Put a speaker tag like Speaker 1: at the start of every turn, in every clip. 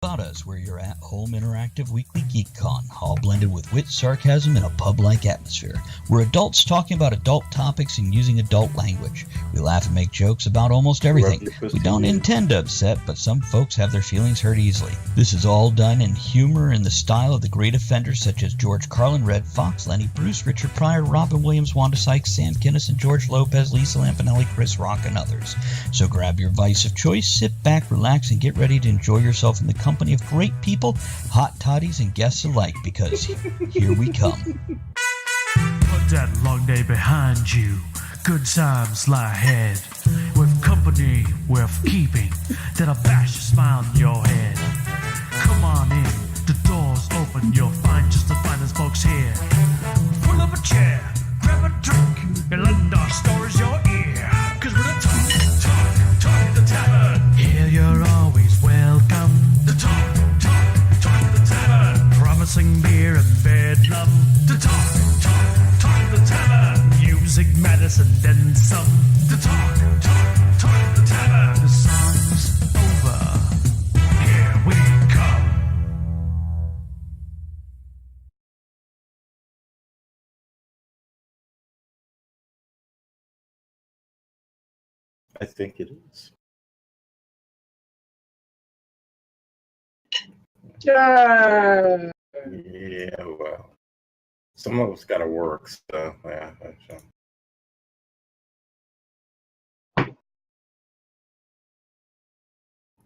Speaker 1: About Us, where you're at home interactive weekly geek con, all blended with wit, sarcasm, and a pub-like atmosphere. We're adults talking about adult topics and using adult language. We laugh and make jokes about almost everything. We don't intend to upset, but some folks have their feelings hurt easily. This is all done in humor in the style of the great offenders such as George Carlin, Red Fox, Lenny Bruce, Richard Pryor, Robin Williams, Wanda Sykes, Sam Kinison, George Lopez, Lisa Lampanelli, Chris Rock, and others. So grab your vice of choice, sit back, relax, and get ready to enjoy yourself in the company of great people, hot toddies, and guests alike, because here we come.
Speaker 2: Put that long day behind you. Good times lie ahead. With company worth keeping, that'll bash a smile on your head. Come on in, the door's open. You'll find just the finest folks here. Pull up a chair, grab a drink, and lend our stories your ear. Cause we're the talk the tavern. Here you're always welcome. The talk the tavern. Promising beer and bedlam. The talk the tavern. Music, medicine, then some. The talk the tavern. The song's over. Here we come.
Speaker 3: I think it is. Yeah, well, some of us got to work, so yeah.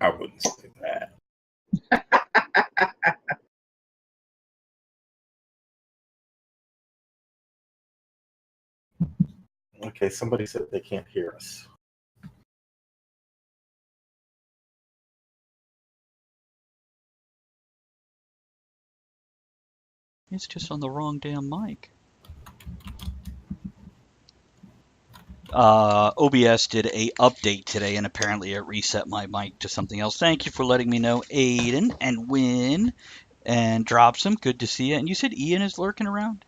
Speaker 3: I wouldn't say that. Okay, somebody said they can't hear us.
Speaker 1: It's just on the wrong damn mic. OBS did a update today, and apparently it reset my mic to something else. Thank you for letting me know, Aiden and Win and Dropsome. Good to see you. And you said Ian is lurking around?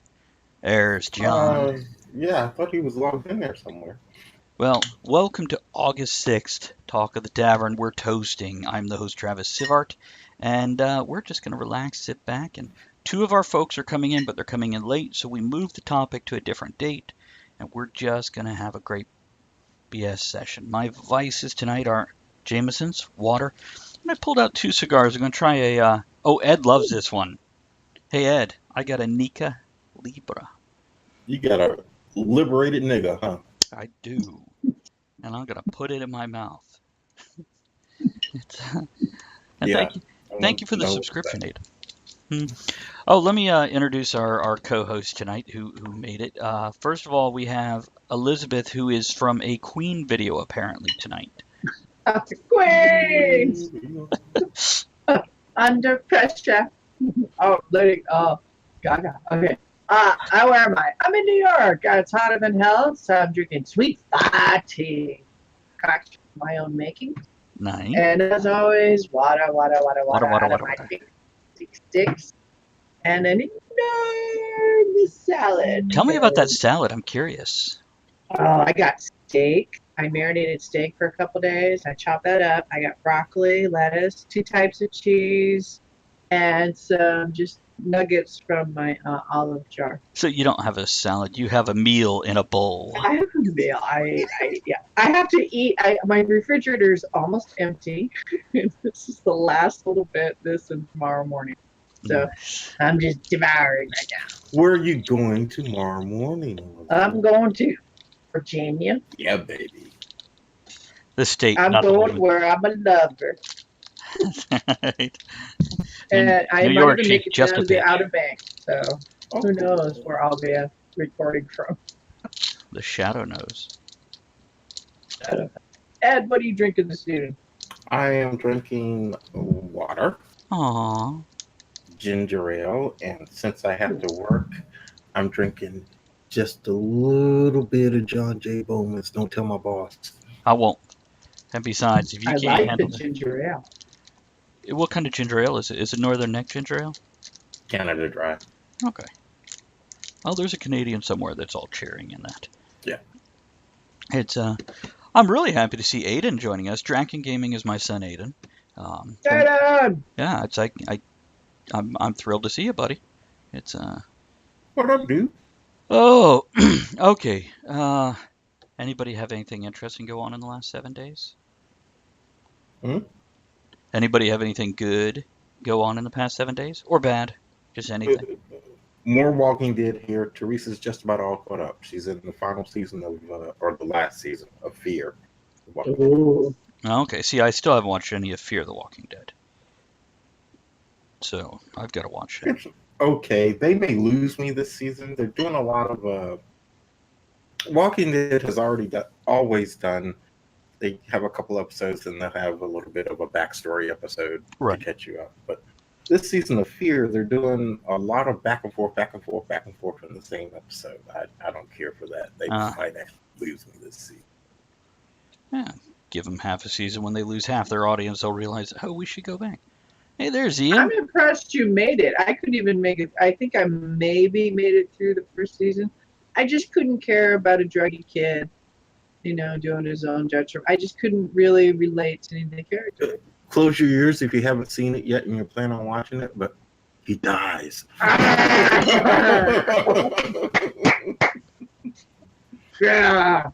Speaker 1: There's John.
Speaker 3: Yeah, I thought he was logged in there somewhere.
Speaker 1: Well, welcome to August 6th, Talk of the Tavern. We're toasting. I'm the host, Travis Sivart, and we're just going to relax, sit back, and two of our folks are coming in, but they're coming in late, so we moved the topic to a different date, and we're just going to have a great BS session. My vices tonight are Jameson's, water, and I pulled out two cigars. I'm going to try a, Ed loves this one. Hey, Ed, I got a Nica Libra.
Speaker 3: You got a liberated nigga, huh?
Speaker 1: I do. And I'm going to put it in my mouth. Thank you for the subscription, Aiden. Oh, let me introduce our co-host tonight who made it. First of all, we have Elizabeth, who is from a Queen video apparently tonight.
Speaker 4: Queen! Under pressure. Gaga. Okay. Where am I? I'm in New York. It's hotter than hell, so I'm drinking sweet tea. Cocktail of my own making.
Speaker 1: Nice.
Speaker 4: And as always, water. My sticks. And an enormous salad.
Speaker 1: Tell me about that salad. I'm curious.
Speaker 4: Oh, I got steak. I marinated steak for a couple days. I chopped that up. I got broccoli, lettuce, 2 types of cheese, and some just nuggets from my olive jar. So
Speaker 1: you don't have a salad. You have a meal in a bowl.
Speaker 4: I have a meal. I have to eat. My refrigerator's almost empty. This is the last little bit, this and tomorrow morning. So I'm just devouring right now.
Speaker 3: Where are you going tomorrow morning?
Speaker 4: I'm going to Virginia.
Speaker 3: Yeah, baby.
Speaker 1: The state.
Speaker 4: I'm going where I'm a lover.
Speaker 1: Right.
Speaker 4: And I might even make it down to the Outer Banks. So who knows where I'll be recording from.
Speaker 1: The shadow knows.
Speaker 4: Ed, what are you drinking this evening?
Speaker 3: I am drinking water.
Speaker 1: Aww.
Speaker 3: Ginger ale, and since I have to work, I'm drinking just a little bit of John J. Bowman's. Don't tell my boss.
Speaker 1: I won't. And besides, if you can't handle
Speaker 4: the ginger ale.
Speaker 1: What kind of ginger ale is it? Is it Northern Neck ginger ale?
Speaker 3: Canada Dry.
Speaker 1: Okay. Oh, there's a Canadian somewhere that's all cheering in that.
Speaker 3: Yeah.
Speaker 1: It's I'm really happy to see Aiden joining us. Draken Gaming is my son Aiden. And
Speaker 4: Tatum!
Speaker 1: yeah, it's like I'm thrilled to see you, buddy. It's
Speaker 3: What up, dude?
Speaker 1: oh okay. Anybody have anything interesting go on in the last 7 days?
Speaker 3: Hmm?
Speaker 1: Anybody have anything good go on in the past 7 days or bad? Just anything.
Speaker 3: More Walking Dead here. Teresa's just about all caught up. She's in the final season of, or the last season of Fear. The Walking Dead.
Speaker 4: Ooh.
Speaker 1: Okay, see, I still haven't watched any of Fear the Walking Dead, so I've got to watch that.
Speaker 3: It's okay. They may lose me this season. They're doing a lot of Walking Dead has always done. They have a couple episodes and they'll have a little bit of a backstory episode to
Speaker 1: Right.
Speaker 3: catch you up. But this season of Fear, they're doing a lot of back and forth, back and forth, back and forth in the same episode. I don't care for that. They might actually lose me this season.
Speaker 1: Yeah, give them half a season. When they lose half their audience, they'll realize, oh, we should go back. Hey, there's Ian.
Speaker 4: I'm impressed you made it. I couldn't even make it. I think I maybe made it through the first season. I just couldn't care about a druggy kid, doing his own judgment. I just couldn't really relate to any of the characters.
Speaker 3: Close your ears if you haven't seen it yet and you're planning on watching it, but he dies.
Speaker 4: Yeah.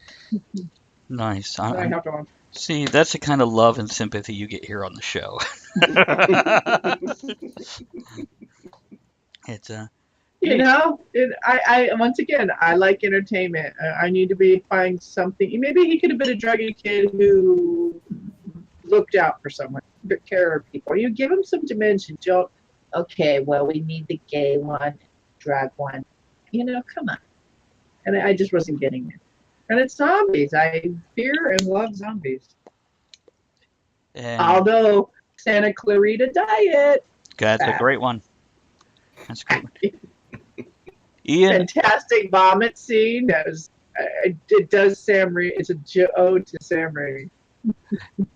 Speaker 1: Nice.
Speaker 4: I have to watch.
Speaker 1: See, that's the kind of love and sympathy you get here on the show. It's
Speaker 4: I once again, I like entertainment. I need to find something. Maybe he could have been a druggy kid who looked out for someone, took care of people. You give him some dimension. Don't. Okay, well, we need the gay one, drug one. Come on. And I just wasn't getting it. And it's zombies. I fear and love zombies.
Speaker 1: and
Speaker 4: Although Santa Clarita Diet.
Speaker 1: that's a great one. That's a great one. Ian,
Speaker 4: Fantastic vomit scene. It does Sam Raimi. It's a ode to Sam Raimi.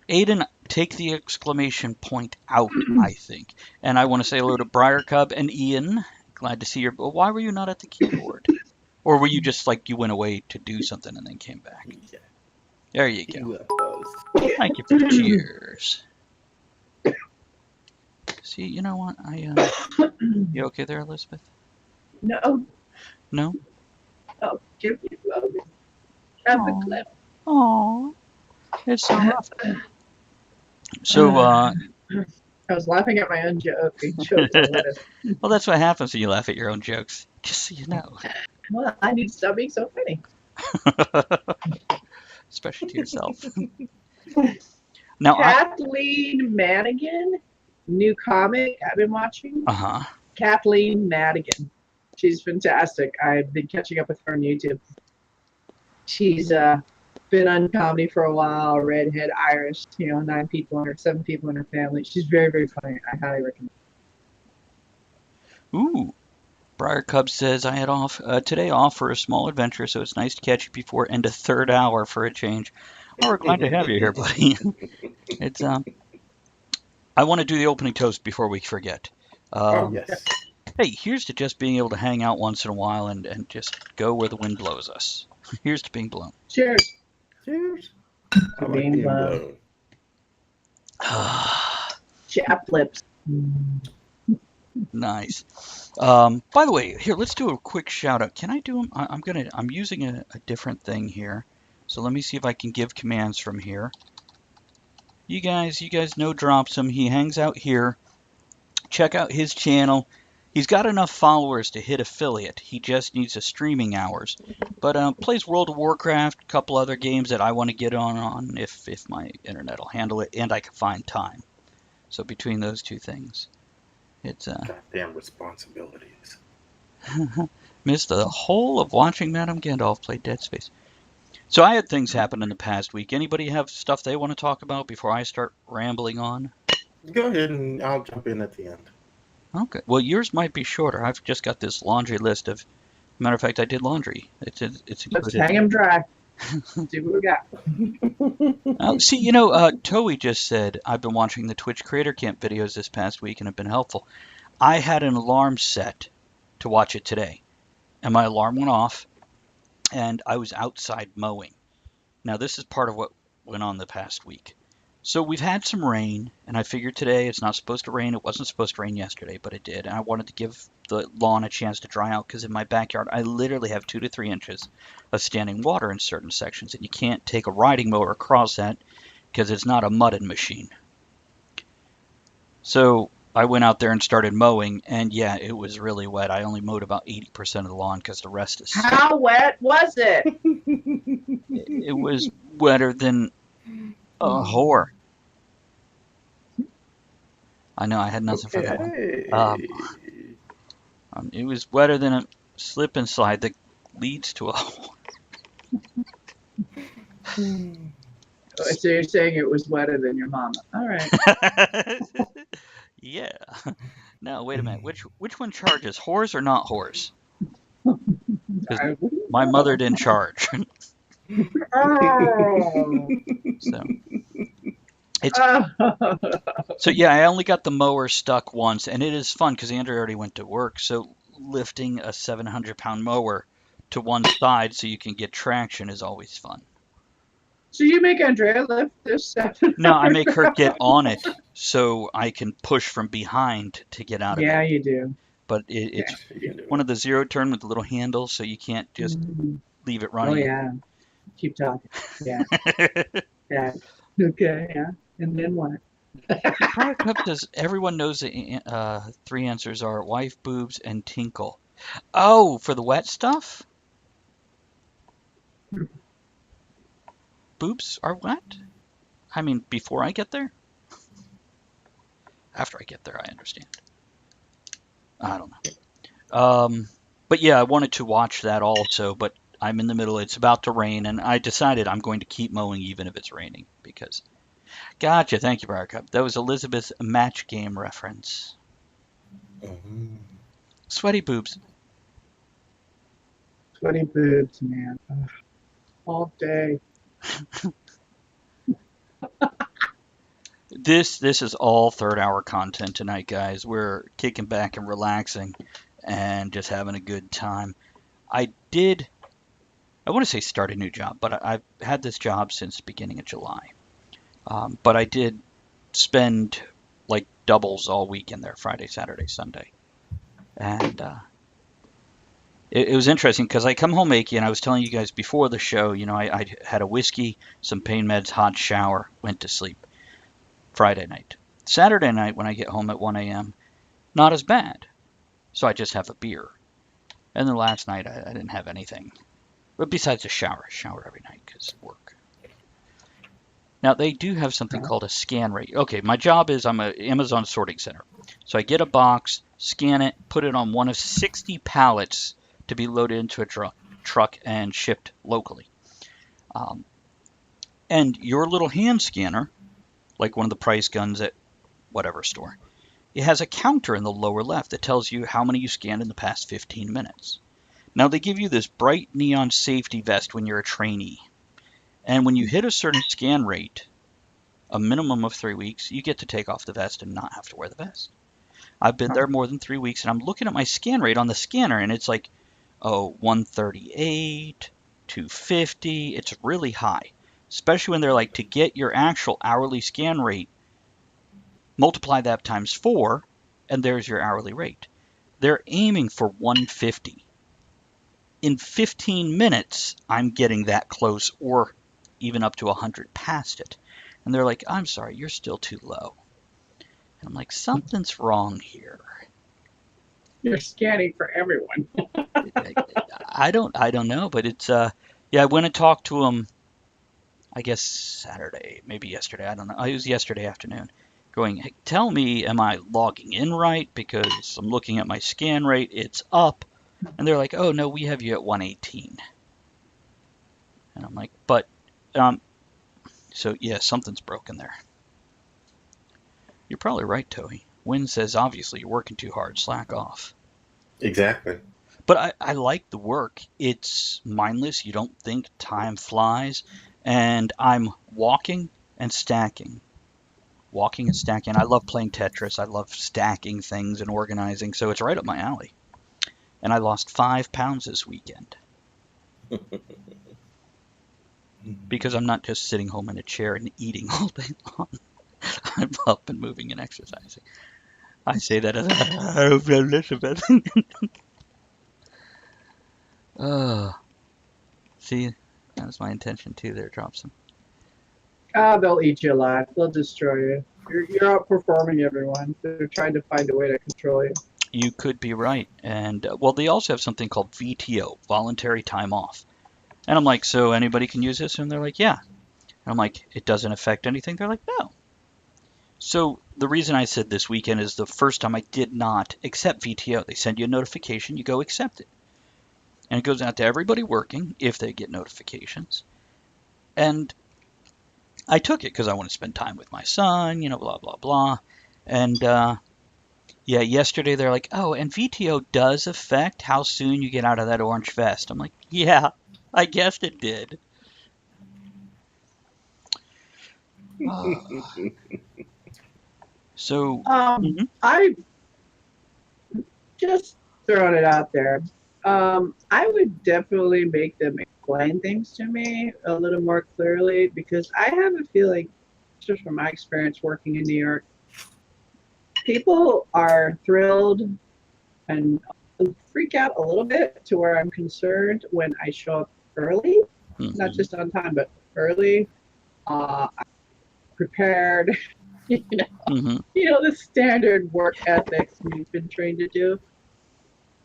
Speaker 1: Aiden, take the exclamation point out, I think. And I want to say hello to Briar Cub and Ian. Glad to see you. But why were you not at the keyboard? Or were you just like you went away to do something and then came back?
Speaker 3: Yeah.
Speaker 1: There you go. Thank you for the cheers. See, you know what? You okay there, Elizabeth?
Speaker 4: No.
Speaker 1: No?
Speaker 4: Oh, give me love. Have a clip.
Speaker 1: Aww. It's so rough. So,
Speaker 4: I was laughing at my own joke.
Speaker 1: well, that's what happens when you laugh at your own jokes. Just so you know.
Speaker 4: Well, I need to stop being so funny.
Speaker 1: Especially to yourself. Now,
Speaker 4: Kathleen Madigan, new comic I've been watching. Kathleen Madigan. She's fantastic. I've been catching up with her on YouTube. She's been on comedy for a while, redhead, Irish, 7 people in her family. She's very, very funny. I highly recommend it.
Speaker 1: Ooh. Briar Cub says, I had today off for a small adventure, so it's nice to catch you before end of third hour for a change. Well, we're glad to have you here, buddy. It's I want to do the opening toast before we forget.
Speaker 3: Yes.
Speaker 1: Hey, here's to just being able to hang out once in a while and just go where the wind blows us. Here's to being blown.
Speaker 4: Cheers.
Speaker 3: Cheers. I like being blown.
Speaker 4: Chap lips.
Speaker 1: Nice. By the way, here, let's do a quick shout out. Can I do them? I'm using a different thing here. So let me see if I can give commands from here. You guys know Dropsum. He hangs out here. Check out his channel. He's got enough followers to hit affiliate. He just needs the streaming hours. But plays World of Warcraft, a couple other games that I want to get on if my internet will handle it and I can find time. So between those two things. It's
Speaker 3: goddamn responsibilities.
Speaker 1: Missed the whole of watching Madame Gandalf play Dead Space. So I had things happen in the past week. Anybody have stuff they want to talk about before I start rambling on?
Speaker 3: Go ahead and I'll jump in at the end.
Speaker 1: Okay. Well, yours might be shorter. I've just got this laundry list of. Matter of fact, I did laundry. It's included.
Speaker 4: Let's hang them dry. See what we got.
Speaker 1: See, Toei just said I've been watching the Twitch Creator Camp videos this past week and have been helpful. I had an alarm set to watch it today, and my alarm went off, and I was outside mowing. Now, this is part of what went on the past week. So we've had some rain, and I figured today it's not supposed to rain. It wasn't supposed to rain yesterday, but it did. And I wanted to give the lawn a chance to dry out because in my backyard I literally have 2 to 3 inches of standing water in certain sections, and you can't take a riding mower across that because it's not a mudding machine. So I went out there and started mowing, and yeah, it was really wet. I only mowed about 80% of the lawn because the rest is sand.
Speaker 4: How wet was it?
Speaker 1: It was wetter than a whore. I know I had nothing for that one.
Speaker 3: Okay.
Speaker 1: It was wetter than a slip and slide that leads to a hole.
Speaker 4: So you're saying it was wetter than your mama. All right.
Speaker 1: Yeah. Now wait a minute. Which one charges? Whores or not whores? Because my mother didn't charge.
Speaker 4: Oh.
Speaker 1: So it's so yeah, I only got the mower stuck once, and it is fun because Andrew already went to work. So lifting a 700-pound mower to one side so you can get traction is always fun.
Speaker 4: So you make Andrea lift this stuff?
Speaker 1: No, I make her get on it so I can push from behind to get out of
Speaker 4: Yeah,
Speaker 1: it.
Speaker 4: you do.
Speaker 1: But it's
Speaker 3: You can do
Speaker 1: one
Speaker 3: it.
Speaker 1: of the zero turn with the little handles, so you can't just leave it
Speaker 4: Oh
Speaker 1: running.
Speaker 4: yeah. Keep talking. Yeah. Yeah. Okay. Yeah. And then what?
Speaker 1: Product Cup says everyone knows the three answers are wife, boobs, and tinkle. Oh, for the wet stuff? Boobs are wet? I mean, before I get there? After I get there, I understand. I don't know. But yeah, I wanted to watch that also, but I'm in the middle. It's about to rain, and I decided I'm going to keep mowing even if it's raining because. Gotcha. Thank you, Briar Cup. That was Elizabeth's match game reference.
Speaker 3: Mhm.
Speaker 1: Sweaty boobs.
Speaker 4: Sweaty boobs, man. Ugh. All day.
Speaker 1: This is all third hour content tonight, guys. We're kicking back and relaxing and just having a good time. I want to say start a new job, but I've had this job since the beginning of July. But I did spend like doubles all weekend there, Friday, Saturday, Sunday. And it was interesting because I come home achy, and I was telling you guys before the show, I had a whiskey, some pain meds, hot shower, went to sleep Friday night. Saturday night, when I get home at 1 a.m., not as bad. So I just have a beer. And then last night, I didn't have anything. But besides a shower every night because work. Now, they do have something called a scan rate. Okay, my job is I'm an Amazon sorting center. So I get a box, scan it, put it on one of 60 pallets to be loaded into a truck and shipped locally. And your little hand scanner, like one of the price guns at whatever store, it has a counter in the lower left that tells you how many you scanned in the past 15 minutes. Now, they give you this bright neon safety vest when you're a trainee. And when you hit a certain scan rate, a minimum of 3 weeks, you get to take off the vest and not have to wear the vest. I've been there more than 3 weeks, and I'm looking at my scan rate on the scanner, and it's like, 138, 250. It's really high, especially when they're like, to get your actual hourly scan rate, multiply that times 4, and there's your hourly rate. They're aiming for 150. In 15 minutes, I'm getting that close or even up to 100 past it. And they're like, I'm sorry, you're still too low. And I'm like, something's wrong here.
Speaker 4: You're scanning for everyone.
Speaker 1: I don't know, but it's yeah, I went and talked to him, I guess Saturday, maybe yesterday, I don't know. It was yesterday afternoon. Going, hey, tell me, am I logging in right? Because I'm looking at my scan rate, it's up. And they're like, oh no, we have you at 118. And I'm like, but so yeah, something's broken there. You're probably right, Toey. Wynn says, obviously, you're working too hard. Slack off.
Speaker 3: Exactly.
Speaker 1: But I like the work. It's mindless. You don't think, time flies. And I'm walking and stacking. Walking and stacking. I love playing Tetris. I love stacking things and organizing. So it's right up my alley. And I lost 5 pounds this weekend. because I'm not just sitting home in a chair and eating all day long. I'm up and moving and exercising. I say that as Elizabeth. See, that was my intention too. There, drops them.
Speaker 4: They'll eat you alive. They'll destroy you. You're outperforming everyone. They're trying to find a way to control you.
Speaker 1: You could be right. And well, they also have something called VTO, voluntary time off. And I'm like, so anybody can use this? And they're like, yeah. And I'm like, it doesn't affect anything? They're like, no. So the reason I said this weekend is the first time I did not accept VTO. They send you a notification, you go accept it. And it goes out to everybody working if they get notifications. And I took it because I want to spend time with my son, blah, blah, blah. And yeah, yesterday they're like, oh, and VTO does affect how soon you get out of that orange vest. I'm like, yeah, I guessed it did. So,
Speaker 4: I just throwing it out there. I would definitely make them explain things to me a little more clearly because I have a feeling, just from my experience working in New York, people are thrilled and freak out a little bit to where I'm concerned when I show up early, not just on time, but early, prepared. The standard work ethics we've been trained to do.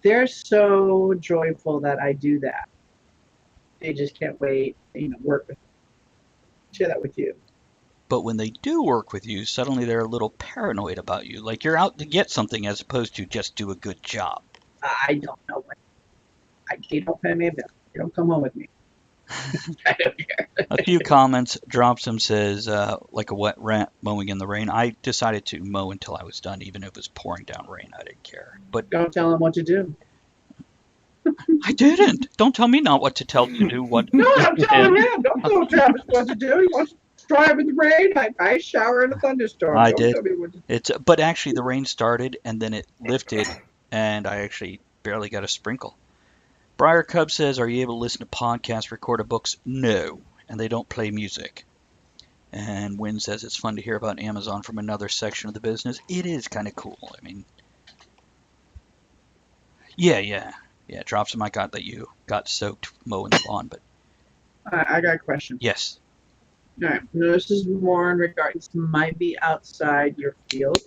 Speaker 4: They're so joyful that I do that. They just can't wait, work with, share that with you.
Speaker 1: But when they do work with you, suddenly they're a little paranoid about you. Like you're out to get something as opposed to just do a good job.
Speaker 4: I don't know what. They don't pay me a bill. They don't come home with me. I don't care.
Speaker 1: A few comments. Dropsum says, like a wet rat mowing in the rain. I decided to mow until I was done, even if it was pouring down rain. I didn't care. But
Speaker 4: don't tell them what to do.
Speaker 1: I didn't. Don't tell me not what to tell you to do. What?
Speaker 4: No, I'm telling him. Don't tell Travis what to do. He wants to drive in the rain. I shower in a thunderstorm.
Speaker 1: I
Speaker 4: Don't
Speaker 1: did.
Speaker 4: Tell me what to do.
Speaker 1: But actually, the rain started and then it lifted, and I actually barely got a sprinkle. Briar Cub says, are you able to listen to podcasts, recorded books? No, and they don't play music. And Wynn says it's fun to hear about Amazon from another section of the business. It is kind of cool. I mean, yeah. Drops him. I got that you got soaked mowing the lawn, but
Speaker 4: I got a question.
Speaker 1: yes.
Speaker 4: All right. No, this is more in regards to might be outside your field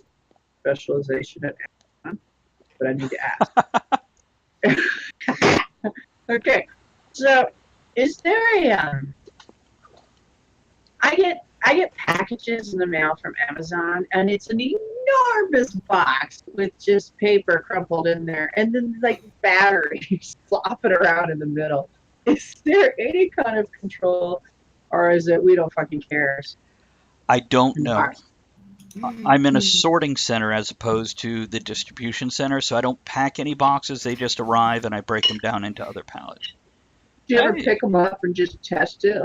Speaker 4: specialization at Amazon, but I need to ask. Okay, so is there a I get packages in the mail from Amazon, and it's an enormous box with just paper crumpled in there, and then like batteries flopping around in the middle. Is there any kind of control, or is it we don't fucking care?
Speaker 1: I don't know. I'm in a sorting center as opposed to the distribution center, so I don't pack any boxes. They just arrive, and I break them down into other pallets.
Speaker 4: Do you ever pick them up and just test it?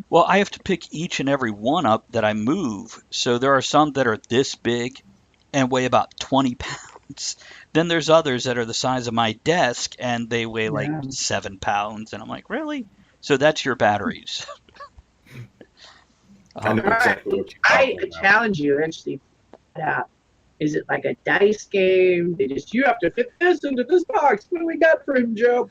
Speaker 1: Well, I have to pick each and every one up that I move. So there are some that are this big and weigh about 20 pounds. Then there's others that are the size of my desk, and they weigh like 7 pounds. And I'm like, really? So that's your batteries.
Speaker 3: I know exactly what you're talking about.
Speaker 4: I challenge you eventually. Is it like a dice game? You have to fit this into this box. What do we got for him, Joe?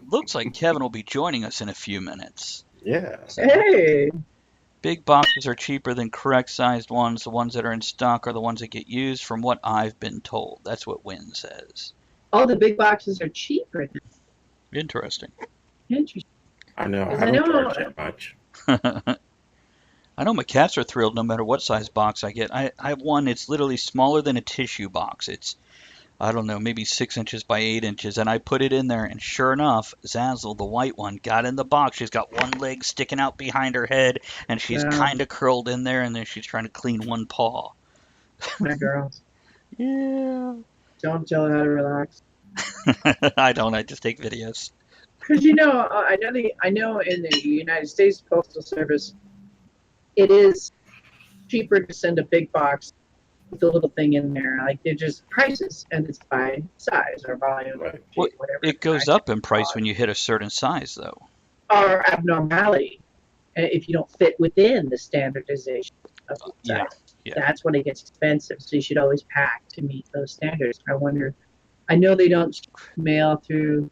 Speaker 1: Looks like Kevin will be joining us in a few minutes.
Speaker 3: Yeah.
Speaker 4: Hey.
Speaker 1: Big boxes are cheaper than correct sized ones. The ones that are in stock are the ones that get used, from what I've been told. That's what Wynn says.
Speaker 4: Oh, the big boxes are cheaper.
Speaker 1: Interesting.
Speaker 3: I know. I don't charge that much.
Speaker 1: I know my cats are thrilled no matter what size box I get. I have one, it's literally smaller than a tissue box. It's, I don't know, maybe 6 inches by 8 inches. And I put it in there, and sure enough, Zazzle, the white one, got in the box. She's got one leg sticking out behind her head, and she's kind of curled in there, and then she's trying to clean one paw.
Speaker 4: My girl.
Speaker 1: Yeah.
Speaker 4: Don't tell her how to relax.
Speaker 1: I don't. I just take videos.
Speaker 4: Because I know in the United States Postal Service, it is cheaper to send a big box with the little thing in there. Like they're just prices, and it's by size or volume,
Speaker 3: Right.
Speaker 1: Well,
Speaker 4: whatever.
Speaker 1: it goes up in price when you hit a certain size, though.
Speaker 4: Or abnormality, if you don't fit within the standardization of the
Speaker 1: Yeah,
Speaker 4: size.
Speaker 1: yeah.
Speaker 4: That's when it gets expensive. So you should always pack to meet those standards. I wonder. I know they don't mail through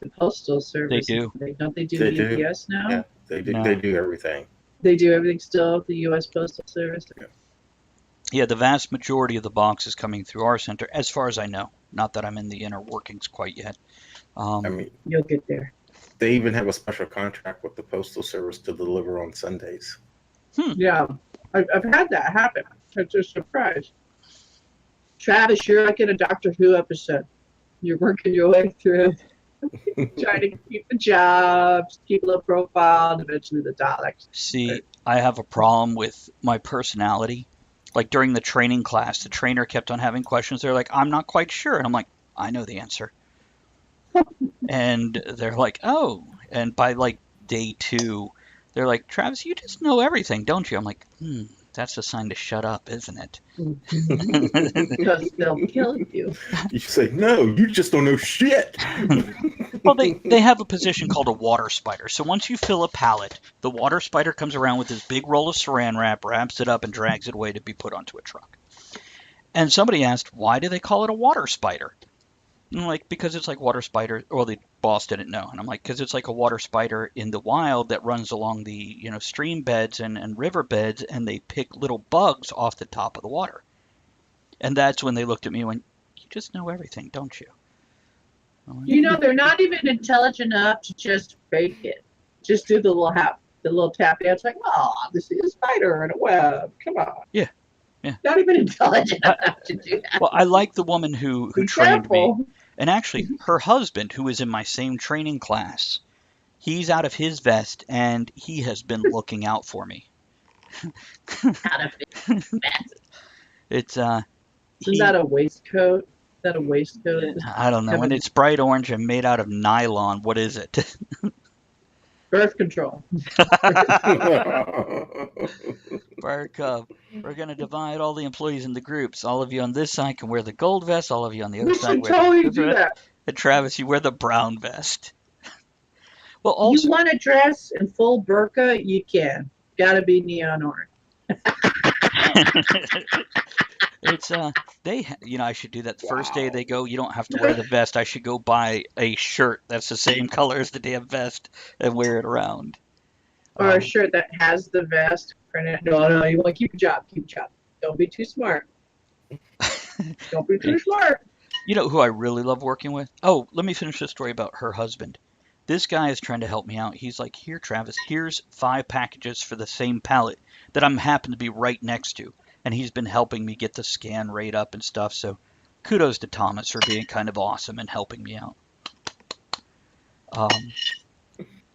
Speaker 4: the postal service.
Speaker 1: do.
Speaker 4: Don't they do
Speaker 3: They do.
Speaker 4: UPS now?
Speaker 3: Yeah, they do.
Speaker 1: No.
Speaker 3: They do everything.
Speaker 4: They do everything still. The U.S. Postal Service.
Speaker 1: Yeah, the vast majority of the box is coming through our center, as far as I know. Not that I'm in the inner workings quite yet.
Speaker 3: I mean,
Speaker 4: You'll get there.
Speaker 3: they even have a special contract with the postal service to deliver on Sundays.
Speaker 4: Yeah, I've had that happen. It's a surprise. Travis, you're like in a Doctor Who episode. You're working your way through, trying to keep the jobs, keep a low profile, and eventually the Daleks.
Speaker 1: See, I have a problem with my personality. Like during the training class, the trainer kept on having questions. They're like, I'm not quite sure. And I'm like, I know the answer. And they're like, oh. And by like day 2, they're like, Travis, you just know everything, don't you? I'm like, that's a sign to shut up, isn't it?
Speaker 4: Because they'll kill you.
Speaker 3: You say, no, you just don't know shit.
Speaker 1: Well, they have a position called a water spider. So once you fill a pallet, the water spider comes around with this big roll of saran wrap, wraps it up, and drags it away to be put onto a truck. And somebody asked, why do they call it a water spider? And I'm like, because it's like water spider. Well, the boss didn't know. And I'm like, because it's like a water spider in the wild that runs along the stream beds and river beds, and they pick little bugs off the top of the water. And that's when they looked at me and went, you just know everything, don't you?
Speaker 4: They're not even intelligent enough to just fake it. Just do the little tap dance, like, oh, this is a spider in a web. Come on.
Speaker 1: Yeah.
Speaker 4: Not even intelligent enough to do that.
Speaker 1: Well, I like the woman who trained me.
Speaker 4: Careful.
Speaker 1: And actually, her husband, who is in my same training class, he's out of his vest, and he has been looking out for me.
Speaker 4: Out of his vest.
Speaker 1: It's
Speaker 4: Isn't that a waistcoat? Is that a waistcoat?
Speaker 1: I don't know. And it's bright orange and made out of nylon. What is it?
Speaker 4: Birth control.
Speaker 1: Buttercup, we're going to divide all the employees into groups. All of you on this side can wear the gold vest. All of you on the other side wear the
Speaker 4: do that.
Speaker 1: And Travis, you wear the brown vest. Well, also,
Speaker 4: You want to dress in full burqa? You can. Got to be neon orange.
Speaker 1: it's I should do that the first day they go. You don't have to wear the vest. I should go buy a shirt that's the same color as the damn vest and wear it around.
Speaker 4: Or a shirt that has the vest printed. No, you want to keep your job. Keep your job. Don't be too smart. Don't be too smart.
Speaker 1: You know who I really love working with? Oh, let me finish this story about her husband. This guy is trying to help me out. He's like, here, Travis, here's 5 packages for the same pallet that I'm happen to be right next to. And he's been helping me get the scan rate up and stuff. So kudos to Thomas for being kind of awesome and helping me out.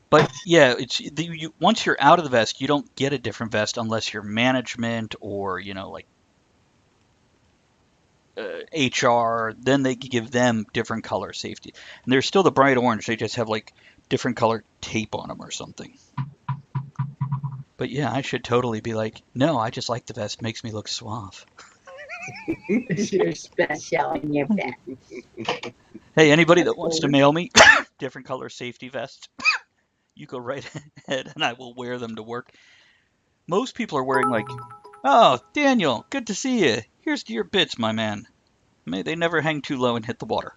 Speaker 1: But yeah, once you're out of the vest, you don't get a different vest unless you're management or, HR. Then they give them different color safety. And they're still the bright orange. They just have like different color tape on them or something. But yeah, I should totally be like, no, I just like the vest. Makes me look suave.
Speaker 4: You're special in your vest.
Speaker 1: Hey, anybody that wants to mail me different color safety vests, you go right ahead and I will wear them to work. Most people are wearing like, oh, Daniel, good to see you. Here's to your bits, my man. May they never hang too low and hit the water.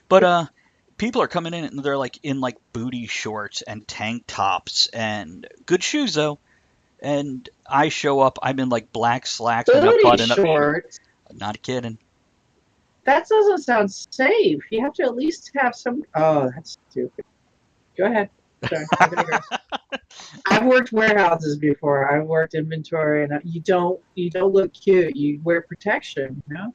Speaker 1: But people are coming in and they're like in like booty shorts and tank tops and good shoes though. And I show up, I'm in like black slacks and a button-up shirt. Not kidding.
Speaker 4: That doesn't sound safe. You have to at least have some. Oh, that's stupid. Go ahead. Sorry, I'm gonna go. I've worked warehouses before. I've worked inventory, and you don't look cute. You wear protection, you know.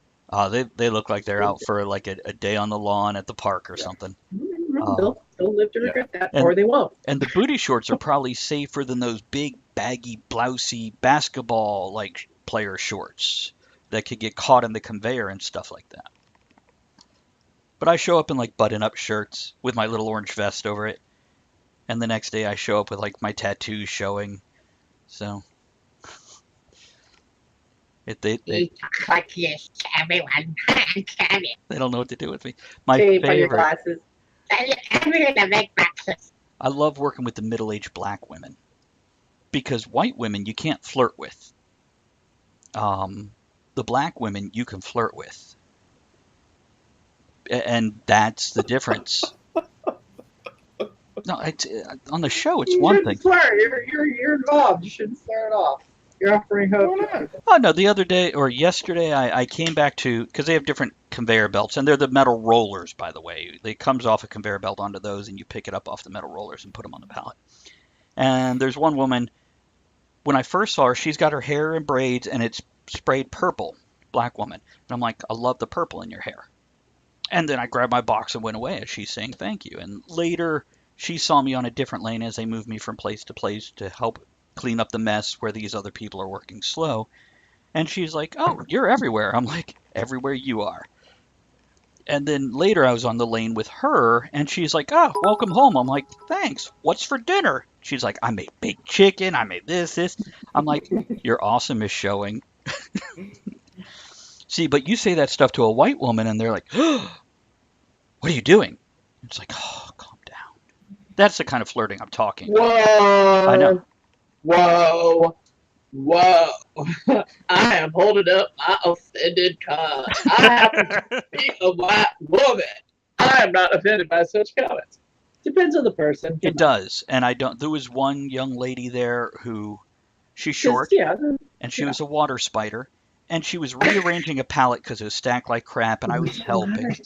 Speaker 1: They look like they're out for like a day on the lawn at the park or something.
Speaker 4: They'll live to regret that, or they won't.
Speaker 1: And the booty shorts are probably safer than those big, baggy, blousy basketball like player shorts that could get caught in the conveyor and stuff like that. But I show up in like button-up shirts with my little orange vest over it. And the next day I show up with like my tattoos showing. So they
Speaker 4: talk like this to everyone.
Speaker 1: they don't know what to do with me. My
Speaker 4: Tape on your
Speaker 1: favorite.
Speaker 4: glasses. I'm gonna make breakfast.
Speaker 1: I love working with the middle-aged black women because white women you can't flirt with. The black women you can flirt with, and that's the difference. No, on the show it's
Speaker 4: You
Speaker 1: one
Speaker 4: shouldn't
Speaker 1: thing.
Speaker 4: flirt. You're involved. You shouldn't flirt off. You're offering hope.
Speaker 3: Why not?
Speaker 1: Oh no, the other day or yesterday I came back to because they have different conveyor belts and they're the metal rollers, by the way. It comes off a conveyor belt onto those and you pick it up off the metal rollers and put them on the pallet. And there's one woman, when I first saw her, she's got her hair in braids and it's sprayed purple, black woman. And I'm like, I love the purple in your hair. And then I grabbed my box and went away as she's saying thank you. And later she saw me on a different lane as they moved me from place to place to help clean up the mess where these other people are working slow. And she's like, oh, you're everywhere. I'm like, everywhere you are. And then later I was on the lane with her and she's like, oh, welcome home. I'm like, thanks. What's for dinner? She's like, I made baked chicken. I made this. I'm like, your awesome is showing. See, but you say that stuff to a white woman and they're like, oh, what are you doing? It's like, oh, calm down. That's the kind of flirting I'm talking about.
Speaker 4: Whoa.
Speaker 1: I know.
Speaker 4: Whoa. I am holding up my offended card. I happen to be a white woman. I am not offended by such comments. Depends on the person.
Speaker 1: It does. And I don't. There was one young lady there who, she's short,
Speaker 4: Yeah.
Speaker 1: and she was a water spider, and she was rearranging a pallet because it was stacked like crap, and I was helping.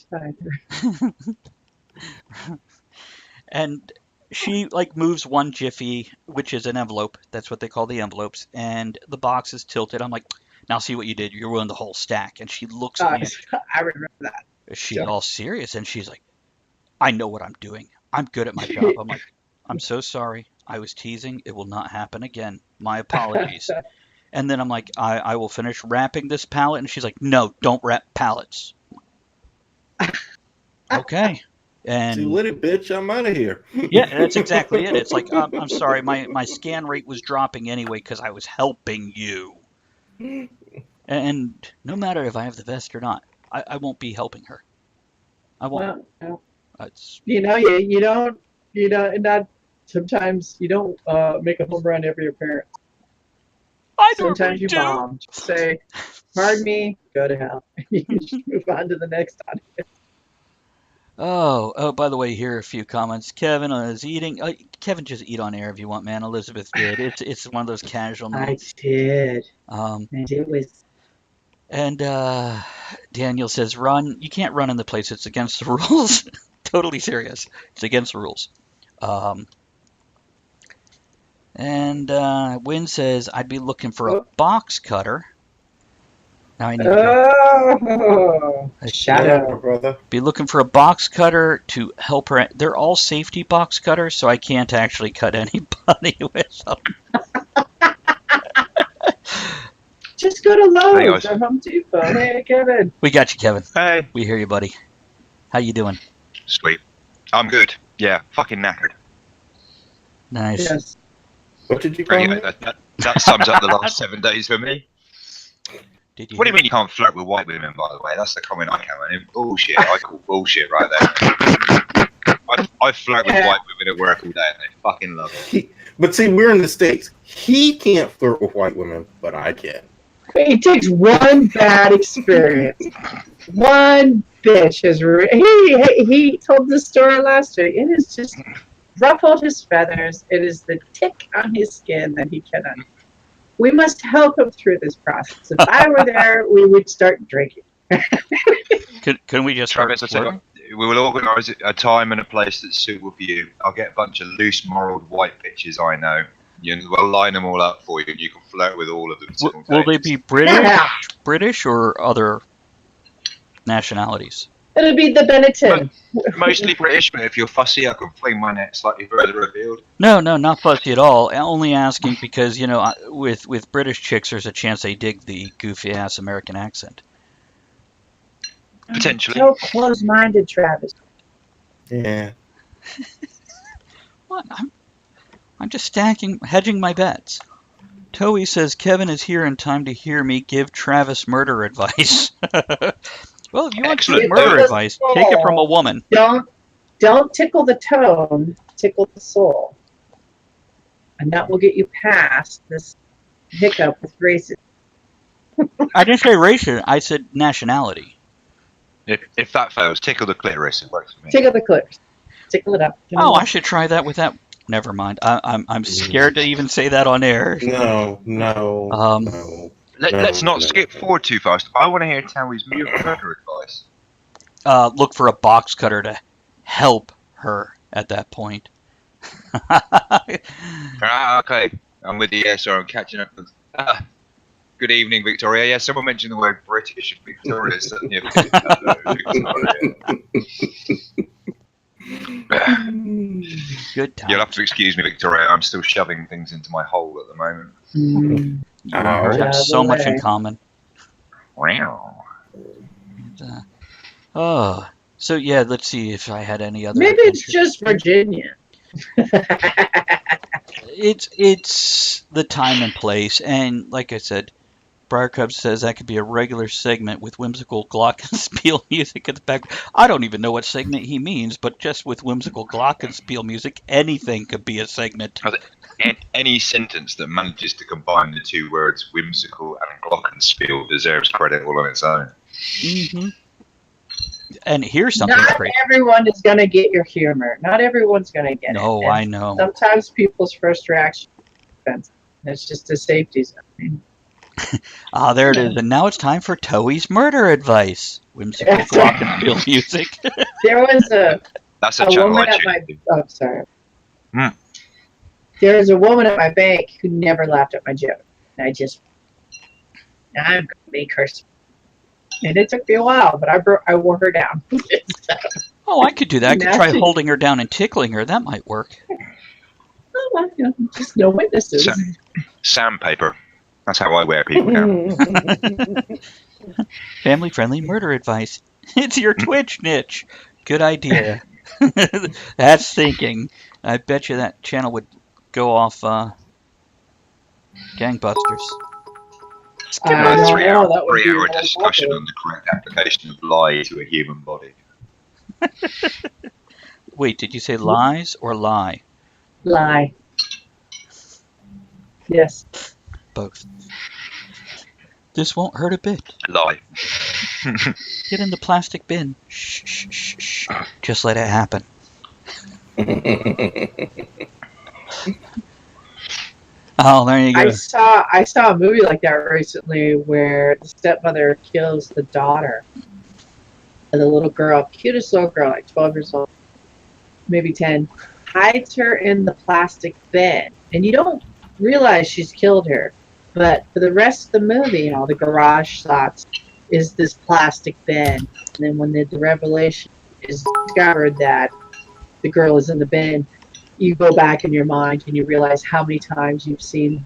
Speaker 1: And she like moves one jiffy, which is an envelope. That's what they call the envelopes. And the box is tilted. I'm like, now see what you did. You ruined the whole stack. And she looks at me.
Speaker 4: I remember that.
Speaker 1: She's all serious. And she's like, I know what I'm doing. I'm good at my job. I'm like, I'm so sorry. I was teasing. It will not happen again. My apologies. And then I'm like, I will finish wrapping this pallet. And she's like, no, don't wrap pallets. Okay. And
Speaker 3: See what it, bitch, I'm out of here.
Speaker 1: yeah, that's exactly it. It's like, I'm sorry, my scan rate was dropping anyway because I was helping you. And no matter if I have the vest or not, I won't be helping her. I won't.
Speaker 4: Well,
Speaker 1: It's,
Speaker 4: you don't, not sometimes you don't make a home run every appearance. Sometimes you bomb. Say, pardon me, go to hell. You just move on to the next audience.
Speaker 1: Oh, by the way, here are a few comments. Kevin is eating. Kevin, just eat on air if you want, man. Elizabeth did. It's one of those casual nights.
Speaker 4: I did.
Speaker 1: And
Speaker 4: it was.
Speaker 1: And Daniel says, run. You can't run in the place. It's against the rules. Totally serious. It's against the rules. And Wynn says, I'd be looking for a box cutter. Now I need
Speaker 4: to shadow,
Speaker 3: brother.
Speaker 1: Be looking for a box cutter to help her. They're all safety box cutters, so I can't actually cut anybody with them.
Speaker 4: Just go to Lowe's or Home Depot. Hey, Kevin.
Speaker 1: We got you, Kevin.
Speaker 5: Hey.
Speaker 1: We hear you, buddy. How you doing?
Speaker 5: Sweet. I'm good. Yeah, fucking knackered.
Speaker 1: Nice.
Speaker 4: Yes.
Speaker 3: What did you call me?
Speaker 5: That sums up the last 7 days for me.
Speaker 1: Did you
Speaker 5: What do you mean you can't flirt with white women, by the way? That's the comment I came in. Bullshit. I call bullshit right there. I flirt with white women at work all day and they fucking love it.
Speaker 3: But see, we're in the States. He can't flirt with white women, but I can.
Speaker 4: It takes one bad experience. One bitch has he told the story last week. It is just ruffled his feathers. It is the tick on his skin that he cannot. We must help him through this process. If I were there, we would start drinking.
Speaker 1: Can we just start flirting?
Speaker 5: We will organise a time and a place that's suitable for you. I'll get a bunch of loose, moralled white bitches I know. We'll line them all up for you, and you can flirt with all of them.
Speaker 1: Will they be British or other nationalities?
Speaker 4: It'll be the Benetton.
Speaker 5: Mostly British, but if you're fussy, I can fling my net slightly further afield.
Speaker 1: No, not fussy at all. Only asking because, with British chicks, there's a chance they dig the goofy-ass American accent.
Speaker 5: Potentially.
Speaker 4: So close-minded, Travis.
Speaker 3: Yeah.
Speaker 1: What? I'm just hedging my bets. Toei says Kevin is here in time to hear me give Travis murder advice. Well, if you want
Speaker 5: Excellent.
Speaker 1: murder advice, take it from a woman.
Speaker 4: Don't tickle the tone, tickle the soul. And that will get you past this hiccup with racism.
Speaker 1: I didn't say race, I said nationality.
Speaker 5: If that fails, tickle the clitoris. It works for me.
Speaker 4: Tickle the clitoris. Tickle it up.
Speaker 1: Oh, I should try that with that. Never mind. I'm scared to even say that on air.
Speaker 3: No.
Speaker 5: Let's not skip forward too fast. I want to hear Toei's murder advice.
Speaker 1: Look for a box cutter to help her at that point.
Speaker 5: Okay. I'm with you. Yeah, sorry, I'm catching up. Good evening, Victoria. Yeah, someone mentioned the word British. Victoria.
Speaker 1: Good time.
Speaker 5: You'll have to excuse me, Victoria. I'm still shoving things into my hole at the moment.
Speaker 1: You and her have so much in common.
Speaker 5: Wow.
Speaker 1: So yeah, let's see if I had any other.
Speaker 4: Maybe it's just Virginia.
Speaker 1: It's the time and place, and like I said, Briarcub says that could be a regular segment with whimsical glockenspiel music at the back. I don't even know what segment he means, but just with whimsical glockenspiel music, anything could be a segment.
Speaker 5: Any sentence that manages to combine the two words whimsical and glockenspiel deserves credit all on its own.
Speaker 1: Mm-hmm. And here's something
Speaker 4: Not
Speaker 1: crazy.
Speaker 4: everyone is going to get your humor. Not everyone's going to get it.
Speaker 1: No, I know.
Speaker 4: Sometimes people's first reaction is offensive. It's just a safety zone.
Speaker 1: There it is. And now it's time for Toei's murder advice. Whimsical glockenspiel music.
Speaker 4: There was
Speaker 5: That's a
Speaker 4: woman at my... Oh, sorry. There was a woman at my bank who never laughed at my joke. And I'm going to make her... And it took me a while, but I wore her down.
Speaker 1: Oh, I could do that. I could try holding her down and tickling her. That might work.
Speaker 4: Oh, well, just no witnesses.
Speaker 5: Sandpaper. That's how I wear people down.
Speaker 1: Family-friendly murder advice. It's your Twitch niche. Good idea. That's thinking. I bet you that channel would go off gangbusters.
Speaker 5: Give a 3-hour discussion on the correct application of lie to a human body.
Speaker 1: Wait, did you say lies or lie?
Speaker 4: Lie. Yes.
Speaker 1: Both. This won't hurt a bit.
Speaker 5: Lie.
Speaker 1: Get in the plastic bin. Shh, shh, shh, shh. Just let it happen. Oh, there you go.
Speaker 4: I saw a movie like that recently where the stepmother kills the daughter of the little girl, cutest little girl, like 12 years old, maybe 10, hides her in the plastic bin. And you don't realize she's killed her. But for the rest of the movie, the garage shots is this plastic bin. And then when the revelation is discovered that the girl is in the bin, you go back in your mind and you realize how many times you've seen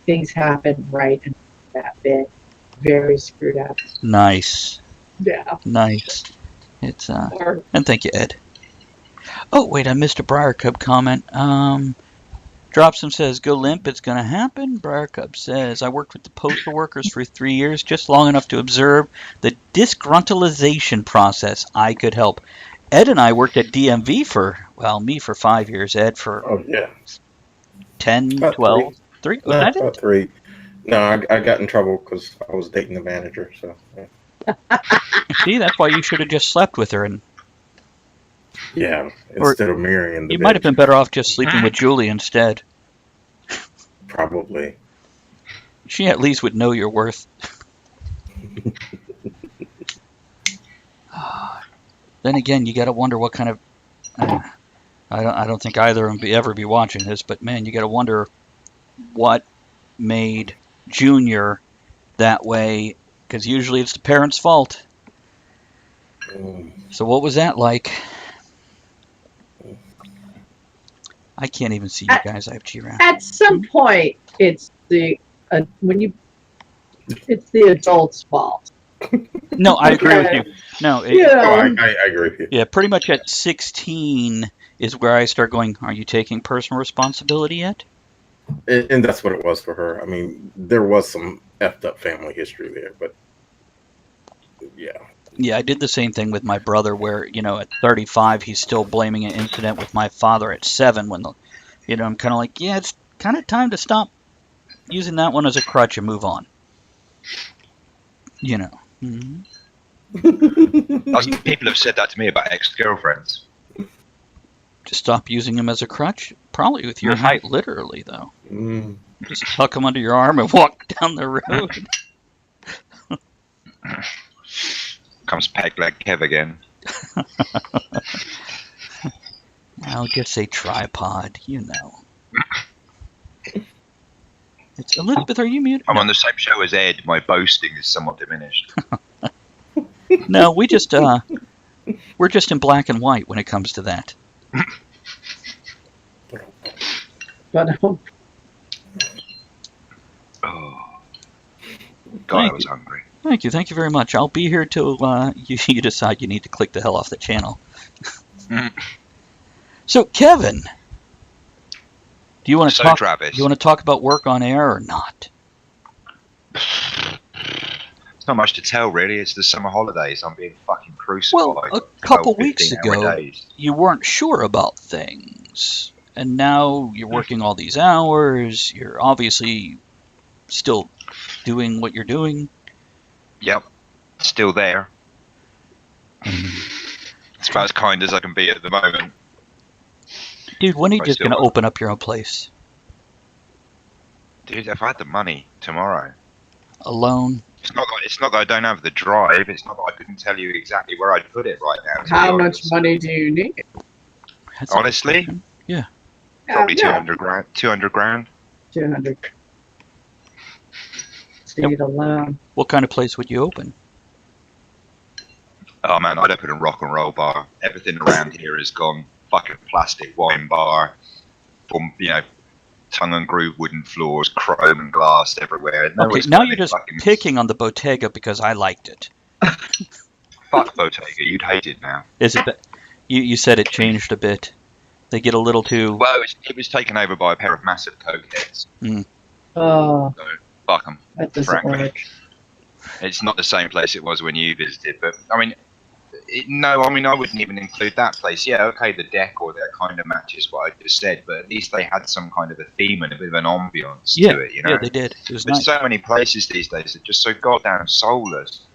Speaker 4: things happen right in that bit. Very screwed up.
Speaker 1: Nice.
Speaker 4: Yeah.
Speaker 1: Nice. It's and thank you, Ed. Oh wait, I missed a Briarcub comment. Dropsum says, "Go limp, it's gonna happen." Briarcub says, "I worked with the postal workers for 3 years, just long enough to observe the disgruntleization process. I could help." Ed and I worked at DMV me for 5 years, Ed for 10, about 12, 3. Was that
Speaker 3: about
Speaker 1: it?
Speaker 3: 3. No, I got in trouble because I was dating the manager. So yeah.
Speaker 1: See, that's why you should have just slept with her.
Speaker 3: Instead of marrying the
Speaker 1: you might have been better off just sleeping with Julie instead.
Speaker 3: Probably.
Speaker 1: She at least would know your worth. Then again, you got to wonder what kind of. I don't think either of them ever be watching this, but man, you got to wonder what made Junior that way, because usually it's the parents' fault. So what was that like? I can't even see you guys. I have G-Round.
Speaker 4: At some point, it's the adult's fault.
Speaker 1: No, I agree with you. No,
Speaker 3: I agree with you.
Speaker 1: Yeah, pretty much at 16, is where I start going, are you taking personal responsibility yet?
Speaker 3: And that's what it was for her. I mean, there was some effed up family history there, but yeah.
Speaker 1: Yeah, I did the same thing with my brother where, at 35, he's still blaming an incident with my father at 7 when, I'm kind of like, yeah, it's kind of time to stop using that one as a crutch and move on. Mhm.
Speaker 5: People have said that to me about ex-girlfriends.
Speaker 1: Just stop using them as a crutch? Probably with your height, literally, though.
Speaker 3: Mm.
Speaker 1: Just tuck them under your arm and walk down the road.
Speaker 5: Comes peg leg Kev again.
Speaker 1: I'll just say tripod, It's Elizabeth, are you muted?
Speaker 5: I'm on the same show as Ed. My boasting is somewhat diminished.
Speaker 1: No, we're just in black and white when it comes to that.
Speaker 4: But
Speaker 5: Oh, God, I was hungry.
Speaker 1: Thank you very much. I'll be here till you decide you need to click the hell off the channel. So, Kevin, do you want to talk?
Speaker 5: Travis,
Speaker 1: Do you want to talk about work on air or not?
Speaker 5: It's not much to tell, really. It's the summer holidays. I'm being fucking crucified.
Speaker 1: Well, a couple weeks ago, you weren't sure about things, and now you're working all these hours. You're obviously still doing what you're doing.
Speaker 5: Yep, still there. It's about as kind as I can be at the moment.
Speaker 1: Dude, when are you just going to open up your own place?
Speaker 5: Dude, if I had the money tomorrow.
Speaker 1: Alone?
Speaker 5: It's not that I don't have the drive. It's not that I couldn't tell you exactly where I'd put it right now.
Speaker 4: How much money do you need?
Speaker 5: Honestly?
Speaker 1: Yeah.
Speaker 5: Probably 200 grand. 200 grand.
Speaker 4: 200. Seed alone.
Speaker 1: What kind of place would you open?
Speaker 5: Oh man, I'd open a rock and roll bar. Everything around here is gone. Fucking plastic wine bar. From, tongue and groove wooden floors, chrome and glass everywhere.
Speaker 1: Okay, now you're just picking on the Bottega because I liked it.
Speaker 5: Fuck Bottega, you'd hate it now.
Speaker 1: Is it? You said it changed a bit. They get a little too.
Speaker 5: Well, it was taken over by a pair of massive cokeheads.
Speaker 4: Oh.
Speaker 5: So, fuck them.
Speaker 4: That doesn't work.
Speaker 5: It's not the same place it was when you visited, but I mean, I wouldn't even include that place. Yeah, okay, the decor there kind of matches what I just said, but at least they had some kind of a theme and a bit of an ambience to it,
Speaker 1: Yeah, they did. It was
Speaker 5: There's
Speaker 1: nice.
Speaker 5: so many places these days that are just so goddamn soulless.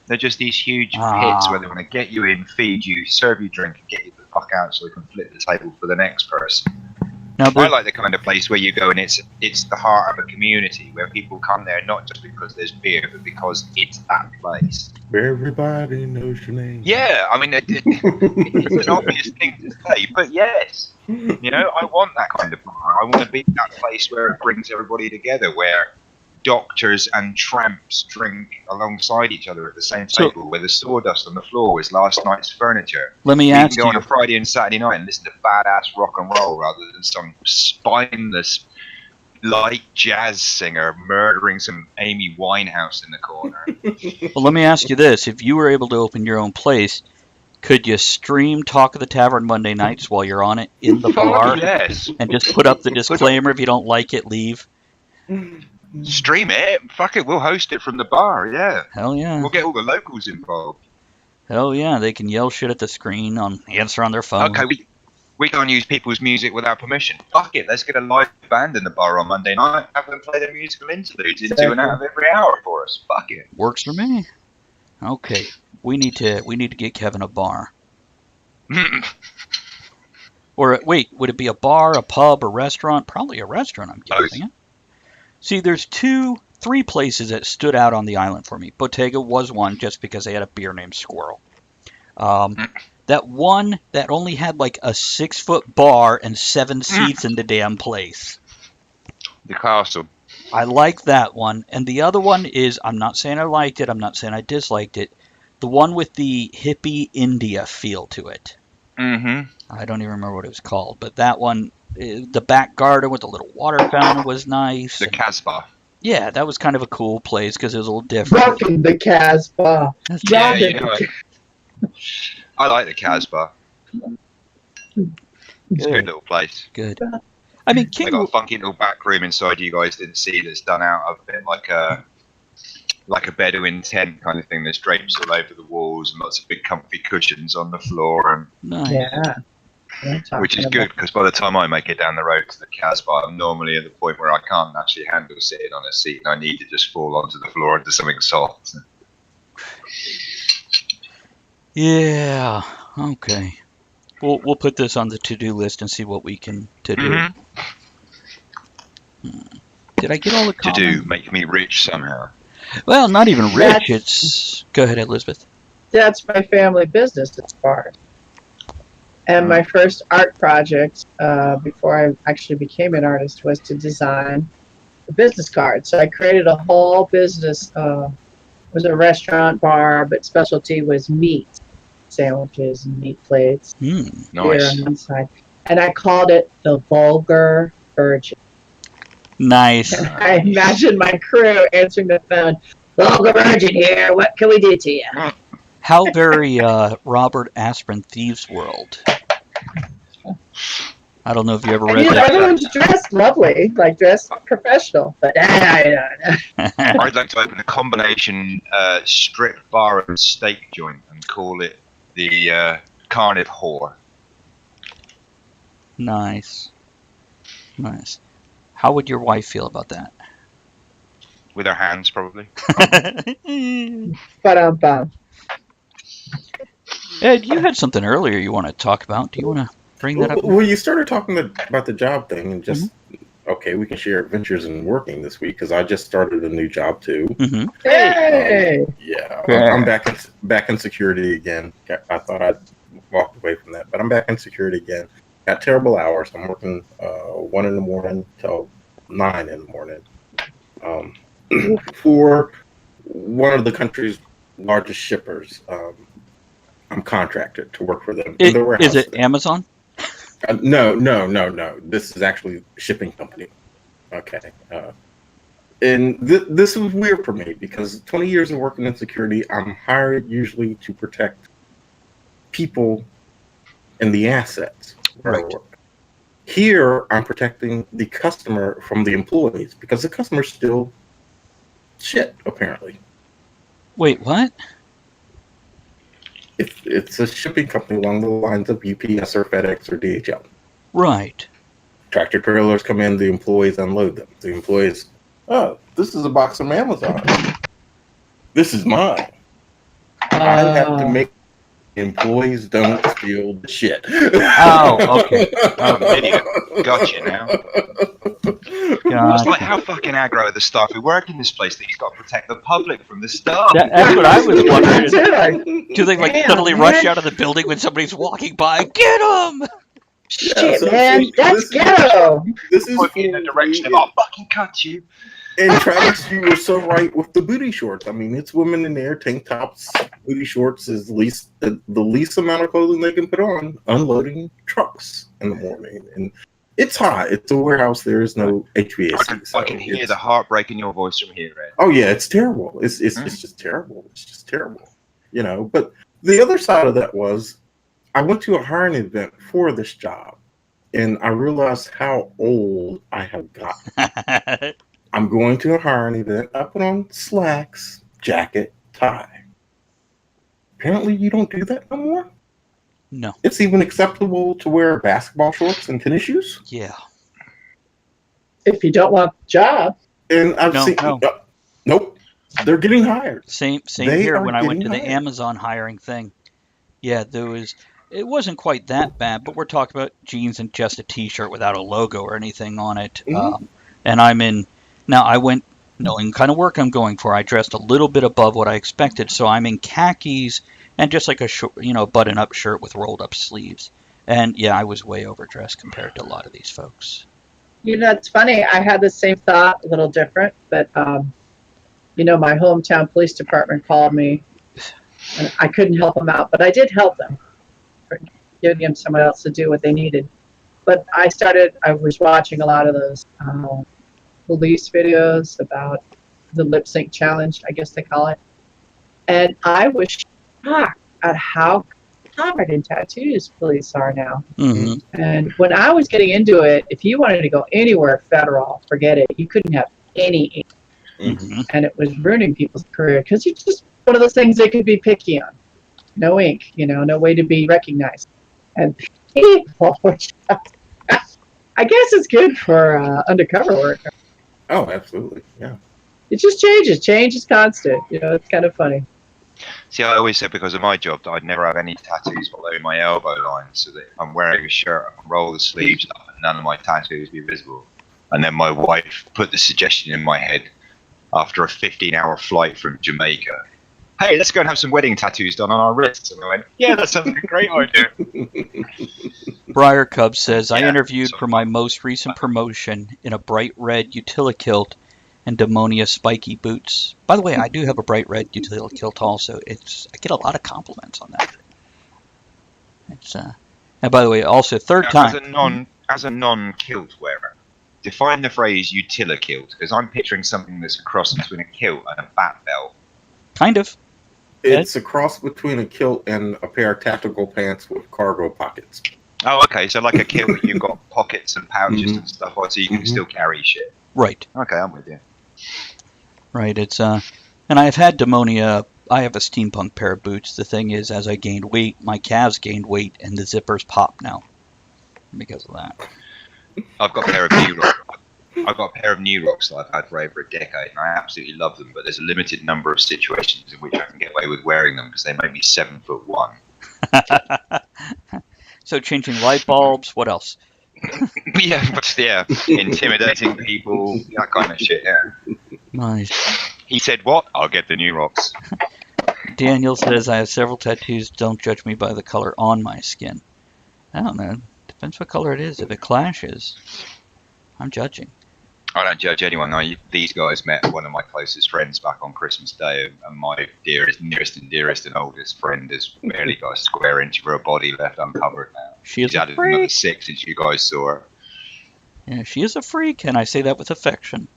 Speaker 5: They're just these huge pits where they want to get you in, feed you, serve you drink, and get you the fuck out so they can flip the table for the next person.
Speaker 1: Now,
Speaker 5: I like the kind of place where you go and it's the heart of a community where people come there not just because there's beer, but because it's that place.
Speaker 3: Where everybody knows your name.
Speaker 5: Yeah, I mean, it's an obvious thing to say, but yes. I want that kind of bar. I want to be that place where it brings everybody together, where doctors and tramps drink alongside each other at the same table, where the sawdust on the floor is last night's furniture.
Speaker 1: Let me ask you.
Speaker 5: You can go on a Friday and Saturday night and listen to badass rock and roll rather than some spineless light jazz singer murdering some Amy Winehouse in the corner.
Speaker 1: Well, let me ask you this. If you were able to open your own place, could you stream Talk of the Tavern Monday nights while you're on it in the bar?
Speaker 5: Yes.
Speaker 1: And just put up the disclaimer, if you don't like it, leave?
Speaker 5: Stream it. Fuck it. We'll host it from the bar. Yeah.
Speaker 1: Hell yeah.
Speaker 5: We'll get all the locals involved.
Speaker 1: Hell yeah. They can yell shit at the screen, answer on their phone.
Speaker 5: Okay, we can't use people's music without permission. Fuck it. Let's get a live band in the bar on Monday night. Have them play their musical interludes into and out of every hour for us. Fuck it.
Speaker 1: Works for me. Okay. We need to get Kevin a bar. Or wait, would it be a bar, a pub, a restaurant? Probably a restaurant, I'm guessing. See, there's 3 places that stood out on the island for me. Bottega was one, just because they had a beer named Squirrel. That one that only had like a 6-foot bar and 7 seats in the damn place.
Speaker 5: The castle.
Speaker 1: I like that one. And the other one is, I'm not saying I liked it, I'm not saying I disliked it, the one with the hippie India feel to it.
Speaker 5: Mm-hmm.
Speaker 1: I don't even remember what it was called, but that one, the back garden with the little water fountain was nice.
Speaker 5: The Casbah.
Speaker 1: Yeah, that was kind of a cool place because it was a little different.
Speaker 4: Rocking the Casbah.
Speaker 5: Yeah, I like the Casbah. It's a good little place.
Speaker 1: Good. I mean,
Speaker 5: They got a funky little back room inside you guys didn't see that's done out of it like a Bedouin tent kind of thing. There's drapes all over the walls and lots of big comfy cushions on the floor, and
Speaker 1: nice.
Speaker 4: Yeah.
Speaker 5: which is good because by the time I make it down the road to the Casbah, I'm normally at the point where I can't actually handle sitting on a seat and I need to just fall onto the floor into something soft.
Speaker 1: Yeah. Okay. We'll put this on the to-do list and see what we can to do. Did I get all the
Speaker 5: To
Speaker 1: comments?
Speaker 5: do, make me rich somehow.
Speaker 1: Well, not even rich.
Speaker 4: That's-
Speaker 1: It's go ahead, Elizabeth.
Speaker 4: That's my family business as far. And my first art project, before I actually became an artist, was to design a business card. So I created a whole business. It was a restaurant bar, but specialty was meat sandwiches and meat plates here
Speaker 5: Nice.
Speaker 4: on one side. And I called it the Vulgar Virgin.
Speaker 1: Nice.
Speaker 4: I imagine my crew answering the phone. Vulgar Virgin here. What can we do to you?
Speaker 1: How very Robert Aspirin Thieves World. I don't know if you ever read that.
Speaker 4: Everyone's dressed lovely, like dressed professional, but
Speaker 5: I'd like to open a combination strip bar and steak joint and call it the Carnivore.
Speaker 1: Nice. Nice. How would your wife feel about that?
Speaker 5: With her hands, probably.
Speaker 4: but
Speaker 1: Ed, you had something earlier you want to talk about. Do you want to bring that up?
Speaker 3: Well, you started talking about the job thing, and just okay, we can share adventures in working this week because I just started a new job too.
Speaker 1: Mm-hmm.
Speaker 4: hey,
Speaker 3: Yeah,
Speaker 1: Yeah.
Speaker 3: I'm back in security again. I thought I'd walked away from that, but I'm back in security again. Got terrible hours. I'm working 1 in the morning till 9 in the morning for one of the country's largest shippers. I'm contracted to work for them. in their warehouse
Speaker 1: Is it
Speaker 3: there.
Speaker 1: Amazon?
Speaker 3: No. This is actually a shipping company. Okay. And this was weird for me because 20 years of working in security, I'm hired usually to protect people and the assets where I
Speaker 1: Right.
Speaker 3: work. Here, I'm protecting the customer from the employees because the customer's still shit, apparently.
Speaker 1: Wait, what?
Speaker 3: It's a shipping company along the lines of UPS or FedEx or DHL.
Speaker 1: Right.
Speaker 3: Tractor trailers come in, the employees unload them. The employees, oh, this is a box from Amazon. This is mine. I have to make employees don't steal the shit.
Speaker 1: Oh, okay.
Speaker 5: Idiot. Gotcha now. It's like how fucking aggro are the staff who work in this place that he's got to protect the public from the staff.
Speaker 1: That's what I was wondering.
Speaker 4: Dude,
Speaker 1: Do they like
Speaker 4: Damn,
Speaker 1: suddenly
Speaker 4: man.
Speaker 1: rush out of the building when somebody's walking by? Get him!
Speaker 4: shit,
Speaker 3: so
Speaker 4: man, that's
Speaker 3: this is-
Speaker 4: ghetto.
Speaker 3: This is
Speaker 5: Put me in the direction of, I'll fucking cut you.
Speaker 3: And Travis, you were so right with the booty shorts. I mean, it's women in there, tank tops, booty shorts is the least amount of clothing they can put on, unloading trucks in the morning. And it's hot. It's a warehouse. There is no HVAC.
Speaker 5: I can hear the heartbreak in your voice from here, Ed.
Speaker 3: Oh yeah, it's terrible. It's just terrible. It's just terrible. You know. But the other side of that was, I went to a hiring event for this job, and I realized how old I have gotten. I'm going to a hiring event. I put on slacks, jacket, tie. Apparently, you don't do that no more.
Speaker 1: No.
Speaker 3: It's even acceptable to wear basketball shorts and tennis shoes.
Speaker 1: Yeah.
Speaker 4: If you don't want the job,
Speaker 3: And I've
Speaker 1: No,
Speaker 3: seen,
Speaker 1: no.
Speaker 3: Nope, they're getting hired.
Speaker 1: Same
Speaker 3: They
Speaker 1: here
Speaker 3: are
Speaker 1: when I went to
Speaker 3: getting
Speaker 1: the
Speaker 3: hired.
Speaker 1: Amazon hiring thing. Yeah, it wasn't quite that bad, but we're talking about jeans and just a t-shirt without a logo or anything on it.
Speaker 3: Mhm.
Speaker 1: And now I went knowing the kind of work I'm going for. I dressed a little bit above what I expected, so I'm in khakis and just like a short, button-up shirt with rolled-up sleeves. And yeah, I was way overdressed compared to a lot of these folks.
Speaker 4: it's funny. I had the same thought, a little different, but my hometown police department called me, and I couldn't help them out, but I did help them, for giving them someone else to do what they needed. But I was watching a lot of those police videos about the lip sync challenge, I guess they call it, and I was shocked at how covered in tattoos, police are now.
Speaker 1: Hmm.
Speaker 4: And when I was getting into it, if you wanted to go anywhere federal, forget it. You couldn't have any ink.
Speaker 1: Hmm.
Speaker 4: And it was ruining people's career because it's just one of those things they could be picky on. No ink, no way to be recognized. And people, I guess it's good for undercover work.
Speaker 3: Oh, absolutely. Yeah.
Speaker 4: It just changes. Change is constant. It's kind of funny.
Speaker 5: See, I always said because of my job that I'd never have any tattoos below my elbow line, so that if I'm wearing a shirt, I can roll the sleeves up and none of my tattoos be visible. And then my wife put the suggestion in my head after a 15-hour flight from Jamaica. Hey, let's go and have some wedding tattoos done on our wrists. And I went, yeah, that sounds like a great idea.
Speaker 1: Briar Cub says, I
Speaker 5: Yeah,
Speaker 1: interviewed
Speaker 5: so-
Speaker 1: for my most recent promotion in a bright red Utilikilt and Demonia spiky boots. By the way, I do have a bright red Utilikilt also. I get a lot of compliments on that. And by the way, also third time.
Speaker 5: As a non-kilt wearer, define the phrase utilikilt, because I'm picturing something that's a cross between a kilt and a bat belt.
Speaker 1: Kind of.
Speaker 3: It's a cross between a kilt and a pair of tactical pants with cargo pockets.
Speaker 5: Oh, okay, so like a kilt, but you've got pockets and pouches and stuff on, so you can still carry shit.
Speaker 1: Right.
Speaker 5: Okay, I'm with you.
Speaker 1: Right. And I have had Demonia. I have a steampunk pair of boots. The thing is, as I gained weight, my calves gained weight, and the zippers pop now because of that.
Speaker 5: I've got a pair of New Rocks. I've got a pair of New Rocks that I've had for over a decade, and I absolutely love them. But there's a limited number of situations in which I can get away with wearing them because they make me 7'1".
Speaker 1: So changing light bulbs. What else?
Speaker 5: yeah, intimidating people, that kind of shit. Yeah.
Speaker 1: Nice.
Speaker 5: He said, "What? I'll get the New Rocks."
Speaker 1: Daniel says, I have several tattoos. Don't judge me by the color on my skin. I don't know. Depends what color it is. If it clashes, I'm judging.
Speaker 5: I don't judge anyone. These guys met one of my closest friends back on Christmas Day, and my nearest and dearest and oldest friend has barely got a square inch of her body left uncovered now.
Speaker 1: She is
Speaker 5: She's
Speaker 1: a
Speaker 5: added another
Speaker 1: freak.
Speaker 5: 6 since you guys saw her.
Speaker 1: Yeah, she is a freak, and I say that with affection.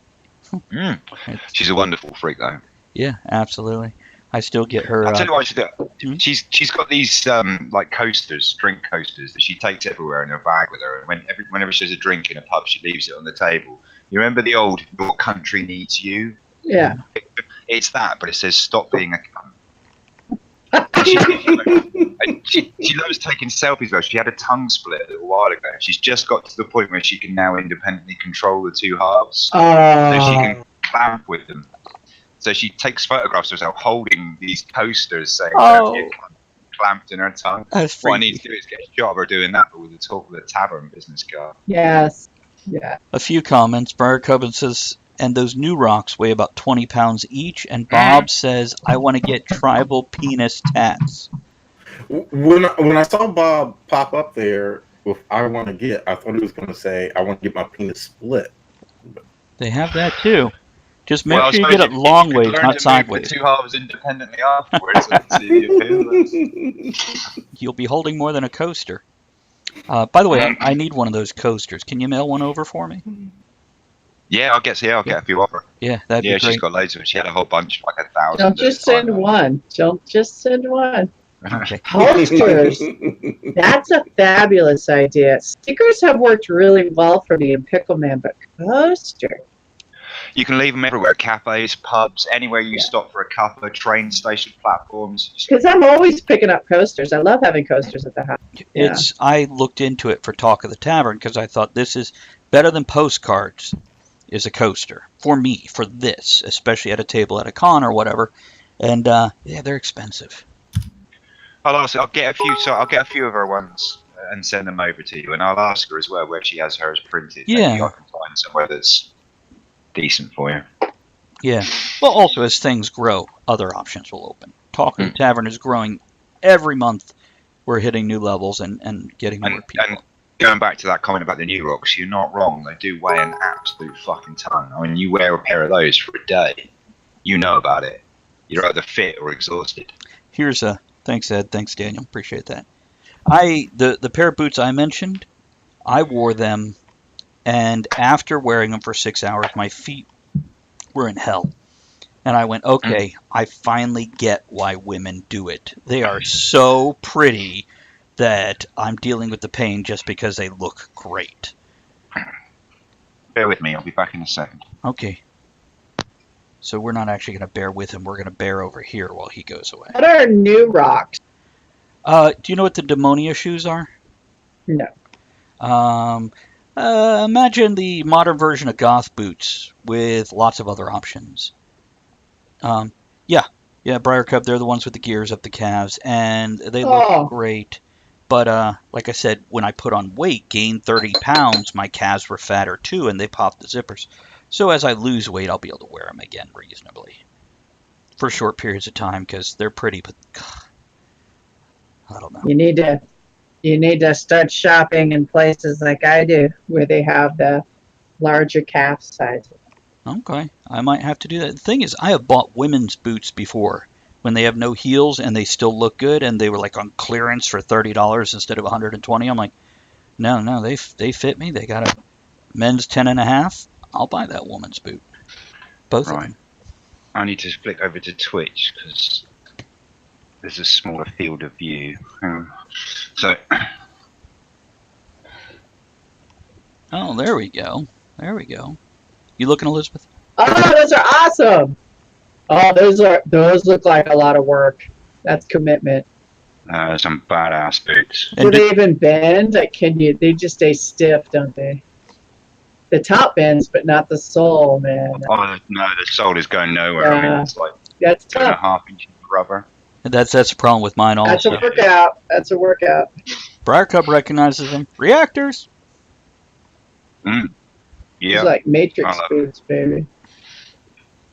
Speaker 5: She's a wonderful freak, though.
Speaker 1: Yeah, absolutely. I still get her.
Speaker 5: I'll tell you what she does.
Speaker 1: Hmm?
Speaker 5: She's got these like coasters, drink coasters that she takes everywhere in her bag with her. And whenever she has a drink in a pub, she leaves it on the table. You remember the old "Your country needs you"?
Speaker 4: Yeah.
Speaker 5: It's that, but it says "Stop being a cunt." She loves taking selfies though. She had a tongue split a little while ago. She's just got to the point where she can now independently control the two halves, so she can clamp with them. So she takes photographs of herself holding these coasters, saying clamped in her tongue.
Speaker 1: That's
Speaker 5: What I
Speaker 1: freaky.
Speaker 5: need to do is get a job or doing that, but with the talk of the tavern business card.
Speaker 4: Yes. Yeah.
Speaker 1: A few comments. Briar Coven says, and those new rocks weigh about 20 pounds each. And Bob says, I want to get tribal penis tats.
Speaker 3: When I saw Bob pop up there with "I want to get," I thought he was going to say, "I want to get my penis split."
Speaker 1: They have that too. Just make
Speaker 5: Well, I
Speaker 1: sure you
Speaker 5: suppose
Speaker 1: get it
Speaker 5: if
Speaker 1: long
Speaker 5: you could
Speaker 1: ways,
Speaker 5: learn
Speaker 1: not
Speaker 5: to move
Speaker 1: sideways.
Speaker 5: the two halves independently afterwards. And see the appeal.
Speaker 1: You'll be holding more than a coaster. By the way, I need one of those coasters. Can you mail one over for me?
Speaker 5: Yeah, I'll get a few of her.
Speaker 1: Yeah, that'd be
Speaker 5: Yeah,
Speaker 1: great.
Speaker 5: she's got loads of them. She had a whole bunch, like 1,000.
Speaker 4: Don't just send one. Don't just send one.
Speaker 1: Okay.
Speaker 4: Posters. That's a fabulous idea. Stickers have worked really well for me in Pickleman, but posters.
Speaker 5: You can leave them everywhere: cafes, pubs, anywhere you stop for a cuppa, train station platforms.
Speaker 4: Because I'm always picking up coasters. I love having coasters at the house. Yeah.
Speaker 1: I looked into it for Talk of the Tavern because I thought this is better than postcards. Is a coaster for me for this, especially at a table at a con or whatever. And yeah, they're expensive.
Speaker 5: I'll get a few. So I'll get a few of her ones and send them over to you, and I'll ask her as well where she has hers printed.
Speaker 1: Yeah.
Speaker 5: Maybe I can find somewhere that's decent for you.
Speaker 1: Yeah. Well, also as things grow, other options will open. Talk of the Tavern is growing every month. We're hitting new levels and getting more people.
Speaker 5: And going back to that comment about the New Rocks, you're not wrong. They do weigh an absolute fucking ton. I mean, you wear a pair of those for a day, you know about it. You're either fit or exhausted.
Speaker 1: Here's a thanks, Ed. Thanks, Daniel. Appreciate that. The pair of boots I mentioned, I wore them, and after wearing them for 6 hours, my feet were in hell. And I went, okay, I finally get why women do it. They are so pretty that I'm dealing with the pain just because they look great.
Speaker 5: Bear with me. I'll be back in a second.
Speaker 1: Okay. So we're not actually going to bear with him. We're going to bear over here while he goes away.
Speaker 4: What are new rocks?
Speaker 1: Do you know what the Demonia shoes are?
Speaker 4: No.
Speaker 1: Imagine the modern version of goth boots with lots of other options. Yeah, Briar Cub, they're the ones with the gears up the calves, and they look great. But like I said, when I put on weight, gained 30 pounds, my calves were fatter too, and they popped the zippers. So as I lose weight, I'll be able to wear them again reasonably. For short periods of time, because they're pretty, but I don't know.
Speaker 4: You need to start shopping in places like I do, where they have the larger calf sizes.
Speaker 1: Okay, I might have to do that. The thing is, I have bought women's boots before when they have no heels and they still look good, and they were like on clearance for $30 instead of $120. I'm like, no, they fit me. They got a men's 10.5. I'll buy that woman's boot. Both of them.
Speaker 5: I need to flick over to Twitch because there's a smaller field of view.
Speaker 1: Oh, there we go. You looking, Elizabeth?
Speaker 4: Oh, those are awesome. Oh, those look like a lot of work. That's commitment.
Speaker 5: Some badass boots.
Speaker 4: Do they even bend? Like, they just stay stiff, don't they? The top bends, but not the sole, man.
Speaker 5: Oh no, the sole is going nowhere. I mean, it's like
Speaker 4: that's
Speaker 5: 2.5 inches of rubber.
Speaker 1: That's a problem with mine also.
Speaker 4: That's a workout.
Speaker 1: Briar Cub recognizes them. Reactors.
Speaker 5: Yeah.
Speaker 4: It's like Matrix boots, baby.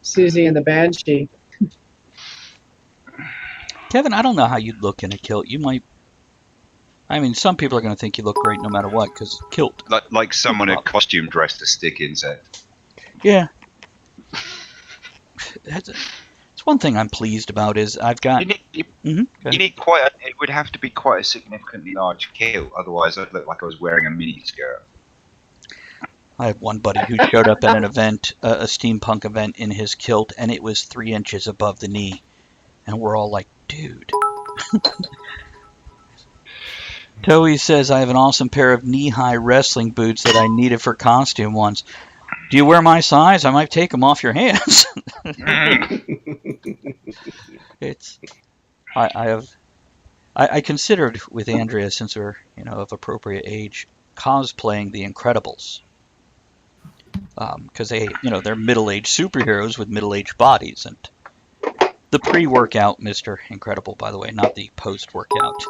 Speaker 4: Susie and the Banshee.
Speaker 1: Kevin, I don't know how you'd look in a kilt. You might. I mean, some people are going to think you look great no matter what, because kilt.
Speaker 5: Like someone in costume dressed to stick insect.
Speaker 1: Yeah. It's one thing I'm pleased about is I've got.
Speaker 5: You need quite. It would have to be quite a significantly large kilt, otherwise I'd look like I was wearing a mini skirt.
Speaker 1: I had one buddy who showed up at an event, a steampunk event, in his kilt, and it was 3 inches above the knee, and we're all like, dude. Toei says, I have an awesome pair of knee-high wrestling boots that I needed for costume once. Do you wear my size? I might take them off your hands. I considered with Andrea, since we're of appropriate age, cosplaying the Incredibles. Because they're middle-aged superheroes with middle-aged bodies, and the pre-workout Mr. Incredible, by the way, not the post-workout.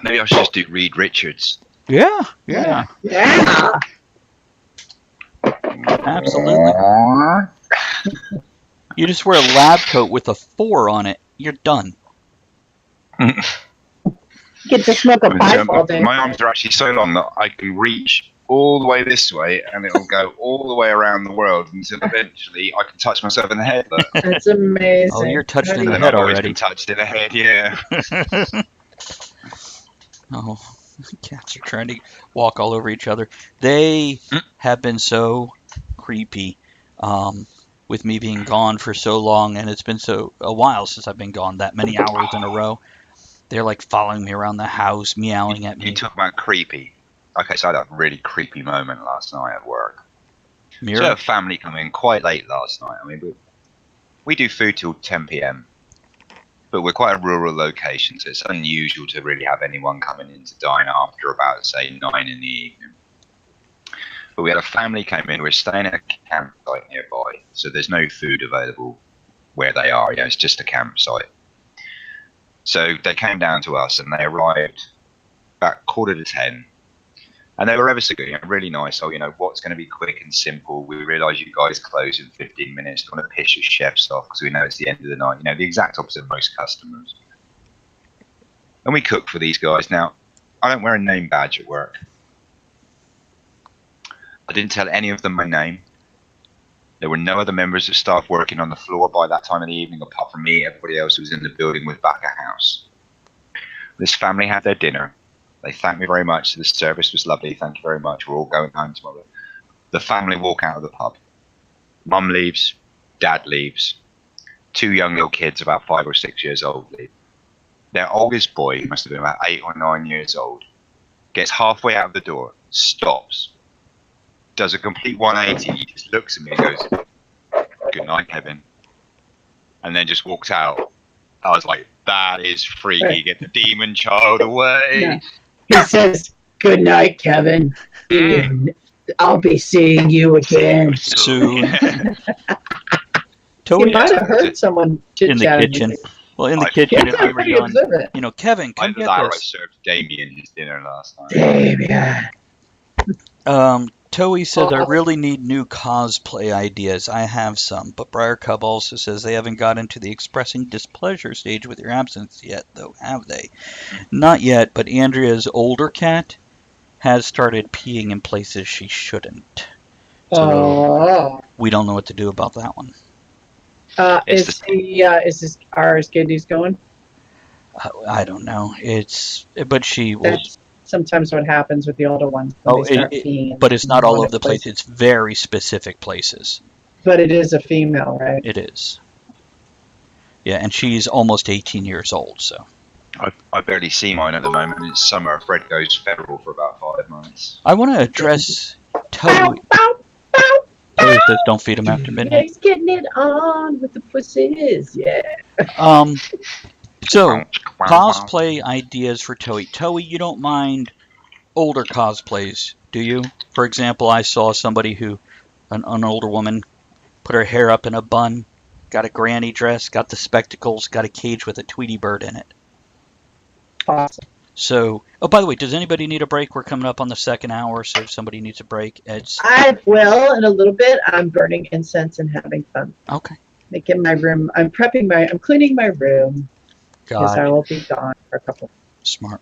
Speaker 5: Maybe I should just do Reed Richards.
Speaker 1: Yeah. Absolutely. You just wear a lab coat with a 4 on it. You're done.
Speaker 4: Get to smoke a pipe all day.
Speaker 5: My arms are actually so long that I can reach all the way this way, and it'll go all the way around the world until eventually I can touch myself in the head. Look.
Speaker 4: That's amazing.
Speaker 1: Oh, you're touched in the head already.
Speaker 5: Been touched in the head, yeah.
Speaker 1: Oh, cats are trying to walk all over each other. They have been so creepy with me being gone for so long, and it's been a while since I've been gone that many hours in a row. They're like following me around the house, meowing at me.
Speaker 5: You talk about creepy. Okay, so I had a really creepy moment last night at work.
Speaker 1: Mirror?
Speaker 5: So a family come in quite late last night. I mean, we do food till 10 p.m. But we're quite a rural location, so it's unusual to really have anyone coming in to dine after about, say, 9 in the evening. But we had a family came in. We're staying at a campsite nearby, so there's no food available where they are. It's just a campsite. So they came down to us, and they arrived about 9:45. And they were ever so good, really nice. Oh, what's going to be quick and simple? We realise you guys close in 15 minutes. Don't want to piss your chefs off because we know it's the end of the night. The exact opposite of most customers. And we cook for these guys. Now, I don't wear a name badge at work. I didn't tell any of them my name. There were no other members of staff working on the floor by that time of the evening apart from me. Everybody else was in the building was back at house. This family had their dinner. They thanked me very much. The service was lovely. Thank you very much. We're all going home tomorrow. The family walk out of the pub. Mum leaves. Dad leaves. 2 young little kids, about 5 or 6 years old, leave. Their oldest boy, must have been about 8 or 9 years old, gets halfway out of the door, stops, does a complete 180. He just looks at me and goes, "Good night, Kevin," and then just walks out. I was like, that is freaky. Get the demon child away.
Speaker 4: Yeah. He says, "Good night, Kevin. I'll be seeing you again
Speaker 1: soon."
Speaker 4: You might have heard someone
Speaker 1: in the kitchen. Well, in the kitchen, if you were going, Kevin, come get
Speaker 5: I
Speaker 1: this.
Speaker 5: served Damien his dinner last night.
Speaker 4: Damien.
Speaker 1: Toei says, I really need new cosplay ideas. I have some, but Briar Cub also says they haven't gotten to the expressing displeasure stage with your absence yet, though, have they? Not yet, but Andrea's older cat has started peeing in places she shouldn't. So we don't know what to do about that one.
Speaker 4: Are his kidneys going?
Speaker 1: I don't know. But she will.
Speaker 4: That's sometimes what happens with the older ones. When they start peeing
Speaker 1: but it's not all over the place. It's very specific places.
Speaker 4: But it is a female, right?
Speaker 1: It is. Yeah, and she's almost 18 years old, so.
Speaker 5: I barely see mine at the moment. It's summer. Fred goes feral for about 5 months.
Speaker 1: I want to address Toei. Toei says don't feed him after midnight.
Speaker 4: He's getting it on with the pussies, yeah.
Speaker 1: So, cosplay ideas for Toei. Toei, you don't mind older cosplays, do you? For example, I saw somebody an older woman, put her hair up in a bun, got a granny dress, got the spectacles, got a cage with a Tweety bird in it.
Speaker 4: Awesome.
Speaker 1: So, by the way, does anybody need a break? We're coming up on the second hour, so if somebody needs a break,
Speaker 4: I will in a little bit. I'm burning incense and having fun.
Speaker 1: Okay.
Speaker 4: Making my room. I'm cleaning my room. Because I will be gone for a couple.
Speaker 1: Smart.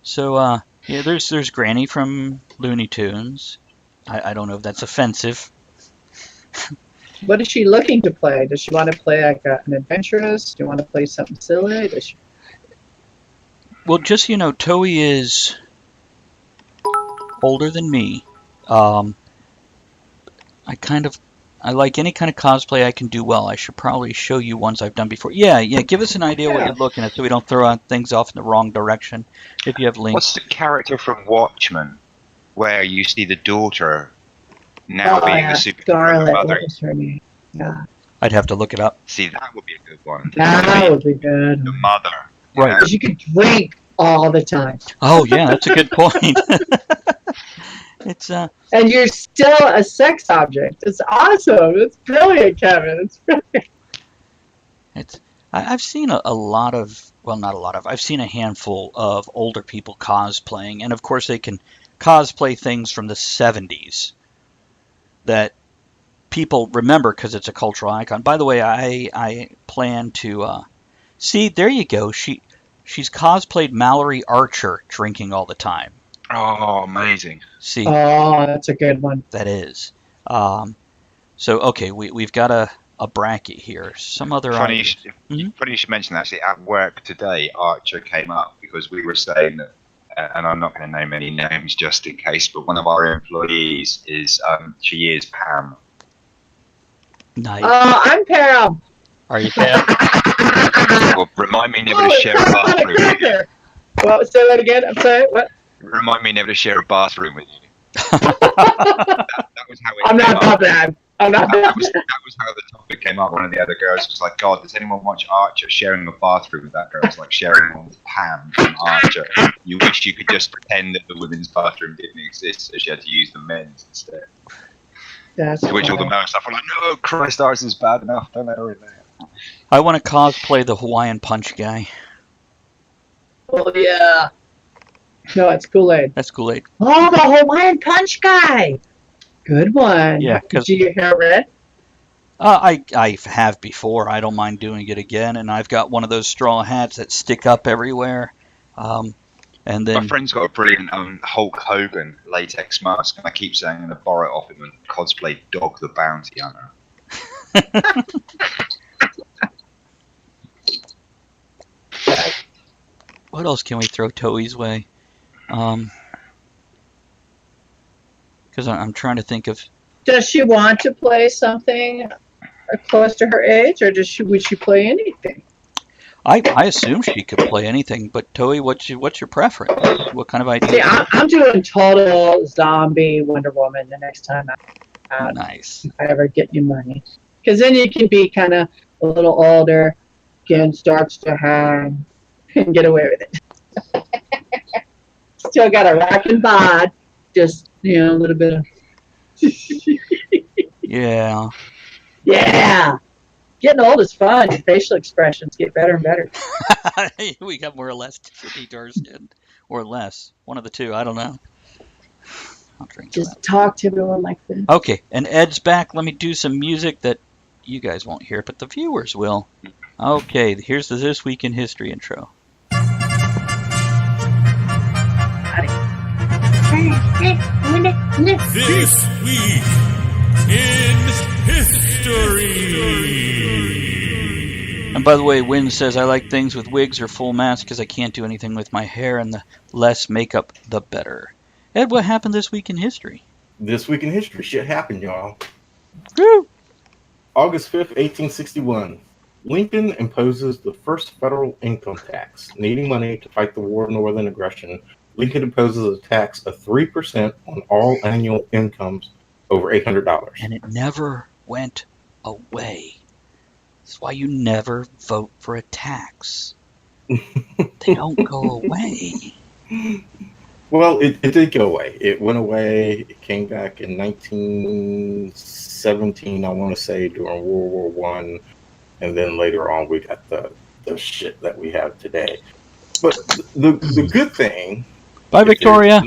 Speaker 1: So, yeah, there's Granny from Looney Tunes. I don't know if that's offensive.
Speaker 4: What is she looking to play? Does she want to play like an adventurous? Do you want to play something silly?
Speaker 1: Well, just Toei is older than me. I like any kind of cosplay I can do well. I should probably show you ones I've done before. Yeah. Give us an idea what you're looking at so we don't throw things off in the wrong direction. If you have links.
Speaker 5: What's the character from Watchmen where you see the daughter now being the super mother?
Speaker 4: What was her name? Yeah.
Speaker 1: I'd have to look it up.
Speaker 5: See, that would be a good one.
Speaker 4: That would be good.
Speaker 5: The mother.
Speaker 1: Right.
Speaker 4: Because you could drink all the time.
Speaker 1: Oh, yeah, that's a good point. It's
Speaker 4: and you're still a sex object. It's awesome. It's brilliant, Kevin. It's brilliant.
Speaker 1: I've seen a lot of, well, not a lot of, I've seen a handful of older people cosplaying, and of course they can cosplay things from the 70s that people remember because it's a cultural icon. By the way, I plan to see, there you go. She's cosplayed Mallory Archer drinking all the time.
Speaker 5: Oh, amazing.
Speaker 1: See.
Speaker 4: Oh, that's a good one.
Speaker 1: That is. So, okay, we've got a bracket here. Some other...
Speaker 5: Funny you should mention that. Actually, at work today, Archer came up because we were saying that, and I'm not going to name any names just in case, but one of our employees is, she is Pam.
Speaker 1: Nice.
Speaker 4: I'm Pam.
Speaker 1: Are you Pam?
Speaker 5: Well, remind me never to share a bathroom with you.
Speaker 4: Well, say that again. I'm sorry, what?
Speaker 5: Remind me never to share a bathroom with you. that was how it
Speaker 4: I'm
Speaker 5: came
Speaker 4: not that bad. I'm not
Speaker 5: that was how the topic came up. One of the other girls was like, God, does anyone watch Archer? Sharing a bathroom with that girl is like sharing one with Pam from Archer. You wish you could just pretend that the women's bathroom didn't exist, so she had to use the men's instead.
Speaker 4: That's
Speaker 5: to which all the male stuff were like, no, Christ, ours is bad enough. Don't let her in there.
Speaker 1: I want to cosplay the Hawaiian Punch guy.
Speaker 4: Oh, yeah. No, it's Kool-Aid.
Speaker 1: That's Kool-Aid.
Speaker 4: Oh, the Hawaiian Punch guy. Good one.
Speaker 1: Yeah.
Speaker 4: Did you get your hair red?
Speaker 1: I have before. I don't mind doing it again. And I've got one of those straw hats that stick up everywhere. And then
Speaker 5: my friend's got a brilliant Hulk Hogan latex mask, and I keep saying I'm going to borrow it off him and cosplay Dog the Bounty Hunter.
Speaker 1: What else can we throw Toei's way? Because I'm trying to think of.
Speaker 4: Does she want to play something close to her age, or would she play anything?
Speaker 1: I assume she could play anything, but Toei, what's your preference? What kind of
Speaker 4: See,
Speaker 1: idea?
Speaker 4: I'm doing total zombie Wonder Woman the next time
Speaker 1: Nice.
Speaker 4: I ever get any money. Because then you can be kind of a little older, skin starts to hang, and get away with it. Still got a rocking bod, just, a little bit of...
Speaker 1: Yeah.
Speaker 4: Yeah! Getting old is fun. Your facial expressions get better and better.
Speaker 1: We got more or less Tiffany to our skin. Or less. One of the two. I don't know. I'll drink to
Speaker 4: Just
Speaker 1: that.
Speaker 4: talk to everyone like this.
Speaker 1: Okay, and Ed's back. Let me do some music that you guys won't hear, but the viewers will. Okay, here's the This Week in History intro.
Speaker 6: This week in history.
Speaker 1: And by the way, Wynn says I like things with wigs or full masks because I can't do anything with my hair, and the less makeup, the better. Ed, what happened this week in history?
Speaker 3: This week in history, shit happened, y'all.
Speaker 1: Woo!
Speaker 3: August 5th, 1861. Lincoln imposes the first federal income tax. Needing money to fight the War of Northern Aggression, Lincoln imposes a tax of 3% on all annual incomes over $800.
Speaker 1: And it never went away. That's why you never vote for a tax. They don't go away.
Speaker 3: Well, it did go away. It went away. It came back in 1917, I want to say, during World War I. And then later on, we got the shit that we have today. But the good thing...
Speaker 1: Bye, Victoria.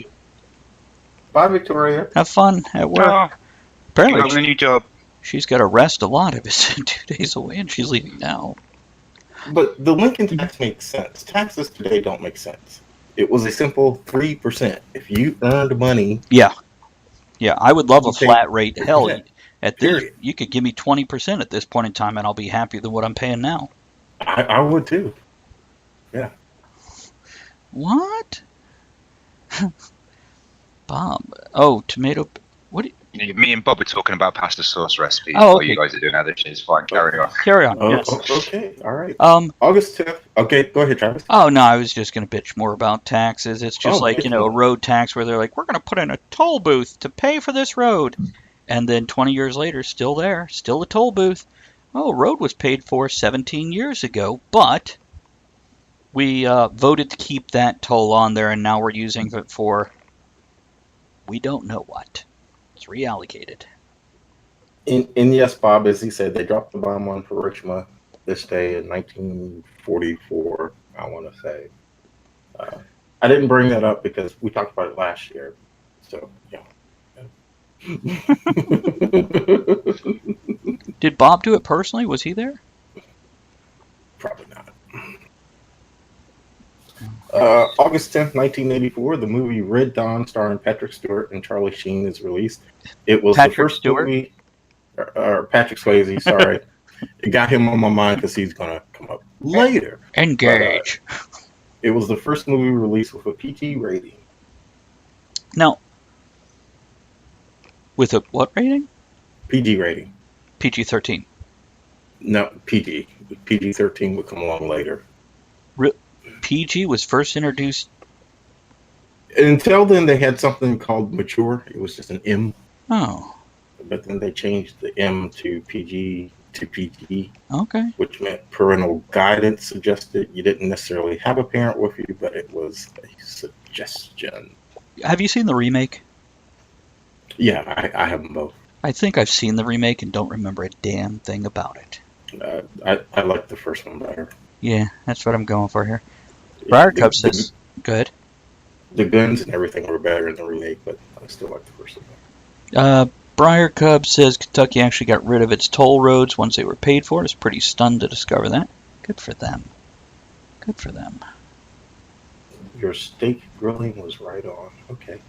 Speaker 3: Bye, Victoria.
Speaker 1: Have fun at work.
Speaker 5: You
Speaker 1: Apparently,
Speaker 5: got a new job.
Speaker 1: she's got to rest a lot if it's 2 days away, and she's leaving now.
Speaker 3: But the Lincoln tax makes sense. Taxes today don't make sense. It was a simple 3%. If you earned money...
Speaker 1: Yeah, I would love a
Speaker 3: Okay.
Speaker 1: flat rate. Hell, at this,
Speaker 3: Period.
Speaker 1: you could give me 20% at this point in time, and I'll be happier than what I'm paying now.
Speaker 3: I would too. Yeah.
Speaker 1: What? Bob. Oh, tomato. What?
Speaker 5: Me and Bob are talking about pasta sauce recipes
Speaker 1: Oh,
Speaker 5: while
Speaker 1: okay.
Speaker 5: you guys are doing other shit. It's fine. Carry on.
Speaker 1: Carry on.
Speaker 3: Oh,
Speaker 1: Yes.
Speaker 3: okay. All right.
Speaker 1: Um.
Speaker 3: August 10th. Okay, go ahead, Travis.
Speaker 1: Oh no, I was just gonna bitch more about taxes. It's just
Speaker 3: Oh,
Speaker 1: like, a road tax where they're like, we're gonna put in a toll booth to pay for this road, and then 20 years later, still there, still a toll booth. Oh, road was paid for 17 years ago, but we voted to keep that toll on there, and now we're using it for we don't know what. It's reallocated.
Speaker 3: And yes, Bob, as he said, they dropped the bomb on Hiroshima this day in 1944, I want to say. I didn't bring that up because we talked about it last year. So, yeah.
Speaker 1: Did Bob do it personally? Was he there?
Speaker 3: Probably not. August 10th, 1984, the movie Red Dawn starring Patrick Stewart and Charlie Sheen is released. It was
Speaker 1: Patrick
Speaker 3: the first
Speaker 1: Stewart?
Speaker 3: movie... Or Patrick Swayze, sorry. It got him on my mind because he's going to come up later.
Speaker 1: Engage.
Speaker 3: It was the first movie released with a PG rating.
Speaker 1: Now, with a what rating?
Speaker 3: PG rating.
Speaker 1: PG-13.
Speaker 3: No, PG. PG-13 would come along later.
Speaker 1: PG was first introduced.
Speaker 3: Until then, they had something called mature. It was just an M.
Speaker 1: Oh,
Speaker 3: But then they changed the M to PG to PG,
Speaker 1: okay.
Speaker 3: which meant parental guidance suggested. You didn't necessarily have a parent with you, but it was a suggestion.
Speaker 1: Have you seen the remake?
Speaker 3: Yeah, I have them both.
Speaker 1: I think I've seen the remake and don't remember a damn thing about it.
Speaker 3: I like the first one better.
Speaker 1: Yeah, that's what I'm going for here. Briar Cub says, good.
Speaker 3: The guns and everything were better in the remake, but I still like the first one.
Speaker 1: Briar Cub says Kentucky actually got rid of its toll roads once they were paid for. I was pretty stunned to discover that. Good for them. Good for them.
Speaker 3: Your steak grilling was right on. Okay.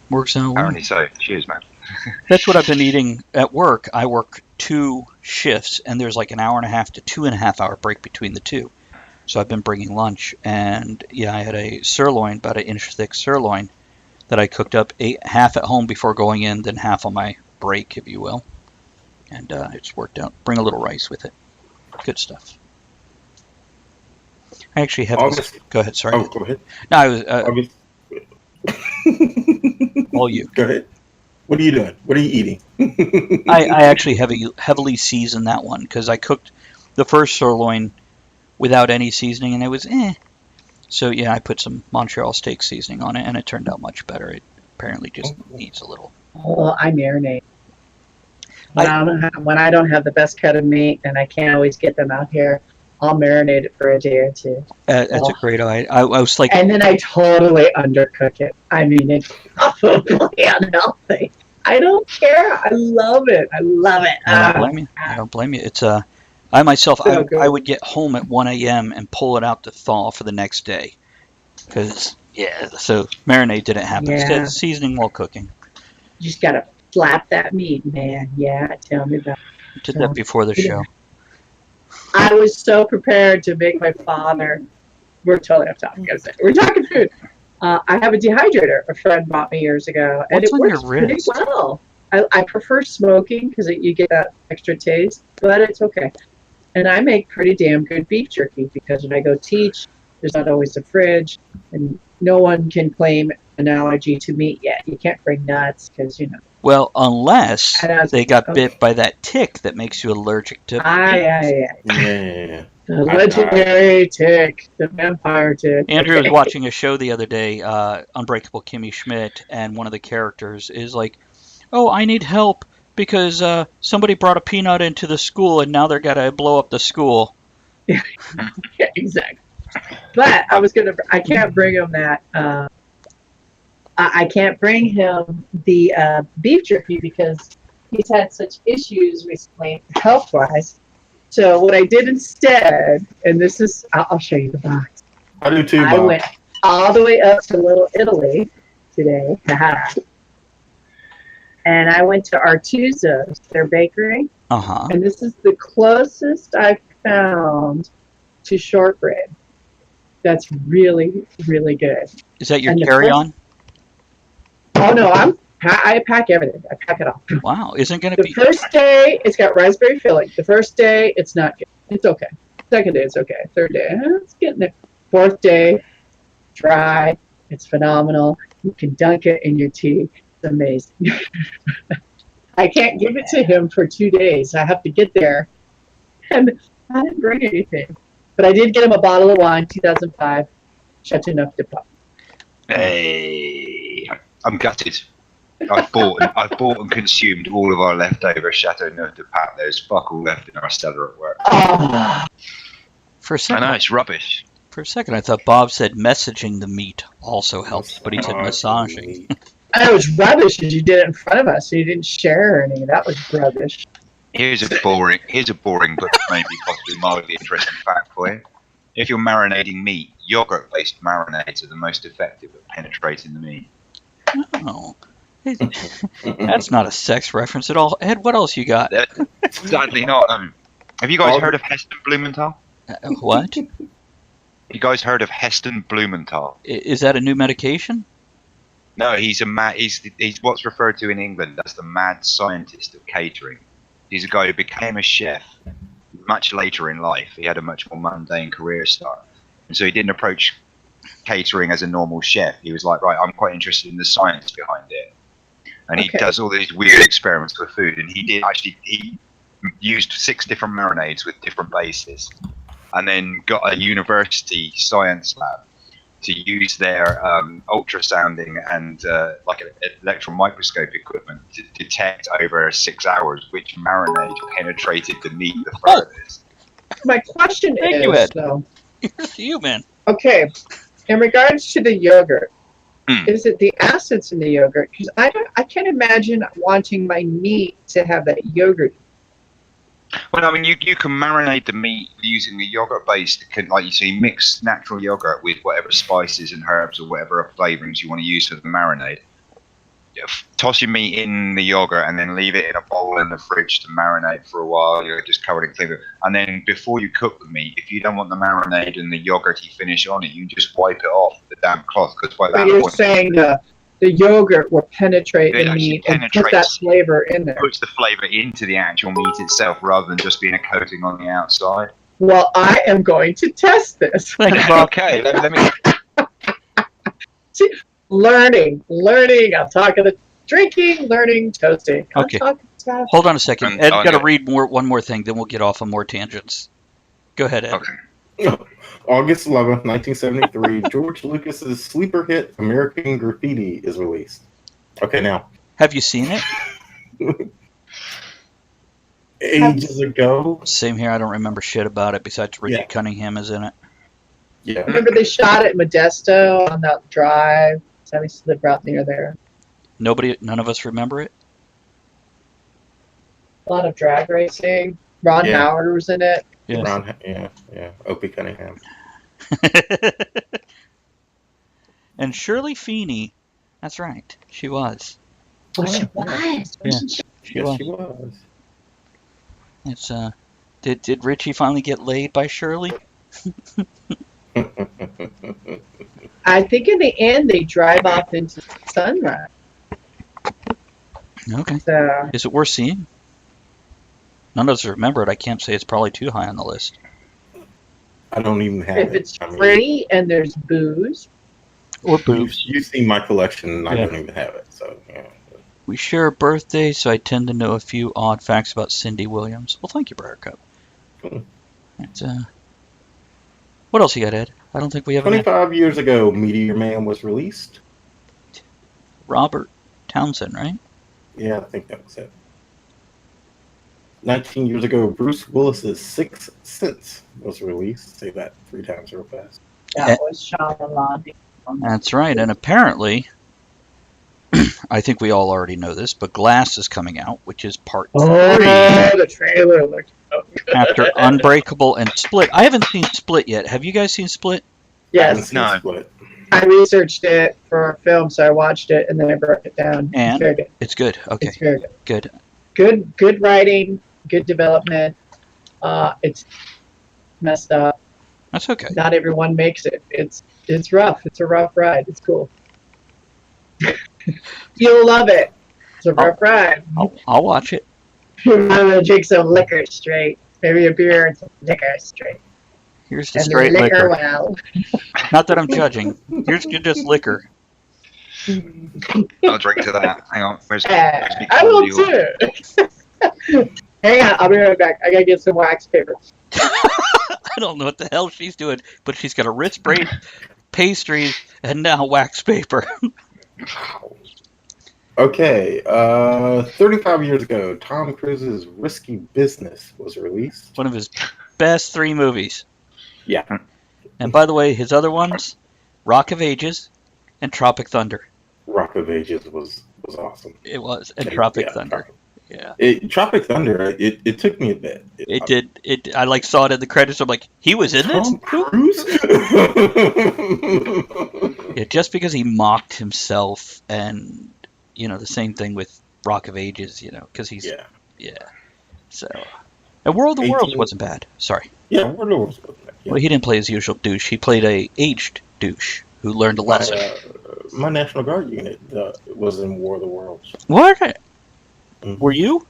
Speaker 1: Works out well.
Speaker 5: Apparently so. Cheers, man.
Speaker 1: That's what I've been eating at work. I work 2 shifts, and there's like an hour and a half to 2.5 hour break between the two. So I've been bringing lunch, and yeah, I had a sirloin, about an inch thick sirloin, that I cooked up, ate half at home before going in, then half on my break, if you will. And it's worked out. Bring a little rice with it. Good stuff. I actually have.
Speaker 3: August.
Speaker 1: Go ahead. Sorry.
Speaker 3: Oh, go ahead.
Speaker 1: No, I was.
Speaker 3: August.
Speaker 1: All you.
Speaker 3: Go ahead. What are you doing? What are you eating?
Speaker 1: I actually heavily seasoned that one because I cooked the first sirloin without any seasoning, and it was eh. So yeah, I put some Montreal steak seasoning on it, and it turned out much better. It apparently just needs a little.
Speaker 4: Oh, I marinate. When I don't have the best cut of meat, and I can't always get them out here, I'll marinate it for a day or two.
Speaker 1: That's a great idea. I was like,
Speaker 4: and then I totally undercook it. I mean, it's probably unhealthy. I don't care. I love it. I love it.
Speaker 1: I don't blame you. I don't blame you. It's I myself,
Speaker 4: So
Speaker 1: I would get home at 1 a.m. and pull it out to thaw for the next day, because so marinade didn't happen.
Speaker 4: Yeah.
Speaker 1: Instead, seasoning while cooking.
Speaker 4: You just gotta slap that meat, man. Yeah, tell me about it.
Speaker 1: Did that before the show.
Speaker 4: I was so prepared to make my father. We're totally off topic. We're talking food. I have a dehydrator a friend bought me years ago, and
Speaker 1: What's
Speaker 4: it
Speaker 1: on
Speaker 4: works
Speaker 1: your wrist?
Speaker 4: pretty well. I prefer smoking because you get that extra taste, but it's okay. And I make pretty damn good beef jerky because when I go teach, there's not always a fridge, and no one can claim an allergy to meat yet. You can't bring nuts because, you know.
Speaker 1: Well, unless they got
Speaker 4: okay.
Speaker 1: bit by that tick that makes you allergic to.
Speaker 3: Yeah.
Speaker 4: The legendary tick, the vampire tick.
Speaker 1: Andrew was watching a show the other day, Unbreakable Kimmy Schmidt, and one of the characters is like, "Oh, I need help because somebody brought a peanut into the school, and now they're gonna blow up the school."
Speaker 4: Yeah, exactly. But I can't bring him that. I can't bring him the beef jerky because he's had such issues recently, health-wise. So what I did instead, and this is, I'll show you the box.
Speaker 3: I do too, Bob.
Speaker 4: I went all the way up to Little Italy today. And I went to Artuso's, their bakery.
Speaker 1: Uh-huh.
Speaker 4: And this is the closest I've found to shortbread. That's really, really good.
Speaker 1: Is that your carry-on?
Speaker 4: Oh, no, I pack everything. I pack it all.
Speaker 1: Wow, isn't going to be...
Speaker 4: The first day, it's got raspberry filling. The first day, it's not good. It's okay. Second day, it's okay. Third day, it's getting there. Fourth day, dry. It's phenomenal. You can dunk it in your tea. It's amazing. I can't give it to him for 2 days. I have to get there. And I didn't bring anything. But I did get him a bottle of wine, 2005, Chateauneuf de Pape.
Speaker 5: Hey, I'm gutted. I've bought and consumed all of our leftover Chateauneuf de Pape. There's fuck all left in our cellar at work.
Speaker 1: For a second,
Speaker 5: I know, it's rubbish.
Speaker 1: For a second, I thought Bob said messaging the meat also helps, but he said massaging.
Speaker 4: And it was rubbish because you did it in front of us, so you didn't share any. That was rubbish.
Speaker 5: Here's a boring but maybe possibly mildly interesting fact for you. If you're marinating meat, yogurt-based marinades are the most effective at penetrating the meat.
Speaker 1: Oh. That's not a sex reference at all. Ed, what else you got?
Speaker 5: Sadly not. Have you guys heard of Heston Blumenthal?
Speaker 1: What?
Speaker 5: You guys heard of Heston Blumenthal?
Speaker 1: Is that a new medication?
Speaker 5: No, he's what's referred to in England as the mad scientist of catering. He's a guy who became a chef much later in life. He had a much more mundane career start. And so he didn't approach catering as a normal chef. He was like, right, I'm quite interested in the science behind it. And he does all these weird experiments with food. And he used 6 different marinades with different bases. And then got a university science lab to use their ultrasounding and like an electron microscope equipment to detect over 6 hours which marinade penetrated the meat the furthest.
Speaker 4: My question
Speaker 1: Thank
Speaker 4: is,
Speaker 1: you, Ed.
Speaker 4: though,
Speaker 1: You're human.
Speaker 4: okay, in regards to the yogurt, is it the acids in the yogurt? Because I can't imagine wanting my meat to have that yogurt.
Speaker 5: Well, I mean, you can marinate the meat using a yogurt base that can, like you say, mix natural yogurt with whatever spices and herbs or whatever flavorings you want to use for the marinade. toss your meat in the yogurt and then leave it in a bowl in the fridge to marinate for a while. You're just covered in clean. And then before you cook the meat, if you don't want the marinade and the yogurty finish on it, you just wipe it off with a damp cloth. Because by
Speaker 4: But
Speaker 5: that
Speaker 4: you're
Speaker 5: point,
Speaker 4: saying the yogurt will penetrate
Speaker 5: It
Speaker 4: the
Speaker 5: actually
Speaker 4: meat and put that
Speaker 5: penetrates-
Speaker 4: flavor in there.
Speaker 5: puts the flavour into the actual meat itself rather than just being a coating on the outside.
Speaker 4: Well, I am going to test this.
Speaker 5: Okay, let me.
Speaker 4: Learning. I'm talking the drinking, learning, toasting. I'm
Speaker 1: Okay.
Speaker 4: talking stuff.
Speaker 1: Hold on a second.
Speaker 5: And
Speaker 1: Ed's
Speaker 5: on
Speaker 1: got to
Speaker 5: it.
Speaker 1: read one more thing, then we'll get off on more tangents. Go ahead, Ed.
Speaker 5: Okay.
Speaker 3: August 11th, 1973, George Lucas's sleeper hit American Graffiti is released. Okay, now.
Speaker 1: Have you seen it?
Speaker 3: Ages ago.
Speaker 1: Same here. I don't remember shit about it besides Richie
Speaker 3: Yeah.
Speaker 1: Cunningham is in it.
Speaker 3: Yeah.
Speaker 4: Remember they shot at Modesto on that drive? So we lived out near there.
Speaker 1: None of us remember it.
Speaker 4: A lot of drag racing. Ron
Speaker 3: Yeah.
Speaker 4: Howard was in it.
Speaker 1: Yes.
Speaker 3: Ron, yeah. Opie Cunningham.
Speaker 1: And Shirley Feeney. That's right. She was.
Speaker 4: Oh, she was.
Speaker 1: Yeah.
Speaker 4: Wasn't she?
Speaker 1: She
Speaker 3: Yes,
Speaker 1: was.
Speaker 3: she was.
Speaker 1: It's Did Richie finally get laid by Shirley?
Speaker 4: I think in the end they drive off into sunrise.
Speaker 1: Okay.
Speaker 4: So
Speaker 1: Is it worth seeing? None of us remember it. I can't say it's probably too high on the list.
Speaker 3: I don't even have
Speaker 4: if
Speaker 3: it.
Speaker 4: it's free and there's booze,
Speaker 1: Or
Speaker 3: You've,
Speaker 1: boobs.
Speaker 3: you've seen my collection, and I
Speaker 1: Yeah.
Speaker 3: don't even have it. So, yeah.
Speaker 1: We share a birthday, so I tend to know a few odd facts about Cindy Williams. Well, thank you, Briar Cup.
Speaker 3: Cool.
Speaker 1: It's, what else you got, Ed? I don't think we have any.
Speaker 3: 25 years ago, Meteor Man was released.
Speaker 1: Robert Townsend, right?
Speaker 3: Yeah, I think that was it. 19 years ago, Bruce Willis's Sixth Sense was released. Say that 3 times real fast.
Speaker 4: that was Shyamalan.
Speaker 1: That's right. And apparently, I think we all already know this, but Glass is coming out, which is part 3
Speaker 4: the trailer looked
Speaker 1: after Unbreakable and Split. I haven't seen Split yet. Have you guys seen Split?
Speaker 3: I haven't
Speaker 4: Yes,
Speaker 3: seen
Speaker 5: No.
Speaker 3: Split.
Speaker 4: I researched it for a film, so I watched it and then I broke it down.
Speaker 1: And?
Speaker 4: It's very good.
Speaker 1: It's good. Okay,
Speaker 4: It's very good.
Speaker 1: good.
Speaker 4: Good writing, good development. It's messed up.
Speaker 1: That's okay.
Speaker 4: Not everyone makes it. It's rough. It's a rough ride. It's cool. You'll love it. It's a rough ride.
Speaker 1: I'll watch it.
Speaker 4: I'm gonna drink some liquor straight. Maybe a beer and some liquor straight.
Speaker 1: Here's the
Speaker 4: And
Speaker 1: straight
Speaker 4: the
Speaker 1: liquor.
Speaker 4: well.
Speaker 1: Not that I'm judging. Here's just liquor.
Speaker 5: I'll drink to that. Hang on. Where's my
Speaker 4: I will
Speaker 5: quality
Speaker 4: too. Hang on, I'll be right back. I gotta get some wax paper.
Speaker 1: I don't know what the hell she's doing, but she's got a Ritz braid, pastries, and now wax paper.
Speaker 3: Okay, 35 years ago, Tom Cruise's Risky Business was released.
Speaker 1: One of his best 3 movies.
Speaker 3: Yeah.
Speaker 1: And by the way, his other ones, Rock of Ages and Tropic Thunder.
Speaker 3: Rock of Ages was awesome.
Speaker 1: It was. And Tropic
Speaker 3: Yeah,
Speaker 1: Thunder. Yeah.
Speaker 3: Tropic Thunder, it took me a bit.
Speaker 1: It did. I like saw it in the credits. I'm like, he was in this?
Speaker 3: Tom Cruise?
Speaker 1: Yeah, just because he mocked himself, and the same thing with Rock of Ages, because he's
Speaker 3: yeah.
Speaker 1: So, and World of the Worlds
Speaker 3: 18
Speaker 1: wasn't bad. Sorry.
Speaker 3: Yeah, World of the Worlds was bad. Yeah.
Speaker 1: Well, he didn't play his usual douche. He played a aged douche who learned a lesson.
Speaker 3: My National Guard unit was in War of the Worlds.
Speaker 1: What?
Speaker 3: Mhm.
Speaker 1: Were you?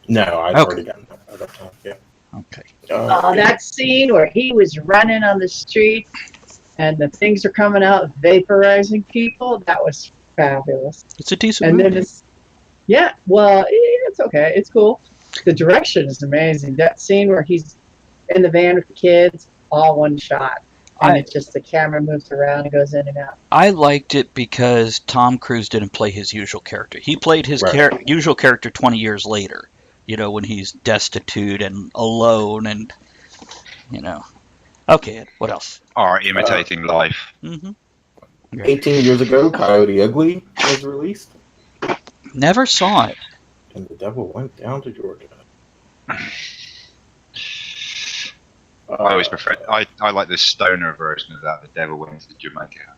Speaker 3: No, I'd
Speaker 1: Okay.
Speaker 3: already gotten that at that time. Yeah.
Speaker 1: Okay.
Speaker 4: Oh, that scene where he was running on the street and the things are coming out vaporizing people, that was fabulous.
Speaker 1: It's a decent
Speaker 4: And
Speaker 1: movie.
Speaker 4: then it's okay. It's cool. The direction is amazing. That scene where he's in the van with the kids, all one shot. And it's just the camera moves around and goes in and out.
Speaker 1: I liked it because Tom Cruise didn't play his usual character. He played his
Speaker 3: Right.
Speaker 1: usual character 20 years later, when he's destitute and alone and, Okay, Ed, what else?
Speaker 5: Are imitating life.
Speaker 1: Mm-hmm.
Speaker 3: 18 years ago, Coyote Ugly was released,
Speaker 1: Never saw it.
Speaker 3: and the devil went down to Georgia.
Speaker 5: I always prefer. I like the stoner version of that. The devil went to Jamaica.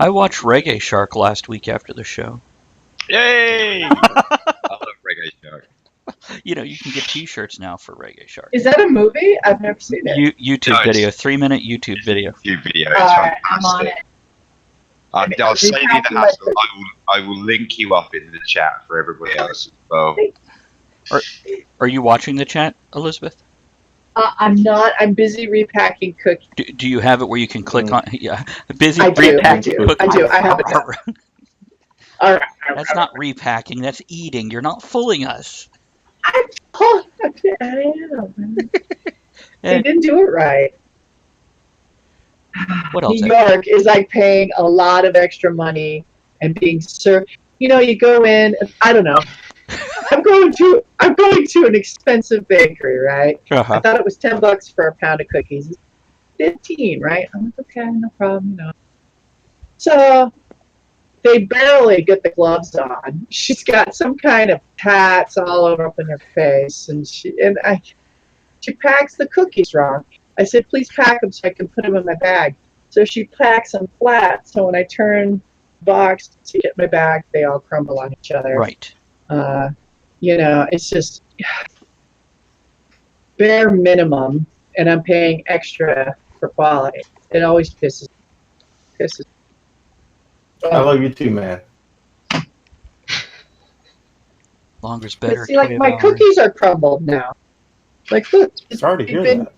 Speaker 1: I watched Reggae Shark last week after the show.
Speaker 5: Yay! I love Reggae Shark.
Speaker 1: You know, you can get T-shirts now for Reggae Shark.
Speaker 4: Is that a movie? I've never seen it.
Speaker 1: YouTube
Speaker 5: No, it's-
Speaker 1: video, 3-minute YouTube video.
Speaker 5: YouTube video. It's
Speaker 4: Alright, I'm on
Speaker 5: fantastic.
Speaker 4: it.
Speaker 5: I'll save you the
Speaker 4: Repacking my
Speaker 5: hassle. I will link you up in the chat for everybody else as well.
Speaker 1: Are you watching the chat, Elizabeth?
Speaker 4: I'm not. I'm busy repacking cookies.
Speaker 1: Do you have it where you can click on? Yeah, busy
Speaker 4: I do.
Speaker 1: repacking
Speaker 3: I
Speaker 1: cookies.
Speaker 4: I do. I have it done. All right.
Speaker 1: That's not repacking. That's eating. You're not fooling us.
Speaker 4: I am. They didn't do it right.
Speaker 1: What else?
Speaker 4: New York is like paying a lot of extra money and being served. You know, you go in. I don't know. I'm going to an expensive bakery, right? I thought it was $10 for a pound of cookies. It's 15, right? I'm like, okay, no problem, no. So they barely get the gloves on. She's got some kind of pats all over up in her face, and she packs the cookies wrong. I said, please pack them so I can put them in my bag. So she packs them flat. So when I turn the box to get my bag, they all crumble on each other.
Speaker 1: Right.
Speaker 4: You know, it's just bare minimum, and I'm paying extra for quality. It always pisses.
Speaker 3: I love you too, man.
Speaker 1: Longer's
Speaker 4: But
Speaker 1: better.
Speaker 4: see, like
Speaker 1: 12
Speaker 4: my
Speaker 1: hours.
Speaker 4: cookies are crumbled now. Like, look,
Speaker 3: Sorry to hear that.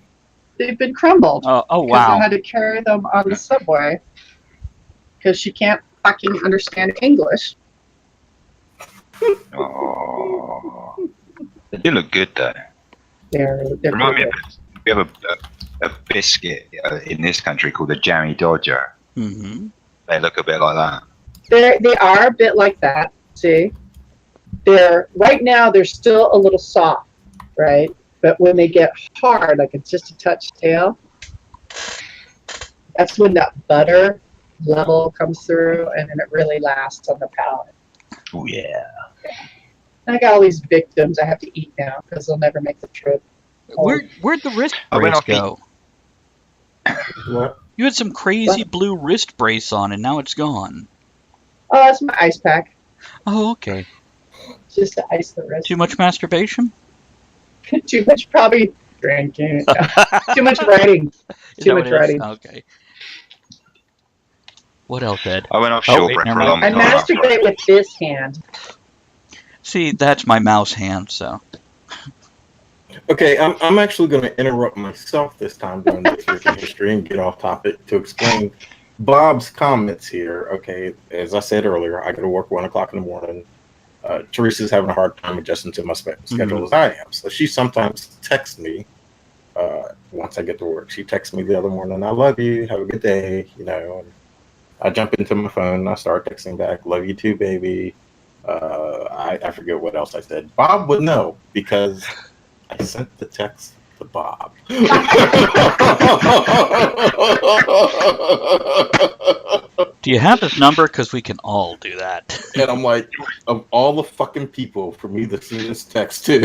Speaker 4: they've been crumbled.
Speaker 1: Oh
Speaker 4: Because
Speaker 1: wow.
Speaker 4: I had to carry them on the subway because she can't fucking understand English.
Speaker 5: Oh, they do look good though.
Speaker 4: They're
Speaker 5: Remind me
Speaker 4: good.
Speaker 5: of we have a biscuit in this country called the Jammy Dodger.
Speaker 1: Mm-hmm.
Speaker 5: They look a bit like that.
Speaker 4: They are a bit like that. See, right now they're still a little soft, right? But when they get hard, like it's just a touch stale, that's when that butter level comes through, and then it really lasts on the palate.
Speaker 5: Oh yeah.
Speaker 4: I got all these victims I have to eat now because they'll never make the trip.
Speaker 1: Where'd the wrist
Speaker 5: I went
Speaker 1: brace
Speaker 5: off the-
Speaker 1: go?
Speaker 3: What?
Speaker 1: You had some crazy blue wrist brace on, and now it's gone.
Speaker 4: Oh, that's my ice pack.
Speaker 1: Oh, okay.
Speaker 4: Just to ice the wrist.
Speaker 1: Too much masturbation?
Speaker 4: Too much probably drinking. Too much writing.
Speaker 1: Is
Speaker 4: Too
Speaker 1: that
Speaker 4: much
Speaker 1: what it is?
Speaker 4: writing.
Speaker 1: Okay. What else, Ed?
Speaker 5: I went off
Speaker 1: Oh,
Speaker 5: short
Speaker 1: wait,
Speaker 5: break for
Speaker 1: never
Speaker 5: a long
Speaker 4: I
Speaker 5: time.
Speaker 4: masturbate with this hand.
Speaker 1: See, that's my mouse hand, so.
Speaker 3: Okay, I'm actually going to interrupt myself this time during this week in history and get off topic to explain Bob's comments here. Okay, as I said earlier, I go to work 1 o'clock in the morning. Teresa's having a hard time adjusting to my schedule as I am, so she sometimes texts me once I get to work. She texts me the other morning, "I love you, have a good day," you know. And I jump into my phone and I start texting back, "Love you too, baby." I forget what else I said. Bob would know because I sent the text to Bob.
Speaker 1: Do you have his number? Because we can all do that.
Speaker 3: And I'm like, of all the fucking people for me to send this text to.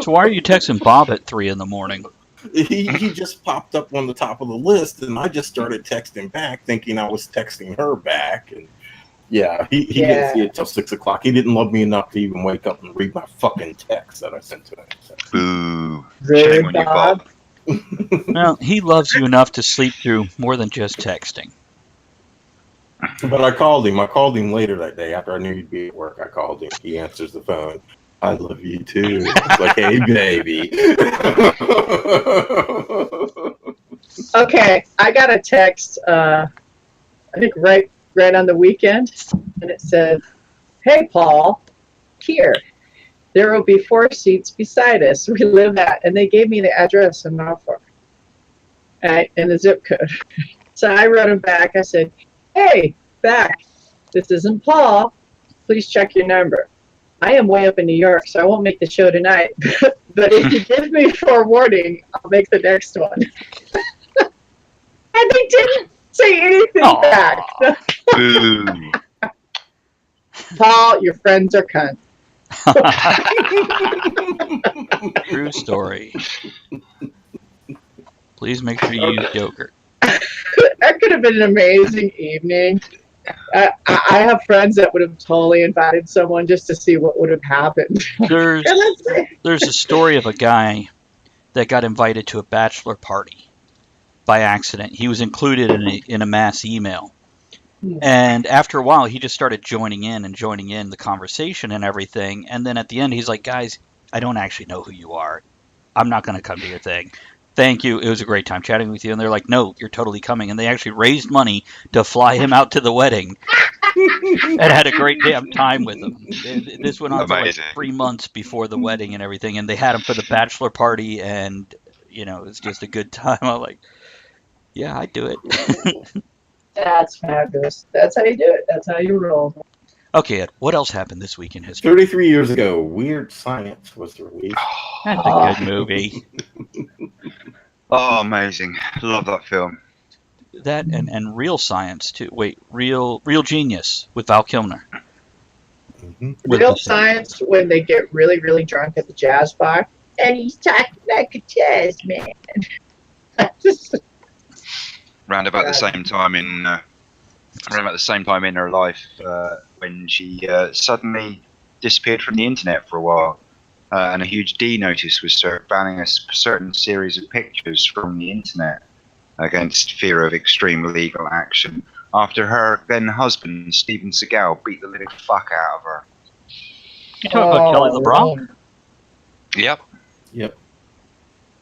Speaker 1: So why are you texting Bob at 3 in the morning?
Speaker 3: He just popped up on the top of the list, and I just started texting back, thinking I was texting her back. And yeah, he didn't see it till 6 o'clock. He didn't love me enough to even wake up and read my fucking text that I sent to him. So.
Speaker 5: Boo.
Speaker 4: Rude,
Speaker 5: Shame on you, Bob.
Speaker 1: Well, he loves you enough to sleep through more than just texting.
Speaker 3: But I called him. I called him later that day after I knew he'd be at work. I called him. He answers the phone. "I love you too." It's like, "Hey, baby."
Speaker 4: Okay, I got a text. I think right on the weekend, and it said, "Hey, Paul, here. There will be 4 seats beside us. We live at," and they gave me the address in Norfolk, and the zip code. So I wrote him back. I said, "Hey, back. This isn't Paul. Please check your number. I am way up in New York, so I won't make the show tonight. But if you give me forewarning, I'll make the next one." And they didn't say anything
Speaker 1: Aw.
Speaker 4: back.
Speaker 5: Boo.
Speaker 4: Paul, your friends are cunts.
Speaker 1: True story. Please make sure you use yogurt.
Speaker 4: That could have been an amazing evening. I have friends that would have totally invited someone just to see what would have happened.
Speaker 1: There's
Speaker 4: And that's it.
Speaker 1: there's a story of a guy that got invited to a bachelor party by accident. He was included in a mass email. And after a while, he just started joining in the conversation and everything. And then at the end, he's like, guys, I don't actually know who you are. I'm not going to come to your thing. Thank you. It was a great time chatting with you. And they're like, no, you're totally coming. And they actually raised money to fly him out to the wedding and had a great damn time with him. This went on for like 3 months before the wedding and everything. And they had him for the bachelor party. And, it was just a good time. I'm like, yeah, I'd do it.
Speaker 4: That's fabulous. That's how you do it. That's how you roll.
Speaker 1: Okay, Ed, what else happened this week in history?
Speaker 3: 33 years ago, Weird Science was released.
Speaker 1: That's a good movie.
Speaker 5: Oh, amazing. Love that film.
Speaker 1: That and Real Science, too. Wait, Real Genius with Val Kilmer.
Speaker 3: Mm-hmm.
Speaker 4: Real Science, when they get really, really drunk at the jazz bar, and he's talking like a jazz man.
Speaker 5: Round about the same time in her life, when she suddenly disappeared from the internet for a while, and a huge D notice was served banning a certain series of pictures from the internet against fear of extreme legal action. After her then husband Steven Seagal beat the living fuck out of her.
Speaker 1: You talking about Kelly LeBron?
Speaker 5: Yep.
Speaker 3: Yep.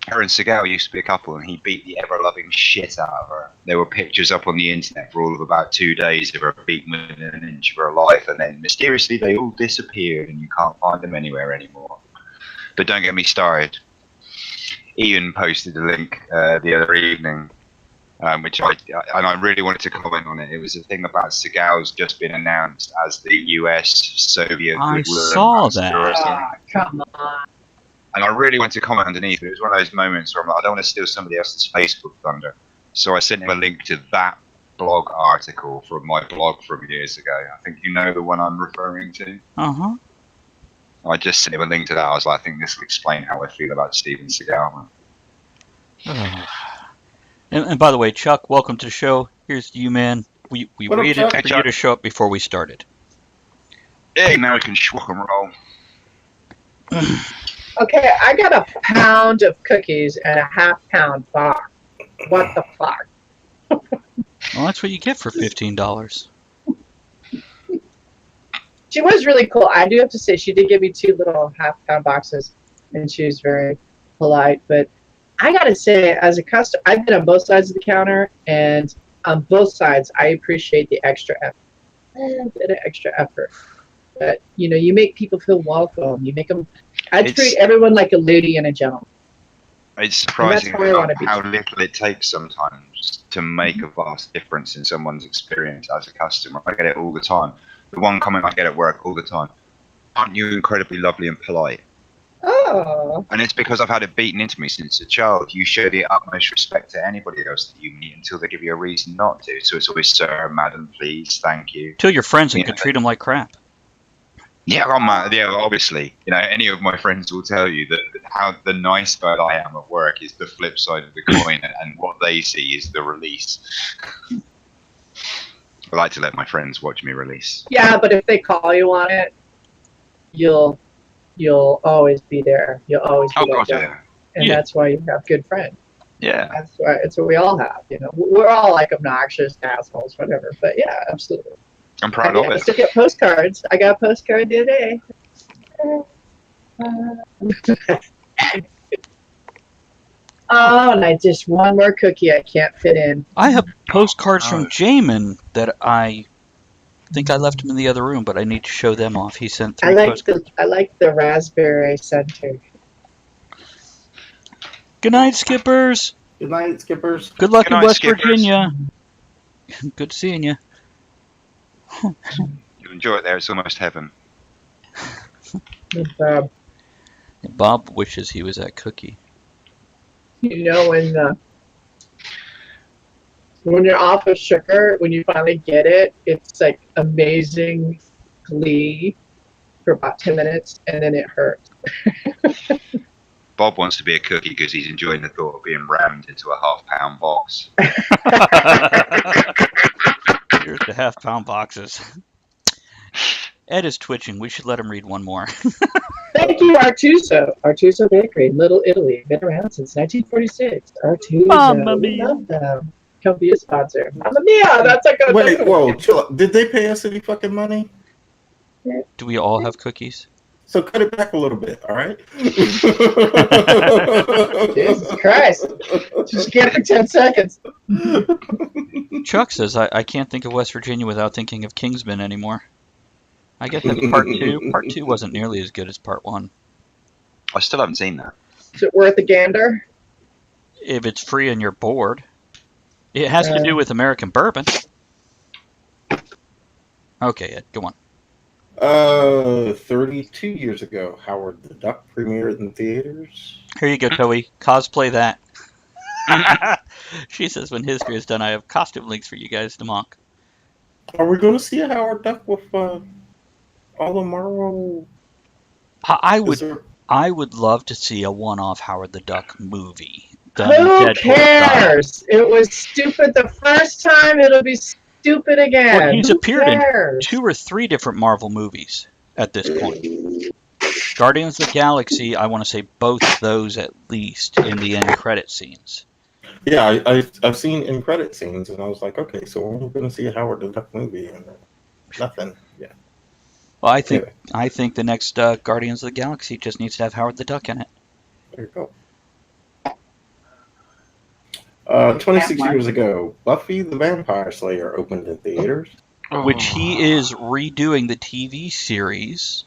Speaker 5: Her and Seagal used to be a couple, and he beat the ever-loving shit out of her. There were pictures up on the internet for all of about 2 days of her beaten within an inch of her life, and then mysteriously they all disappeared, and you can't find them anywhere anymore. But don't get me started. Ian posted a link the other evening, which I really wanted to comment on it. It was a thing about Seagal's just been announced as the US-Soviet
Speaker 1: I
Speaker 5: goodwill
Speaker 1: saw
Speaker 5: ambassador or
Speaker 1: that.
Speaker 5: something.
Speaker 4: Come on.
Speaker 5: And I really wanted to comment underneath, but it was one of those moments where I'm like, I don't want to steal somebody else's Facebook thunder. So I sent him a link to that blog article from my blog from years ago. I think you know the one I'm referring to.
Speaker 1: Uh-huh.
Speaker 5: I just sent him a link to that. I was like, I think this will explain how I feel about Steven Seagal.
Speaker 1: And by the way, Chuck, welcome to the show. Here's to you, man. We
Speaker 3: What up,
Speaker 1: waited
Speaker 3: Chuck?
Speaker 1: for you to show up before we started.
Speaker 5: Hey, now we can schwack and roll.
Speaker 4: Okay, I got a pound of cookies and a half-pound bar. What the fuck?
Speaker 1: Well, that's what you get for $15.
Speaker 4: She was really cool. I do have to say, she did give me 2 little half-pound boxes, and she was very polite. But I got to say, as a customer, I've been on both sides of the counter, and on both sides, I appreciate the extra effort. A bit of extra effort. But, you make people feel welcome. You make them... I treat everyone like a lady and a gentleman.
Speaker 5: It's surprising
Speaker 4: how
Speaker 5: how little it takes sometimes to make a vast difference in someone's experience as a customer. I get it all the time. The one comment I get at work all the time, aren't you incredibly lovely and polite?
Speaker 4: Oh.
Speaker 5: And it's because I've had it beaten into me since a child. You show the utmost respect to anybody else that you meet until they give you a reason not to. So it's always, sir, madam, please, thank you.
Speaker 1: Tell your friends and can treat them like crap.
Speaker 5: Yeah, obviously. Any of my friends will tell you that how the nice guy I am at work is the flip side of the coin, and what they see is the release. I like to let my friends watch me release.
Speaker 4: Yeah, but if they call you on it, you'll always be there. You'll always be there. And that's why you have good friends.
Speaker 5: Yeah.
Speaker 4: That's why it's what we all have. We're all like obnoxious assholes, whatever. But yeah, absolutely.
Speaker 5: I'm proud of it.
Speaker 4: I still get postcards. I got a postcard the other day. Oh, and I just one more cookie I can't fit in.
Speaker 1: I have postcards from Jamin that I think I left him in the other room, but I need to show them off. He sent 3 postcards.
Speaker 4: I like the raspberry center.
Speaker 1: Good night, Skippers.
Speaker 3: Good night, Skippers.
Speaker 1: Good luck
Speaker 5: Good
Speaker 1: in
Speaker 5: night,
Speaker 1: West
Speaker 5: Skippers.
Speaker 1: Virginia. Good seeing you.
Speaker 5: You enjoy it there. It's almost heaven.
Speaker 1: Bob wishes he was at Cookie.
Speaker 4: When you're off of sugar, when you finally get it, it's like amazing glee for about 10 minutes, and then it hurts.
Speaker 5: Bob wants to be a cookie because he's enjoying the thought of being rammed into a half-pound box.
Speaker 1: Here's the half-pound boxes. Ed is twitching. We should let him read one more.
Speaker 4: Thank you, Artuso. Artuso Bakery, Little Italy. Been around since 1946. Artuso.
Speaker 1: Mamma
Speaker 4: We
Speaker 1: mia.
Speaker 4: love them. Come be a sponsor. Mamma mia, that's a good
Speaker 3: Wait,
Speaker 4: one.
Speaker 3: whoa, chill out. Did they pay us any fucking money?
Speaker 1: Do we all have cookies?
Speaker 3: So cut it back a little bit, all right?
Speaker 4: Jesus Christ. Just get it for 10 seconds.
Speaker 1: Chuck says, I can't think of West Virginia without thinking of Kingsman anymore. I guess that's part 2. Part 2 wasn't nearly as good as part 1.
Speaker 5: I still haven't seen that.
Speaker 4: Is it worth a gander?
Speaker 1: If it's free and you're bored. It has to do with American bourbon. Okay, Ed, go on.
Speaker 3: 32 years ago, Howard the Duck premiered in theaters.
Speaker 1: Here you go, Toei. Cosplay that. She says, when history is done, I have costume links for you guys to mock.
Speaker 3: Are we going to see a Howard Duck with all the Marvel?
Speaker 1: I would love to see a one-off Howard the Duck movie. done
Speaker 4: Who
Speaker 1: Deadpool style.
Speaker 4: cares? It was stupid the first time, it'll be stupid again.
Speaker 1: Well, he's
Speaker 4: Who
Speaker 1: appeared in
Speaker 4: cares?
Speaker 1: 2 or 3 different Marvel movies at this point. Guardians of the Galaxy, I want to say both of those at least in the end credit scenes.
Speaker 3: Yeah, I've seen in credit scenes, and I was like, okay, so when are we going to see a Howard the Duck movie? And nothing. Yeah.
Speaker 1: Well, I
Speaker 3: Anyway.
Speaker 1: think the next Guardians of the Galaxy just needs to have Howard the Duck in it.
Speaker 3: There you go. 26 years ago, Buffy the Vampire Slayer opened in theaters.
Speaker 1: Which he is redoing the TV series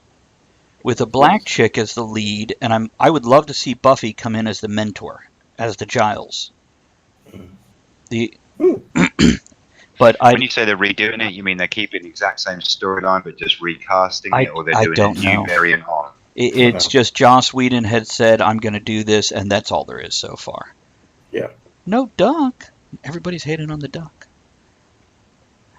Speaker 1: with a black chick as the lead, and I would love to see Buffy come in as the mentor, as the Giles. But
Speaker 5: When you say they're redoing it, you mean they're keeping the exact same storyline but just recasting it, or they're
Speaker 1: I
Speaker 5: doing
Speaker 1: don't
Speaker 5: a new
Speaker 1: know.
Speaker 5: variant on?
Speaker 1: It's just Joss Whedon had said, I'm going to do this, and that's all there is so far.
Speaker 3: Yeah.
Speaker 1: No duck. Everybody's hating on the duck.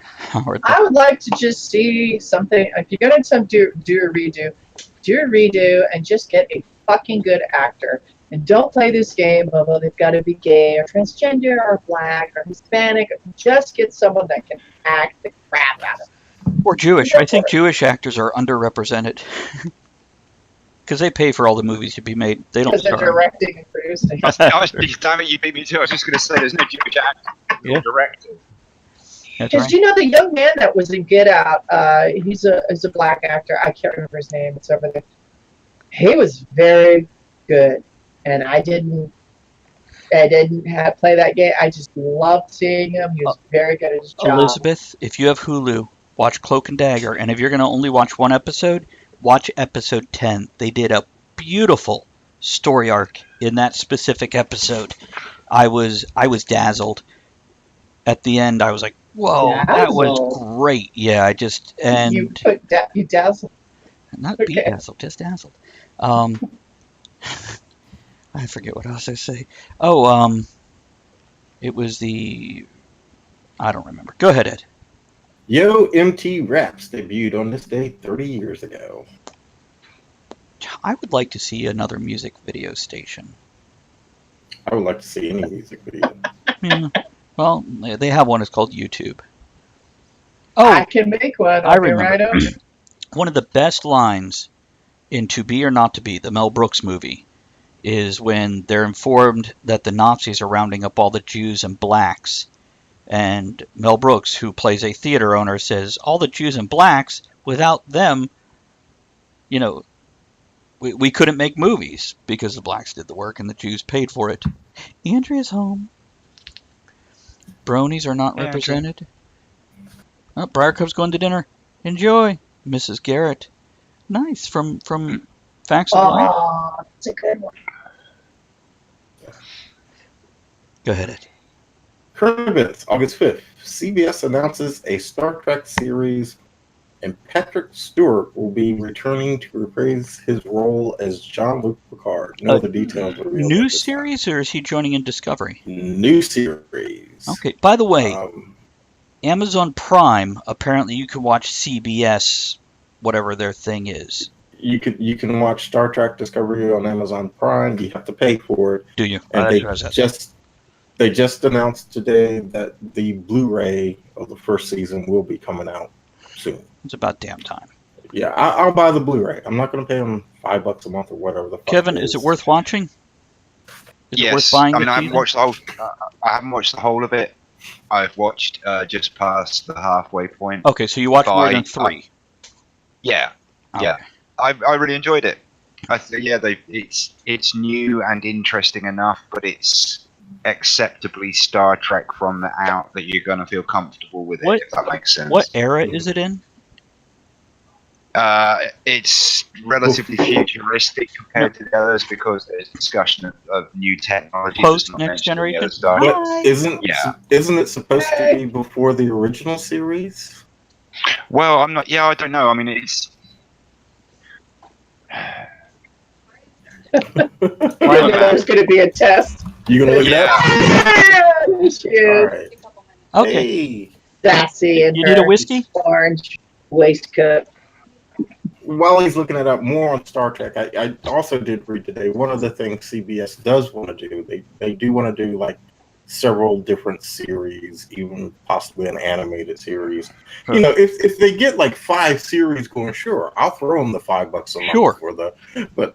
Speaker 1: Howard
Speaker 4: I would like to just see something. If you're going to do a redo and just get a fucking good actor. And don't play this game of, well, they've got to be gay or transgender or black or Hispanic. Just get someone that can act the crap out of it.
Speaker 1: Or Jewish. I think Jewish actors are underrepresented. Because they pay for all the movies to be made. They don't
Speaker 4: Because they're
Speaker 1: star.
Speaker 4: directing and producing.
Speaker 5: Damn it, you beat me too. I was just going to say there's no Jewish actor.
Speaker 1: Yeah.
Speaker 5: Director.
Speaker 1: That's
Speaker 4: Because
Speaker 1: right.
Speaker 4: you know the young man that was in Get Out, he's a black actor. I can't remember his name. It's over there. He was very good, and I didn't play that game. I just loved seeing him. He was very good at his job.
Speaker 1: Elizabeth, if you have Hulu, watch Cloak and Dagger. And if you're going to only watch one episode, watch episode 10. They did a beautiful story arc in that specific episode. I was dazzled. At the end, I was like, whoa, that was
Speaker 4: Dazzled.
Speaker 1: great. Yeah,
Speaker 4: You dazzled.
Speaker 1: not
Speaker 4: okay.
Speaker 1: bedazzled, just dazzled. I forget what else I say. Oh, it was I don't remember. Go ahead, Ed.
Speaker 3: Yo MT Raps debuted on this day 30 years ago.
Speaker 1: I would like to see another music video station.
Speaker 3: I would like to see any music video.
Speaker 1: Yeah. Well, they have one. It's called YouTube.
Speaker 4: I
Speaker 1: Oh,
Speaker 4: can make one.
Speaker 1: I
Speaker 4: I'll be
Speaker 1: remember.
Speaker 4: right over.
Speaker 1: one of the best lines in To Be or Not to Be, the Mel Brooks movie, is when they're informed that the Nazis are rounding up all the Jews and blacks. And Mel Brooks, who plays a theater owner, says, all the Jews and blacks, without them, we couldn't make movies because the blacks did the work and the Jews paid for it. Andrea's home. Bronies are not
Speaker 5: Yeah,
Speaker 1: represented. Oh, Briarcup's going to dinner. Enjoy, Mrs. Garrett. Nice, from Facts of Life.
Speaker 4: Oh, it's a good one.
Speaker 1: Go ahead, Ed.
Speaker 3: Current events, August 5th. CBS announces a Star Trek series, and Patrick Stewart will be returning to reprise his role as Jean-Luc Picard. No other details are revealed.
Speaker 1: New
Speaker 3: at this time.
Speaker 1: series, or is he joining in Discovery?
Speaker 3: New series.
Speaker 1: Okay, by the way,
Speaker 3: Um,
Speaker 1: Amazon Prime, apparently you can watch CBS, whatever their thing is.
Speaker 3: You can watch Star Trek Discovery on Amazon Prime. You have to pay for it.
Speaker 1: Do you?
Speaker 3: And
Speaker 1: That.
Speaker 3: they just announced today that the Blu-ray of the first season will be coming out soon.
Speaker 1: It's about damn time.
Speaker 3: Yeah, I'll buy the Blu-ray. I'm not going to pay them $5 a month or whatever the fuck.
Speaker 1: Kevin, is it worth watching? Is it worth
Speaker 5: Yes.
Speaker 1: buying
Speaker 5: I mean,
Speaker 1: the
Speaker 5: I haven't
Speaker 1: season?
Speaker 5: watched the whole. I haven't watched the whole of it. I've watched just past the halfway point.
Speaker 1: Okay, so you watched more than
Speaker 5: Bye.
Speaker 1: 3.
Speaker 5: Yeah, yeah. I really enjoyed it. It's new and interesting enough, but it's acceptably Star Trek from the out that you're going to feel comfortable with it, if that makes sense.
Speaker 1: What era is it in?
Speaker 5: It's relatively futuristic compared to the others because there's discussion of new technology.
Speaker 1: Post Next Generation?
Speaker 3: But isn't it supposed to
Speaker 4: Hey.
Speaker 3: be before the original series?
Speaker 5: Well, I'm not. Yeah, I don't know. I mean, it's.
Speaker 4: There's going to be a test.
Speaker 3: You gonna look it up?
Speaker 4: There she
Speaker 3: All
Speaker 4: is.
Speaker 3: right.
Speaker 1: Okay.
Speaker 3: Hey,
Speaker 4: Sassy in
Speaker 1: You
Speaker 4: her
Speaker 1: need a whiskey?
Speaker 4: orange waistcoat.
Speaker 3: while he's looking it up more on Star Trek, I also did read today. One of the things CBS does want to do, they do want to do like several different series, even possibly an animated series.
Speaker 1: Huh.
Speaker 3: You know, if they get like 5 series going, sure, I'll throw them the $5 a month
Speaker 1: Sure.
Speaker 3: for the, but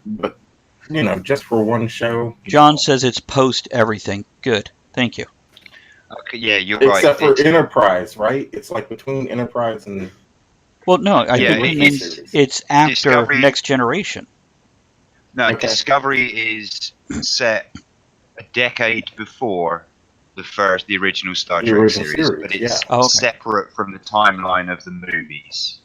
Speaker 3: you know, just for one show.
Speaker 1: John says it's post everything. Good. Thank you.
Speaker 5: Okay, yeah, you're right.
Speaker 3: Except for Enterprise, right? It's like between Enterprise and
Speaker 1: Well, no, I
Speaker 5: Yeah,
Speaker 1: think it
Speaker 5: it-
Speaker 1: means it's after
Speaker 5: Discovery-
Speaker 1: Next Generation.
Speaker 5: No,
Speaker 3: Okay.
Speaker 5: Discovery is set a decade before the original Star
Speaker 3: The
Speaker 5: Trek
Speaker 3: original
Speaker 5: series,
Speaker 3: series,
Speaker 5: but it's
Speaker 3: yeah.
Speaker 1: Oh, okay.
Speaker 5: separate from the timeline of the movies.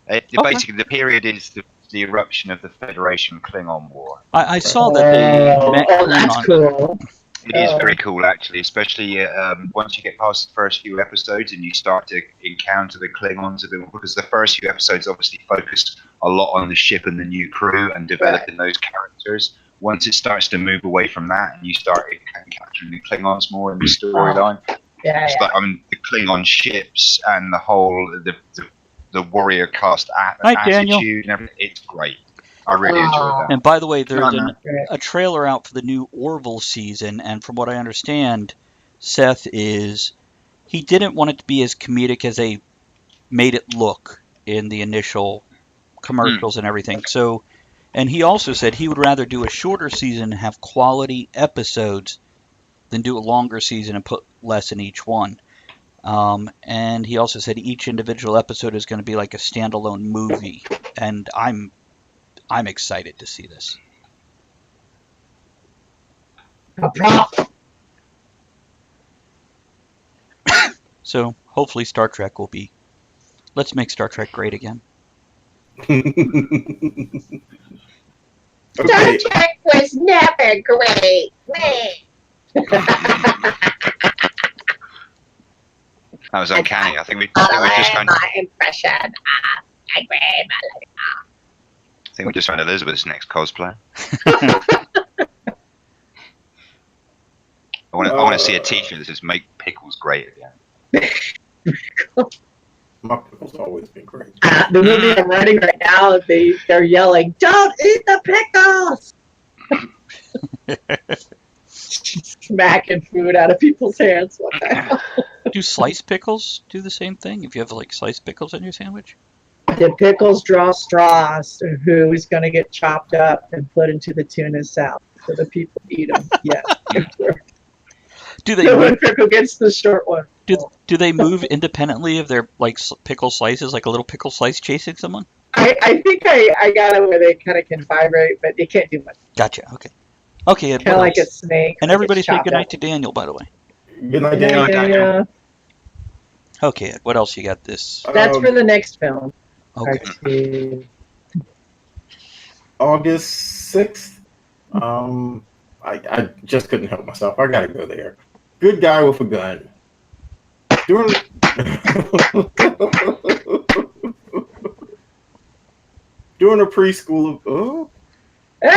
Speaker 1: Okay.
Speaker 5: Basically, the period is the eruption of the Federation Klingon War.
Speaker 1: I saw that they met
Speaker 4: that's
Speaker 1: Klingon.
Speaker 4: cool.
Speaker 5: It is
Speaker 4: Oh.
Speaker 5: very cool, actually, especially once you get past the first few episodes and you start to encounter the Klingons a bit more, because the first few episodes obviously focus a lot on the ship and the new crew and developing those characters. Once it starts to move away from that and you start encountering the Klingons more in the storyline,
Speaker 4: Yeah,
Speaker 5: it's like, I mean, the Klingon ships and the whole the warrior cast
Speaker 1: Hi, Daniel.
Speaker 5: attitude and everything, it's great. I really enjoyed that.
Speaker 1: And by the way, there's
Speaker 5: No, no.
Speaker 1: a trailer out for the new Orville season, and from what I understand, Seth he didn't want it to be as comedic as they made it look in the initial commercials and everything. So, and he also said he would rather do a shorter season and have quality episodes than do a longer season and put less in each one. And he also said each individual episode is going to be like a standalone movie, and I'm excited to see this. So hopefully Star Trek will be. Let's make Star Trek great again.
Speaker 4: Star
Speaker 3: Okay.
Speaker 4: Trek was never great.
Speaker 5: That was uncanny. I think we're just trying.
Speaker 4: my impression of my grandmother.
Speaker 5: I think we're just trying Elizabeth's next cosplay. I want to see a T-shirt that says "Make pickles great again."
Speaker 3: My pickles always been great.
Speaker 4: The movie I'm writing right now, they're yelling, "Don't eat the pickles!" Smacking food out of people's hands. What the hell?
Speaker 1: Do sliced pickles do the same thing? If you have like sliced pickles in your sandwich?
Speaker 4: Did pickles draw straws? Who is going to get chopped up and put into the tuna salad so the people eat them? Yes.
Speaker 1: Do they
Speaker 4: The one
Speaker 1: move,
Speaker 4: pickle gets the short one.
Speaker 1: do they move independently of their like pickle slices, like a little pickle slice chasing someone?
Speaker 4: I think I got it where they kind of can vibrate, but they can't do much.
Speaker 1: Gotcha. Okay.
Speaker 4: Kind of like a snake.
Speaker 1: And everybody say
Speaker 4: gets chopped
Speaker 1: goodnight
Speaker 4: up.
Speaker 1: to Daniel, by the way.
Speaker 3: Good night,
Speaker 4: Yeah,
Speaker 3: Daniel.
Speaker 4: yeah, yeah.
Speaker 1: Okay, Ed, what else you got this?
Speaker 4: That's for the next film.
Speaker 1: Okay.
Speaker 4: Cartoon.
Speaker 3: August 6th. I just couldn't help myself. I gotta go there. Good guy with a gun. Doing doing a preschool. Oh,
Speaker 4: Hey!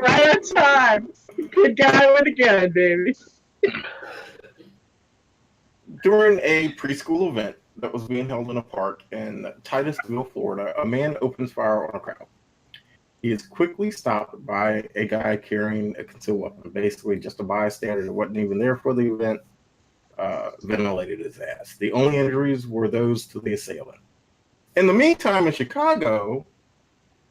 Speaker 4: Right on time. Good guy with a gun, baby.
Speaker 3: during a preschool event, that was being held in a park in Titusville, Florida. A man opens fire on a crowd. He is quickly stopped by a guy carrying a concealed weapon, basically just a bystander that wasn't even there for the event, ventilated his ass. The only injuries were those to the assailant. In the meantime, in Chicago,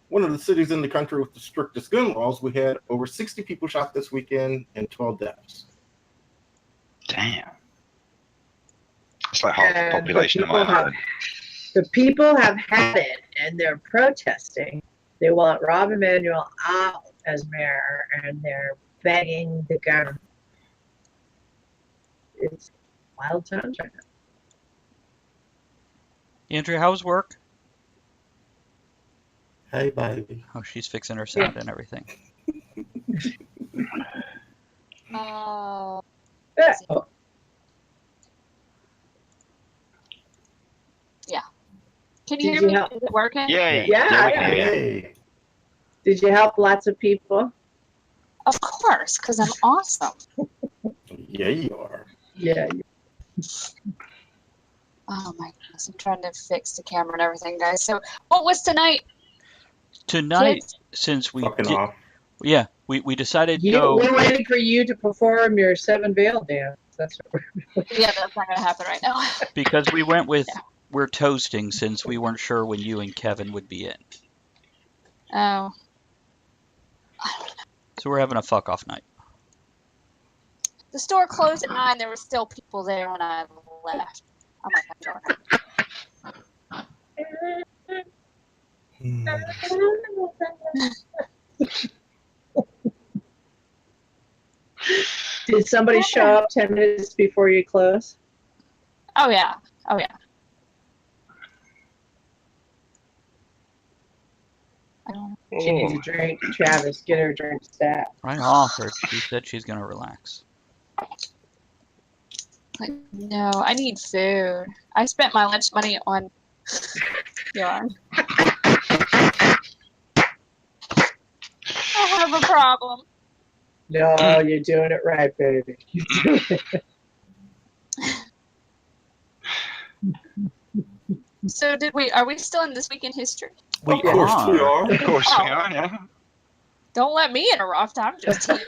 Speaker 3: one of the cities in the country with the strictest gun laws, we had over 60 people shot this weekend and 12 deaths.
Speaker 5: Damn. It's like half the
Speaker 4: And
Speaker 5: population of my island.
Speaker 4: The people have had it, and they're protesting. They want Rob Emanuel out as mayor, and they're begging the government. It's wild times right now.
Speaker 1: Andrea, how's work?
Speaker 3: Hey, baby.
Speaker 1: Oh, she's fixing her sound and everything.
Speaker 4: Oh.
Speaker 7: Yeah. Can you hear me? Is it working?
Speaker 5: Yay.
Speaker 4: Yeah.
Speaker 5: we can hear you.
Speaker 3: Hey.
Speaker 4: Did you help lots of people?
Speaker 7: Of course, because I'm awesome.
Speaker 3: Yeah, you are.
Speaker 4: Yeah.
Speaker 7: Oh my goodness, I'm trying to fix the camera and everything, guys. So, what was tonight?
Speaker 1: Tonight,
Speaker 7: Kids?
Speaker 1: since we
Speaker 3: Fucking off.
Speaker 1: we decided to
Speaker 4: You,
Speaker 1: go.
Speaker 4: we're waiting for you to perform your Seven Veil dance. That's what we're
Speaker 7: Yeah, that's not going to happen right now.
Speaker 1: Because we went with
Speaker 7: Yeah.
Speaker 1: we're toasting since we weren't sure when you and Kevin would be in.
Speaker 7: Oh.
Speaker 1: So we're having a fuck off night.
Speaker 7: The store closed at 9. There were still people there when I left. I'm like,
Speaker 4: Did somebody show up 10 minutes before you close?
Speaker 7: oh yeah. Oh yeah. I don't know.
Speaker 4: She needs a drink. Travis, get her a drink stat.
Speaker 1: I offered. She said she's gonna relax.
Speaker 7: Like, no, I need food. I spent my lunch money on yarn. I have a problem.
Speaker 4: No, you're doing it right, baby. You're doing it.
Speaker 7: So are we still in This Week in History?
Speaker 1: We
Speaker 3: Of course we are.
Speaker 5: Of course we are, yeah.
Speaker 7: Don't let me interrupt. I'm just here.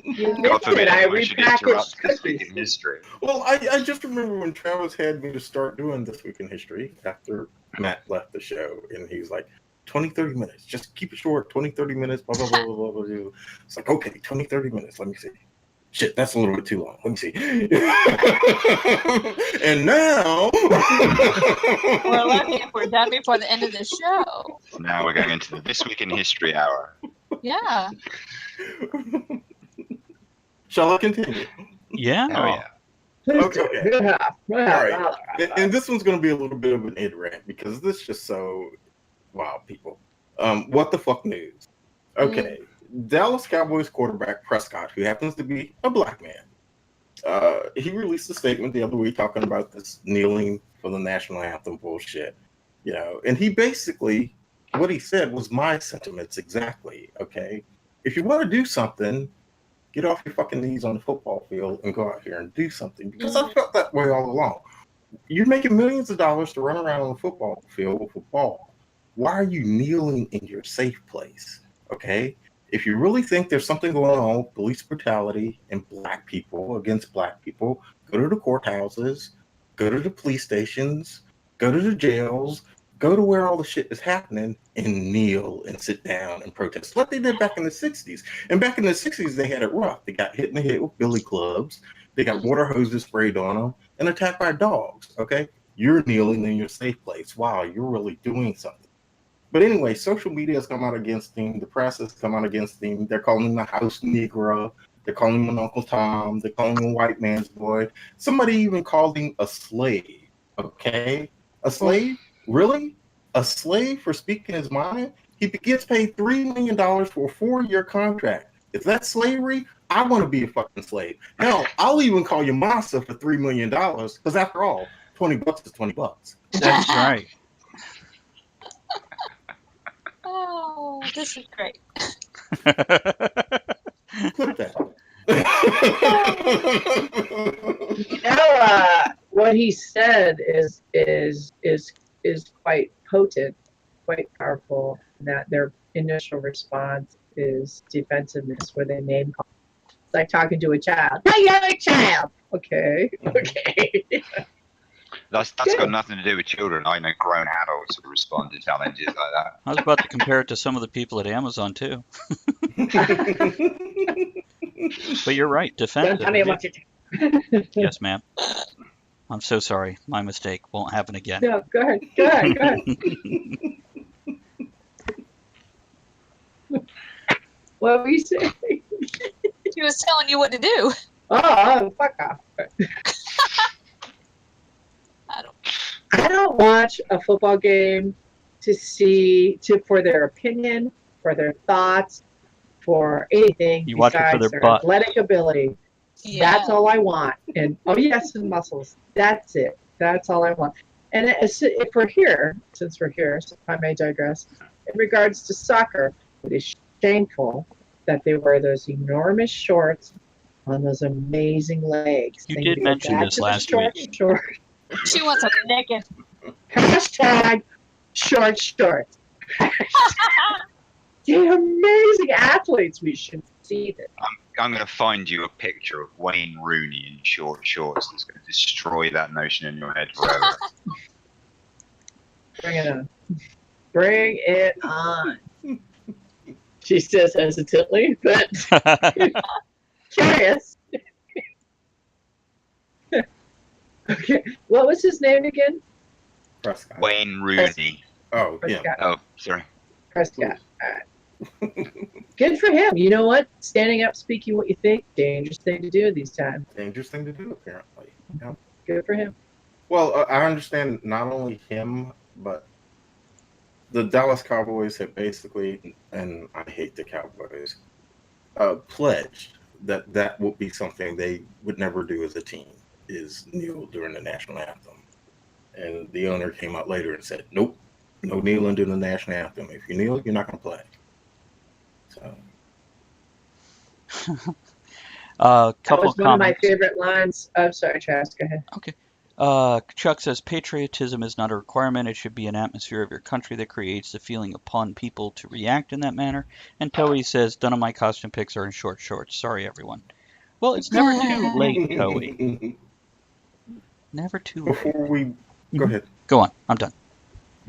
Speaker 4: You
Speaker 5: God
Speaker 4: missed
Speaker 5: forbid
Speaker 4: it. I
Speaker 5: anyone should interrupt
Speaker 4: repackaged
Speaker 5: This Week
Speaker 4: cookies.
Speaker 5: in History.
Speaker 3: Well, I just remember when Travis had me to start doing This Week in History after Matt left the show, and he was like, 20, 30 minutes. Just keep it short, 20, 30 minutes, blah, blah, blah, blah, blah, blah. It's like, okay, 20, 30 minutes. Let me see. Shit, that's a little bit too long. Let me see. And now...
Speaker 7: We're lucky if we're done before the end of the show.
Speaker 5: Now we're going into the This Week in History hour.
Speaker 7: Yeah.
Speaker 3: Shall I continue?
Speaker 1: Yeah.
Speaker 5: Oh, yeah.
Speaker 3: Okay.
Speaker 4: Yeah.
Speaker 3: All right. And this one's going to be a little bit of an id rant because this is just so wow, people. What the fuck news? Okay. Dallas Cowboys quarterback Prescott, who happens to be a black man, he released a statement the other week talking about this kneeling for the national anthem bullshit. You know, and he basically, what he said was my sentiments exactly. Okay. If you want to do something, get off your fucking knees on the football field and go out here and do something. Because I felt that way all along. You're making millions of dollars to run around on the football field with a ball. Why are you kneeling in your safe place? Okay? If you really think there's something going on with police brutality and black people against black people, go to the courthouses, go to the police stations, go to the jails, go to where all the shit is happening and kneel and sit down and protest. What they did back in the 60s. And back in the 60s, they had it rough. They got hit in the head with billy clubs. They got water hoses sprayed on them and attacked by dogs. Okay? You're kneeling in your safe place. Wow, you're really doing something. But anyway, social media has come out against him. The press has come out against him. They're calling him the house Negro. They're calling him an Uncle Tom. They're calling him a white man's boy. Somebody even called him a slave. Okay? A slave? Really? A slave for speaking his mind? He gets paid $3 million for a 4-year contract. If that's slavery, I want to be a fucking slave. Hell, I'll even call you massa for $3 million because after all, $20 is $20.
Speaker 1: That's right.
Speaker 7: Oh, this is great.
Speaker 3: Clip that.
Speaker 4: You know, what he said is quite potent, quite powerful. In that their initial response is defensiveness, where they name call. It's like talking to a child. Hey, you're a child. Okay, okay.
Speaker 5: That's got nothing to do with children. I know grown adults who respond to challenges like that.
Speaker 1: I was about to compare it to some of the people at Amazon too. But you're right,
Speaker 4: Don't
Speaker 1: defensive.
Speaker 4: tell me what to do.
Speaker 1: Yes, ma'am. I'm so sorry. My mistake. Won't happen again.
Speaker 4: No, go ahead. Go ahead. Go ahead. What were you saying?
Speaker 7: She was telling you what to do.
Speaker 4: Oh, fuck off. I don't watch a football game for their opinion, for their thoughts, for anything
Speaker 1: You watch it for
Speaker 4: besides
Speaker 1: their
Speaker 4: their
Speaker 1: butt.
Speaker 4: athletic ability.
Speaker 7: Yeah.
Speaker 4: That's all I want. And oh yes, and muscles. That's it. That's all I want. And if we're here, since we're here, so if I may digress, in regards to soccer, it is shameful that they wear those enormous shorts on those amazing legs.
Speaker 1: You
Speaker 4: They
Speaker 1: did
Speaker 4: need to go
Speaker 1: mention
Speaker 4: back
Speaker 1: this
Speaker 4: to the
Speaker 1: last
Speaker 4: short
Speaker 1: week.
Speaker 4: shorts.
Speaker 7: She wants them naked.
Speaker 4: Hashtag short shorts. They're amazing athletes. We should see them.
Speaker 5: I'm going to find you a picture of Wayne Rooney in short shorts that's going to destroy that notion in your head forever.
Speaker 4: Bring it on. Bring it on. She says hesitantly, but curious. Okay. What was his name again?
Speaker 3: Prescott.
Speaker 5: Wayne Rooney.
Speaker 3: Oh, yeah.
Speaker 4: Prescott.
Speaker 5: Oh, sorry.
Speaker 4: Prescott. All right. Good for him. You know what? Standing up, speaking what you think, dangerous thing to do these times.
Speaker 3: Dangerous thing to do, apparently. Yeah.
Speaker 4: Good for him.
Speaker 3: Well, I understand not only him, but the Dallas Cowboys have basically, and I hate the Cowboys, pledged that would be something they would never do as a team, is kneel during the national anthem. And the owner came out later and said, nope, no kneeling during the national anthem. If you kneel, you're not going to play. So.
Speaker 4: That
Speaker 1: Couple
Speaker 4: was one of my
Speaker 1: comments.
Speaker 4: favorite lines. I'm sorry, Travis, go ahead.
Speaker 1: Okay. Chuck says patriotism is not a requirement. It should be an atmosphere of your country that creates the feeling upon people to react in that manner. And Toei says none of my costume picks are in short shorts. Sorry, everyone. Well, it's never too late, Toei. Never too late.
Speaker 3: Before we go ahead.
Speaker 1: Go on. I'm done.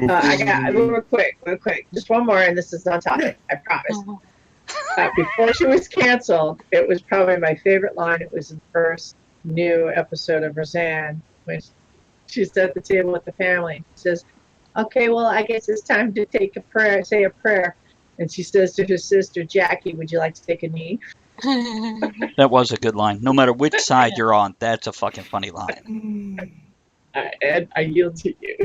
Speaker 4: I got real quick. Just one more, and this is on topic. I promise. Before she was canceled, it was probably my favorite line. It was in the first new episode of Roseanne when she's at the table with the family. She says, "Okay, well, I guess it's time to take a prayer. Say a prayer." And she says to her sister Jackie, "Would you like to take a knee?"
Speaker 1: That was a good line. No matter which side you're on, that's a fucking funny line.
Speaker 4: Ed, I yield to you.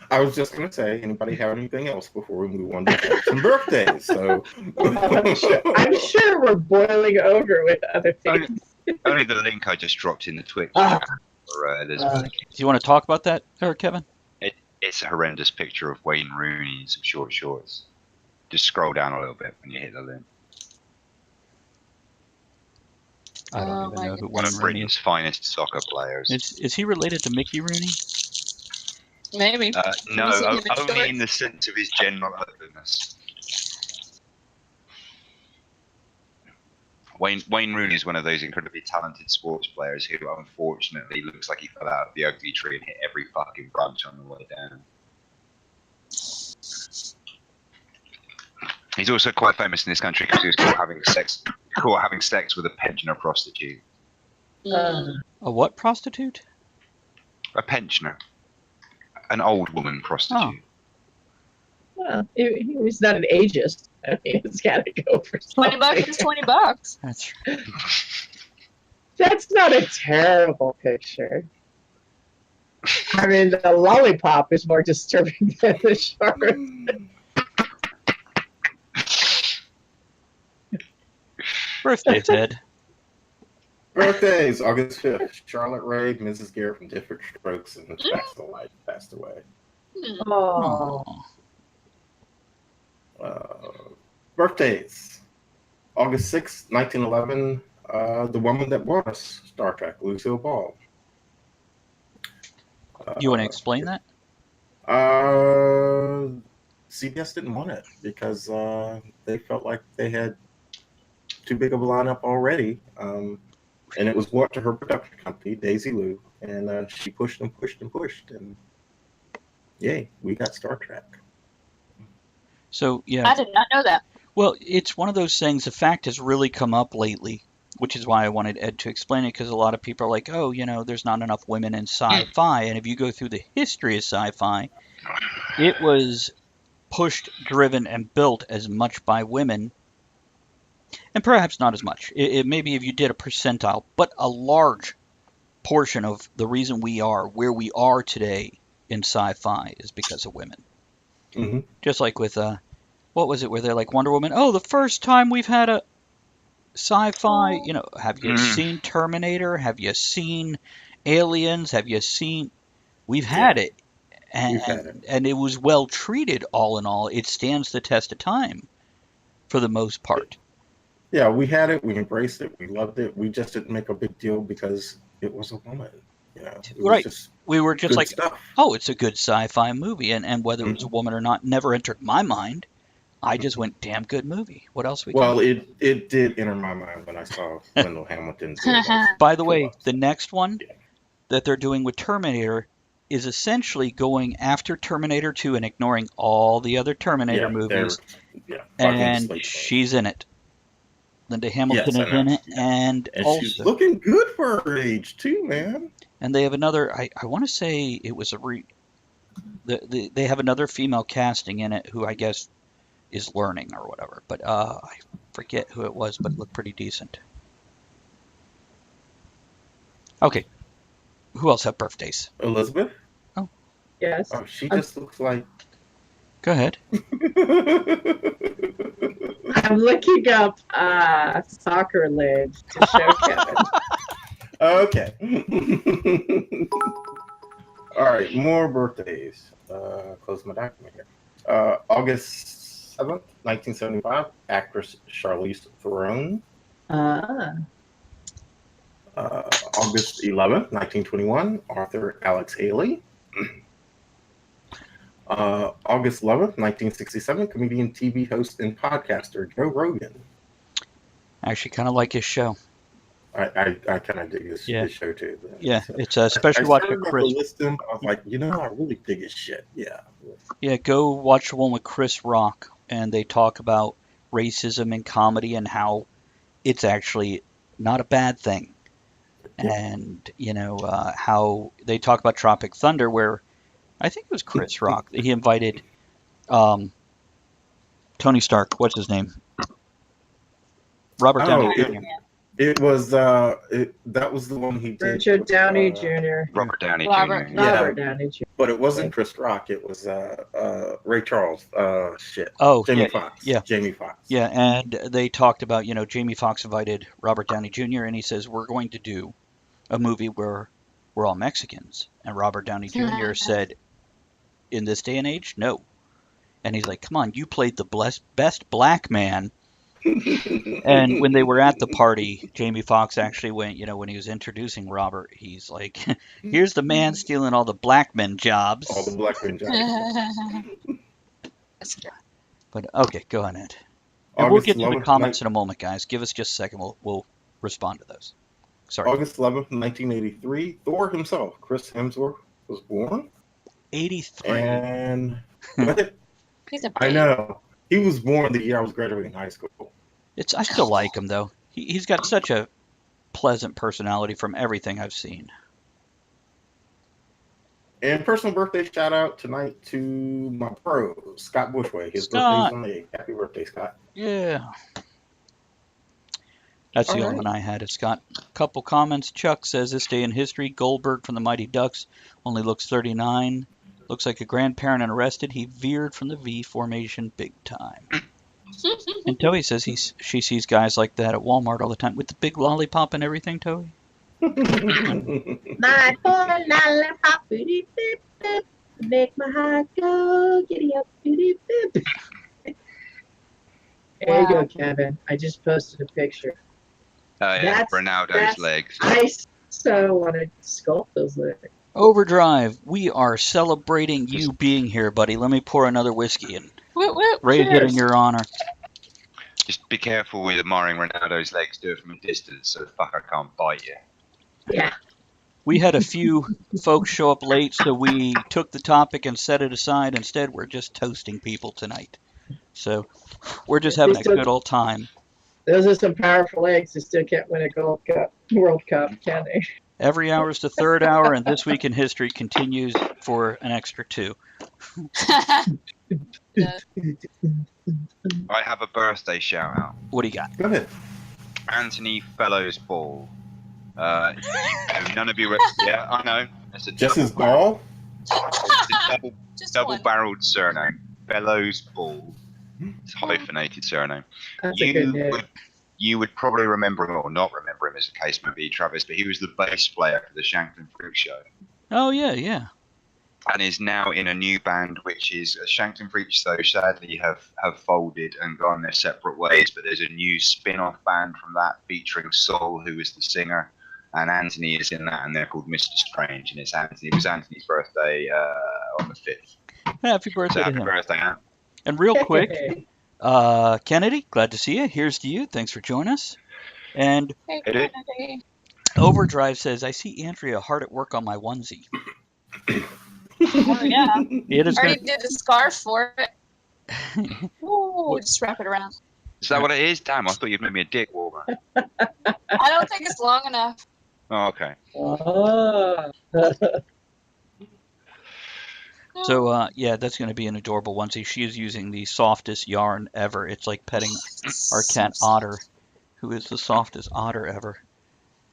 Speaker 3: I was just going to say, anybody have anything else before we move on to some birthdays? So
Speaker 4: I'm sure we're boiling over with other things.
Speaker 5: Only the link I just dropped in the Twitch.
Speaker 4: Ah.
Speaker 5: Elizabeth.
Speaker 1: Do you want to talk about that, Kevin?
Speaker 5: It's a horrendous picture of Wayne Rooney in some short shorts. Just scroll down a little bit when you hit the link.
Speaker 1: I don't even know who
Speaker 5: One
Speaker 1: Wayne
Speaker 5: of
Speaker 1: Rooney
Speaker 5: Britain's
Speaker 1: is.
Speaker 5: finest soccer players.
Speaker 1: Is he related to Mickey Rooney?
Speaker 7: Maybe.
Speaker 5: No,
Speaker 7: Have you seen him in
Speaker 5: only
Speaker 7: shorts?
Speaker 5: in the sense of his general ugliness. Wayne Rooney is one of those incredibly talented sports players who, unfortunately, looks like he fell out of the ugly tree and hit every fucking branch on the way down. He's also quite famous in this country because he was caught having sex with a pensioner prostitute.
Speaker 7: Mm.
Speaker 1: A what prostitute?
Speaker 5: A pensioner. An old woman prostitute.
Speaker 4: Well, he was not an ageist. I mean, it's got to go for something.
Speaker 7: $20 is $20.
Speaker 1: That's
Speaker 4: That's not a terrible picture. I mean, the lollipop is more disturbing than the short.
Speaker 1: birthdays, Ed.
Speaker 3: birthdays, August 5th. Charlotte Ray, Mrs. Garrett from Different Strokes, and passed away.
Speaker 4: Oh.
Speaker 1: Aw.
Speaker 3: Birthdays. August 6th, 1911, the woman that brought us Star Trek, Lucille Ball.
Speaker 1: You want to explain that?
Speaker 3: CBS didn't want it because they felt like they had too big of a lineup already. And it was brought to her production company, Daisy Lou, and she pushed and pushed and pushed, and yay, we got Star Trek.
Speaker 1: So, yeah.
Speaker 7: I did not know that.
Speaker 1: Well, it's one of those things, the fact has really come up lately, which is why I wanted Ed to explain it, because a lot of people are like, oh, there's not enough women in sci-fi. And if you go through the history of sci-fi, it was pushed, driven, and built as much by women, and perhaps not as much. It maybe if you did a percentile, but a large portion of the reason we are where we are today in sci-fi is because of women.
Speaker 3: Mm-hmm.
Speaker 1: Just like with what was it where they're like Wonder Woman? Oh, the first time we've had a sci-fi. Have you seen Terminator? Have you seen Aliens? Have you seen? We've had it, and it was well treated. All in all, it stands the test of time, for the most part.
Speaker 3: Yeah, we had it. We embraced it. We loved it. We just didn't make a big deal because it was a woman.
Speaker 1: Right. We were just like,
Speaker 3: stuff.
Speaker 1: Oh, it's a good sci-fi movie, and whether it was a woman or not never entered my mind. I just went, damn good movie. What else we
Speaker 3: Well,
Speaker 1: can do?
Speaker 3: it did enter my mind when I saw Wendell Hamilton's.
Speaker 1: By the way, the next one that they're doing with Terminator is essentially going after Terminator 2 and ignoring all the other Terminator movies. And she's in it. Linda Hamilton is in it, and also
Speaker 3: she's looking good for her age too, man.
Speaker 1: And they have another. I want to say it was they have another female casting in it who I guess is learning or whatever. But I forget who it was, but it looked pretty decent. Okay, who else have birthdays?
Speaker 3: Elizabeth.
Speaker 1: Oh,
Speaker 4: yes.
Speaker 3: Oh, she just looks like.
Speaker 1: Go ahead.
Speaker 4: I'm looking up soccer lids to show Kevin.
Speaker 3: Okay. All right, more birthdays. Close my document here. August 7th, 1975, actress Charlize Theron. August 11th, 1921, author Alex Haley. August 11th, 1967, comedian, TV host, and podcaster Joe Rogan.
Speaker 1: I actually kind of like his show.
Speaker 3: I kind of dig his show too.
Speaker 1: Yeah, so, it's a special watch with Chris.
Speaker 3: I was like, I really dig his shit. Yeah.
Speaker 1: Yeah, go watch the one with Chris Rock, and they talk about racism in comedy and how it's actually not a bad thing. Yeah. And, how they talk about Tropic Thunder, where I think it was Chris Rock. He invited Tony Stark. What's his name? Robert Downey Jr.
Speaker 3: It was that was the one he did.
Speaker 4: Richard Downey Jr.
Speaker 5: Robert Downey Jr.
Speaker 4: Robert Downey Jr.
Speaker 3: But it wasn't Chris Rock. It was Ray Charles. Jamie Foxx.
Speaker 1: Yeah.
Speaker 3: Jamie Foxx.
Speaker 1: Yeah, and they talked about Jamie Foxx invited Robert Downey Jr. and he says we're going to do a movie where we're all Mexicans, and Robert Downey Jr. said, in this day and age, no. And he's like, come on, you played the best black man. And when they were at the party, Jamie Foxx actually went, when he was introducing Robert, he's like, here's the man stealing all the black men jobs.
Speaker 3: All the black men jobs.
Speaker 1: But okay, go ahead. And we'll get to the comments in a moment, guys. Give us just a second. We'll respond to those. Sorry.
Speaker 3: August 11th, 1983, Thor himself, Chris Hemsworth, was born.
Speaker 1: 83.
Speaker 3: And
Speaker 7: He's a
Speaker 3: I know. He was born the year I was graduating high school.
Speaker 1: I still like him, though. He's got such a pleasant personality from everything I've seen.
Speaker 3: And personal birthday shout out tonight to my bro, Scott Bushway. His birthday's on the 8th. Happy birthday, Scott.
Speaker 1: Yeah. That's the only one I had. It's got a couple comments. Chuck says, this day in history, Goldberg from the Mighty Ducks only looks 39. Looks like a grandparent and arrested. He veered from the V formation big time. And Toey says she sees guys like that at Walmart all the time with the big lollipop and everything, Toey.
Speaker 4: My poor lollipop, bip, bip, make my heart go giddy up, bip, bip. There you
Speaker 7: Wow.
Speaker 4: go, Kevin. I just posted a picture.
Speaker 5: Oh yeah,
Speaker 4: That's-
Speaker 5: Ronaldo's legs.
Speaker 4: I so want to sculpt those legs.
Speaker 1: Overdrive, we are celebrating you being here, buddy. Let me pour another whiskey and
Speaker 7: Whoop, whoop.
Speaker 1: raise it in
Speaker 4: Cheers.
Speaker 1: your honor.
Speaker 5: Just be careful with admiring Ronaldo's legs. Do it from a distance, so the fucker can't bite you.
Speaker 4: Yeah.
Speaker 1: We had a few folks show up late, so we took the topic and set it aside. Instead, we're just toasting people tonight. So we're just having a good old time.
Speaker 4: Those are some powerful legs. They still can't win a World Cup, can they?
Speaker 1: Every hour is the third hour, and This Week in History continues for an extra 2.
Speaker 7: Yeah.
Speaker 5: I have a birthday shout out.
Speaker 1: What do you got?
Speaker 3: Go ahead.
Speaker 5: Anthony Fellows Ball. None of you. Yeah, I know. It's a
Speaker 3: Just his
Speaker 5: double-
Speaker 3: ball?
Speaker 5: It's a
Speaker 7: Just
Speaker 5: double
Speaker 7: one.
Speaker 5: barreled surname. Fellows Ball. It's a hyphenated surname.
Speaker 4: That's a good name.
Speaker 5: You would probably remember him or not remember him, as the case may be, Travis, but he was the bass player for the Shanklin Fruit Show.
Speaker 1: Oh, yeah.
Speaker 5: And is now in a new band, which is Shanklin Fruit Show. Sadly, have folded and gone their separate ways. But there's a new spin-off band from that featuring Sol, who is the singer, and Anthony is in that, and they're called Mr. Strange. And it was Anthony's birthday on the 5th.
Speaker 1: Happy birthday
Speaker 5: So
Speaker 1: to
Speaker 5: happy
Speaker 1: him.
Speaker 5: birthday, Ant.
Speaker 1: And real quick,
Speaker 4: Hey.
Speaker 1: Kennedy, glad to see you. Here's to you. Thanks for joining us. And
Speaker 7: Hey,
Speaker 5: Hey, dude.
Speaker 7: Kennedy.
Speaker 1: Overdrive says, I see Andrea hard at work on my onesie.
Speaker 7: Oh, yeah.
Speaker 1: It is
Speaker 7: Already
Speaker 1: going
Speaker 7: did the scarf for it. Ooh, just wrap it around.
Speaker 5: Is that what it is? Damn, I thought you'd made me a dick warmer.
Speaker 7: I don't think it's long enough.
Speaker 5: Oh, okay.
Speaker 4: Oh.
Speaker 1: So, yeah, that's going to be an adorable onesie. She is using the softest yarn ever. It's like petting our cat Otter, who is the softest otter ever.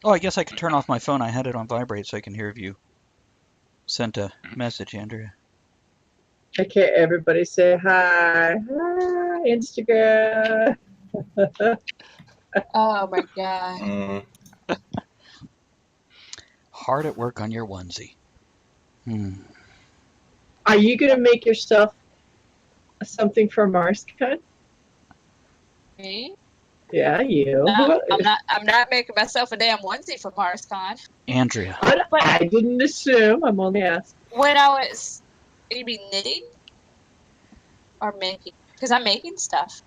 Speaker 1: Oh, I guess I could turn off my phone. I had it on vibrate so I can hear if you sent a message, Andrea.
Speaker 4: Okay, everybody say hi. Hi, Instagram.
Speaker 7: Oh my god.
Speaker 3: Mm,
Speaker 1: Hard at work on your onesie.
Speaker 4: Are you going to make yourself something for MarsCon?
Speaker 7: Me?
Speaker 4: Yeah, you.
Speaker 7: No, I'm not making myself a damn onesie for MarsCon.
Speaker 1: Andrea.
Speaker 4: I didn't assume. I'm only asking.
Speaker 7: When I was, you mean knitting or making? Because I'm making stuff.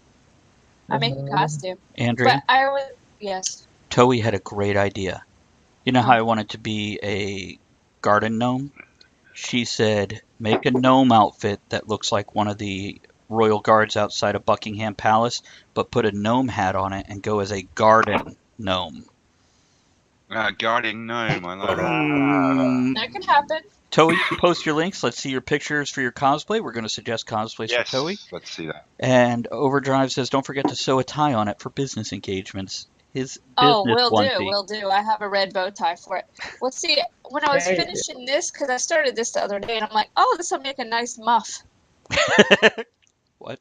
Speaker 7: I'm making costume.
Speaker 1: Andrea,
Speaker 7: But I was, yes.
Speaker 1: Toei had a great idea. You know how I wanted to be a garden gnome? She said, make a gnome outfit that looks like one of the royal guards outside of Buckingham Palace, but put a gnome hat on it and go as a garden gnome.
Speaker 5: Guardian gnome, I like that.
Speaker 7: That could happen.
Speaker 1: Toei, post your links. Let's see your pictures for your cosplay. We're going to suggest cosplays
Speaker 5: Yes,
Speaker 1: for Toei.
Speaker 5: let's see that.
Speaker 1: And Overdrive says, don't forget to sew a tie on it for business engagements. His business
Speaker 7: Oh,
Speaker 1: onesie.
Speaker 7: will do. I have a red bow tie for it. Well, see, when I was
Speaker 4: Hey.
Speaker 7: finishing this, because I started this the other day, and I'm like, oh, this will make a nice muff.
Speaker 1: What?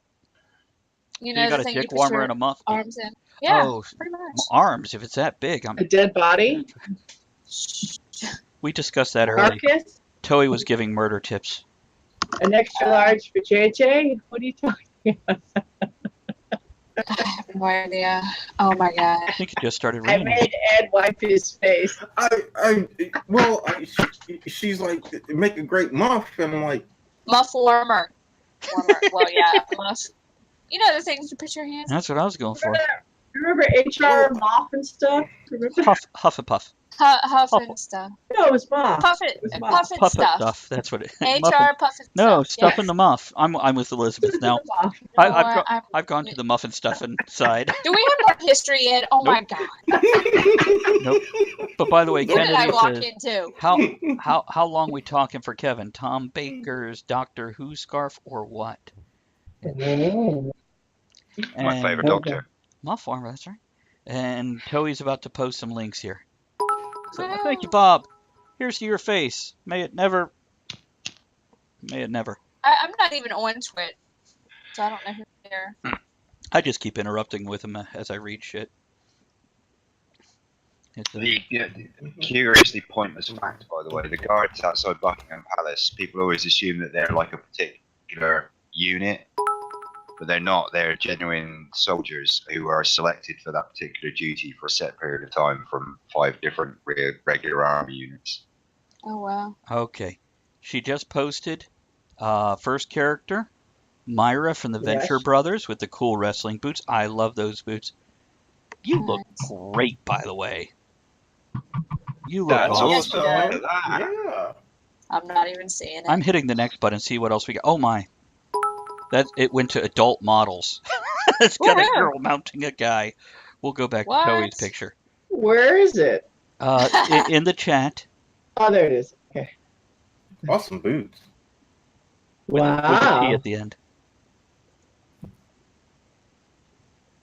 Speaker 7: You know,
Speaker 1: You got
Speaker 7: the
Speaker 1: a
Speaker 7: thing you
Speaker 1: dick
Speaker 7: put
Speaker 1: warmer
Speaker 7: your
Speaker 1: and a muff.
Speaker 7: arms in. Yeah,
Speaker 1: Oh,
Speaker 7: pretty much.
Speaker 1: arms. If it's that big,
Speaker 4: A dead body?
Speaker 1: we discussed that earlier.
Speaker 4: Carcass?
Speaker 1: Toei was giving murder tips.
Speaker 4: An extra large for JJ? What are you talking about?
Speaker 7: I have no idea. Oh my god.
Speaker 1: I think it just started
Speaker 4: I
Speaker 1: raining.
Speaker 4: made Ed wipe his face.
Speaker 3: she's like, make a great muff, and I'm like,
Speaker 7: Muff warmer. Well, yeah, muff. You know the things you put your hands in?
Speaker 1: That's what I was going for.
Speaker 4: Remember HR Moth and stuff? Remember?
Speaker 1: Huff and puff.
Speaker 7: Huff and stuff.
Speaker 4: No, it was Moth.
Speaker 7: Puff it.
Speaker 4: It was Moth.
Speaker 7: Puff and
Speaker 1: Puff and
Speaker 7: stuff.
Speaker 1: stuff. That's what it
Speaker 7: HR puff and
Speaker 1: No,
Speaker 7: stuff.
Speaker 1: stuff
Speaker 7: yeah.
Speaker 1: in the muff. I'm with Elizabeth now.
Speaker 4: Moth.
Speaker 1: I've gone to the muffin stuffing side.
Speaker 7: Do we have more history yet? Oh my god.
Speaker 1: Nope. But by the way,
Speaker 7: What did I
Speaker 1: Kennedy
Speaker 7: walk
Speaker 1: says,
Speaker 7: into?
Speaker 1: how long we talking for Kevin? Tom Baker's Doctor Who scarf or what?
Speaker 4: Oh.
Speaker 5: My
Speaker 1: And-
Speaker 5: favorite doctor.
Speaker 1: Muff farm, that's right. And Toei's about to post some links here. So, thank you, Bob. Here's to your face. May it never.
Speaker 7: I'm not even on Twitch, so I don't know who's there.
Speaker 1: I just keep interrupting with him as I read shit. It's
Speaker 5: The curiously pointless fact, by the way, the guards outside Buckingham Palace, people always assume that they're like a particular unit. but they're not. They're genuine soldiers who are selected for that particular duty for a set period of time from 5 different regular army units.
Speaker 7: Oh wow.
Speaker 1: Okay. She just posted first character, Myra from the Venture
Speaker 4: Yes.
Speaker 1: Brothers with the cool wrestling boots. I love those boots. You look
Speaker 7: Nice.
Speaker 1: great, by the way. You look
Speaker 5: That's
Speaker 1: awesome.
Speaker 5: awesome.
Speaker 7: yeah.
Speaker 5: Look at that.
Speaker 3: Yeah.
Speaker 7: I'm not even seeing it.
Speaker 1: I'm hitting the next button, see what else we got. Oh my. It went to adult models. It's got a
Speaker 7: Woohoo!
Speaker 1: girl mounting a guy. We'll go back to
Speaker 7: What?
Speaker 1: Toei's picture.
Speaker 4: Where is it?
Speaker 1: In the chat
Speaker 4: Oh, there it is. Okay.
Speaker 3: Awesome boots.
Speaker 1: with a T
Speaker 4: Wow.
Speaker 1: at the end.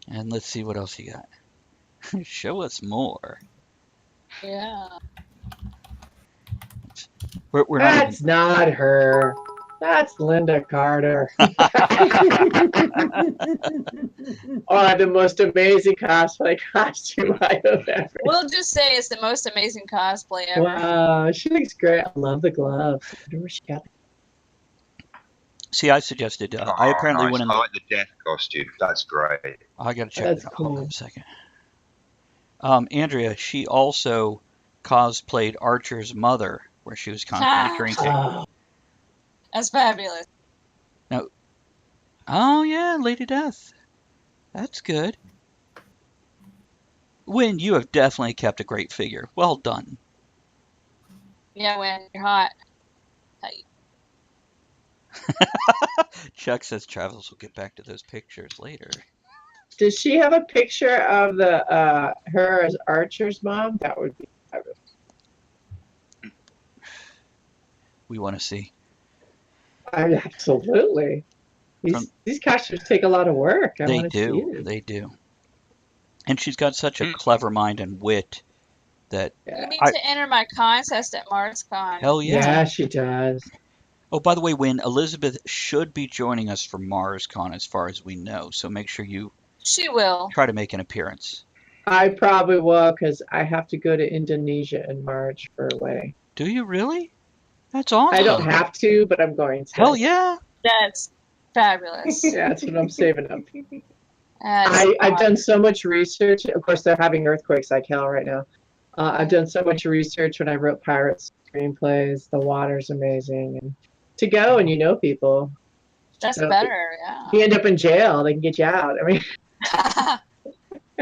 Speaker 1: And let's see what else you got. Show us more.
Speaker 7: Yeah.
Speaker 1: We're not even,
Speaker 4: That's not her. That's Linda Carter. Oh, the most amazing cosplay costume I have ever.
Speaker 7: We'll just say it's the most amazing cosplay ever.
Speaker 4: Wow, she looks great. I love the gloves. I wonder where she got it.
Speaker 1: see, I suggested. I apparently
Speaker 5: nice.
Speaker 1: went in.
Speaker 5: I like the death costume. That's great.
Speaker 1: I gotta check
Speaker 4: That's
Speaker 1: that out. Hold on
Speaker 4: cool.
Speaker 1: a second. Andrea, she also cosplayed Archer's mother, where she was constantly drinking.
Speaker 4: Oh,
Speaker 7: That's fabulous.
Speaker 1: Oh yeah, Lady Death. That's good. Wynn, you have definitely kept a great figure. Well done.
Speaker 7: Yeah, when you're hot.
Speaker 1: Chuck says Travels will get back to those pictures later.
Speaker 4: does she have a picture of the her as Archer's mom? That would be fabulous.
Speaker 1: We want to see.
Speaker 4: Absolutely. These costumes take a lot of work. I
Speaker 1: They
Speaker 4: want to see
Speaker 1: do.
Speaker 4: it.
Speaker 1: They do. And she's got such a clever mind and wit that
Speaker 4: Yeah.
Speaker 7: You need to enter my contest at MarsCon.
Speaker 1: hell yeah.
Speaker 4: Yeah, she does.
Speaker 1: Oh, by the way, Wynn, Elizabeth should be joining us for MarsCon as far as we know. So make sure you
Speaker 7: She will.
Speaker 1: try to make an appearance.
Speaker 4: I probably will because I have to go to Indonesia in March for a wedding.
Speaker 1: Do you really? That's awesome.
Speaker 4: I don't have to, but I'm going to.
Speaker 1: Hell yeah.
Speaker 7: That's fabulous.
Speaker 4: Yeah, that's what I'm saving up.
Speaker 7: That's
Speaker 4: I've done so much research. Of course, they're having earthquakes like hell right now. I've done so much research when I wrote Pirates screenplays. The water's amazing. And to go and you know people.
Speaker 7: That's
Speaker 4: So
Speaker 7: better,
Speaker 4: If you end up in jail, they can get you out. I mean,
Speaker 7: yeah.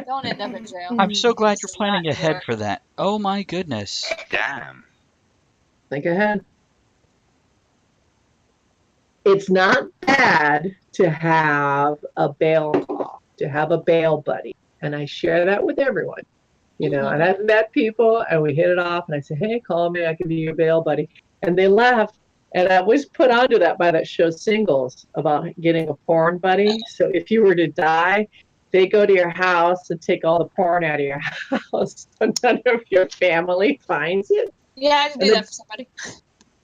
Speaker 7: Don't end up in jail.
Speaker 1: I'm so glad you're
Speaker 7: It's
Speaker 1: planning
Speaker 7: not
Speaker 1: ahead
Speaker 7: good.
Speaker 1: for that. Oh my goodness.
Speaker 5: Damn.
Speaker 4: think ahead. It's not bad to have a bail call, to have a bail buddy. And I share that with everyone. You know, and I've met people and we hit it off and I say, hey, call me, I can be your bail buddy. And they laugh. And I was put onto that by that show Singles about getting a porn buddy. So if you were to die, they go to your house and take all the porn out of your house. So none of your family finds it.
Speaker 7: Yeah, I can do
Speaker 4: And
Speaker 7: that for somebody.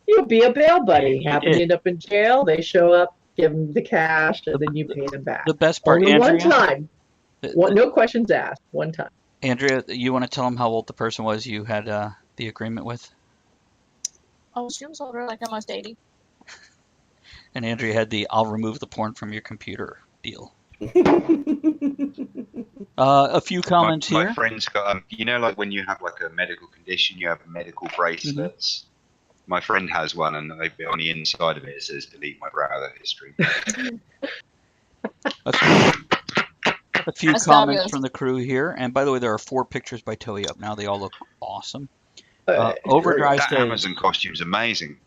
Speaker 4: You'll be a bail buddy. Happen to end up in jail, they show up, give them the cash, and then you pay them back.
Speaker 1: The best part,
Speaker 4: Only
Speaker 1: Andrea.
Speaker 4: one time. No questions asked. One time.
Speaker 1: Andrea, you want to tell them how old the person was you had the agreement with?
Speaker 7: Oh, she was older, like almost 80.
Speaker 1: And Andrea had the I'll remove the porn from your computer deal. A few comments
Speaker 5: my
Speaker 1: here.
Speaker 5: friend's got, you know, like when you have like a medical condition, you have medical bracelets. My friend has one, and on the inside of it says "delete my browser history."
Speaker 1: A few
Speaker 7: That's
Speaker 1: comments
Speaker 7: fabulous.
Speaker 1: from the crew here. And by the way, there are 4 pictures by Toei up now. They all look awesome. Overdrive
Speaker 5: That
Speaker 1: says,
Speaker 5: Amazon costume's amazing.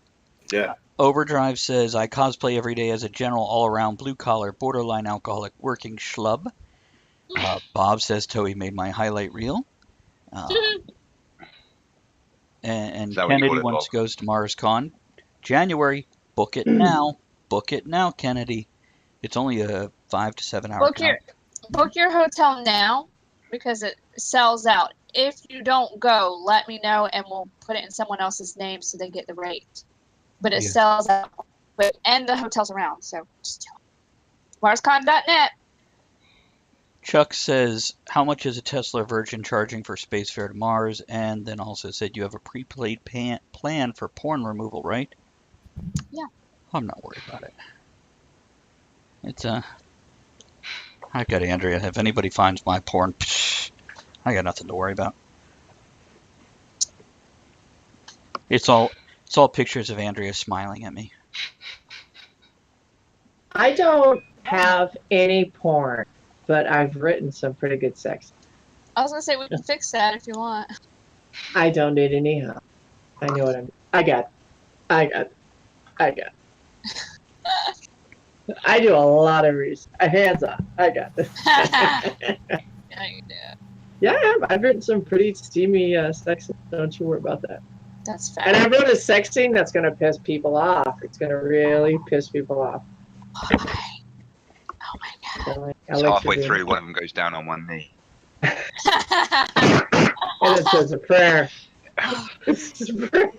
Speaker 3: Yeah.
Speaker 1: Overdrive says, I cosplay every day as a general all-around blue-collar, borderline alcoholic working schlub. Bob says Toei made my highlight reel. And
Speaker 5: Is that what you
Speaker 1: Kennedy
Speaker 5: call it,
Speaker 1: once
Speaker 5: Bob?
Speaker 1: goes to MarsCon. January, book it now. Book it now, Kennedy. It's only a 5 to 7 hour
Speaker 7: Book your hotel now because it sells out. If you don't go, let me know and we'll put it in someone else's name so they get the rate. But it sells out. And the hotel's around, so just tell me. MarsCon.net.
Speaker 1: Chuck says, how much is a Tesla Virgin charging for space fare to Mars? And then also said you have a pre-played plan for porn removal, right?
Speaker 7: Yeah.
Speaker 1: I'm not worried about it. It's I got Andrea. If anybody finds my porn, psh, I got nothing to worry about. It's all pictures of Andrea smiling at me.
Speaker 4: I don't have any porn, but I've written some pretty good sex.
Speaker 7: I was gonna say we can fix that if you want.
Speaker 4: I don't need any help. I know what I'm. I got. I do a lot of research. Hands up. I got this.
Speaker 7: Yeah, you do.
Speaker 4: Yeah, I've written some pretty steamy sex. Don't you worry about that.
Speaker 7: That's
Speaker 4: And I
Speaker 7: fair.
Speaker 4: wrote a sex scene that's going to piss people off. It's going to really piss people off.
Speaker 7: Oh my god.
Speaker 4: So I
Speaker 5: So
Speaker 4: like
Speaker 5: halfway
Speaker 4: to do
Speaker 5: through,
Speaker 4: it.
Speaker 5: one of them goes down on one knee.
Speaker 4: And it says a prayer. It's just a prayer.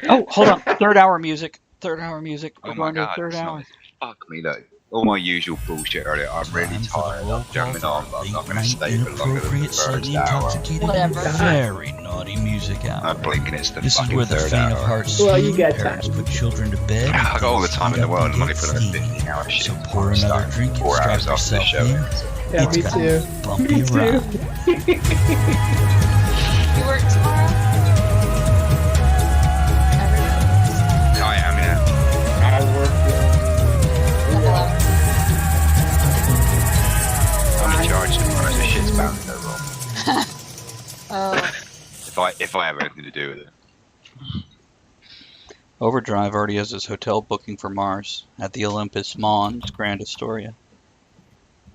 Speaker 1: Oh, hold on. Third hour music. We're
Speaker 5: Oh my
Speaker 1: going to the
Speaker 5: god,
Speaker 1: third
Speaker 5: it's
Speaker 1: hour.
Speaker 5: not, fuck me though. All my usual bullshit earlier. I'm really
Speaker 1: Time for the
Speaker 5: tired.
Speaker 1: roll
Speaker 5: I'm
Speaker 1: call
Speaker 5: jumping
Speaker 1: for
Speaker 5: on,
Speaker 1: our
Speaker 5: but I'm
Speaker 1: late
Speaker 5: not going to
Speaker 1: night,
Speaker 5: stay for longer than the
Speaker 1: inappropriate,
Speaker 5: first
Speaker 1: slightly
Speaker 5: hour.
Speaker 1: intoxicated,
Speaker 7: Whatever.
Speaker 1: and very naughty music hour.
Speaker 5: I'm blinking, it's the
Speaker 1: This is
Speaker 5: fucking
Speaker 1: where the
Speaker 5: third
Speaker 1: faint of
Speaker 5: hour.
Speaker 1: heart
Speaker 4: Well, you
Speaker 1: swoon,
Speaker 4: got
Speaker 1: parents
Speaker 4: time.
Speaker 1: put children to bed,
Speaker 5: I got all the time in the world. I'm only
Speaker 1: get
Speaker 5: putting a
Speaker 1: steamy.
Speaker 5: 15-hour shit.
Speaker 1: So pour another drink and
Speaker 5: 4
Speaker 1: strap
Speaker 5: hours after the
Speaker 1: yourself
Speaker 5: show.
Speaker 1: in.
Speaker 4: Yeah,
Speaker 1: It's
Speaker 4: me
Speaker 1: gonna
Speaker 4: too.
Speaker 1: be a bumpy
Speaker 4: Me too.
Speaker 1: ride.
Speaker 7: You work tomorrow?
Speaker 5: I am, yeah.
Speaker 3: I work.
Speaker 5: I'm in charge tomorrow, so shit's bound to go wrong.
Speaker 7: Oh,
Speaker 5: If I have anything to do with it.
Speaker 1: Overdrive already has his hotel booking for Mars at the Olympus Mons Grand Astoria.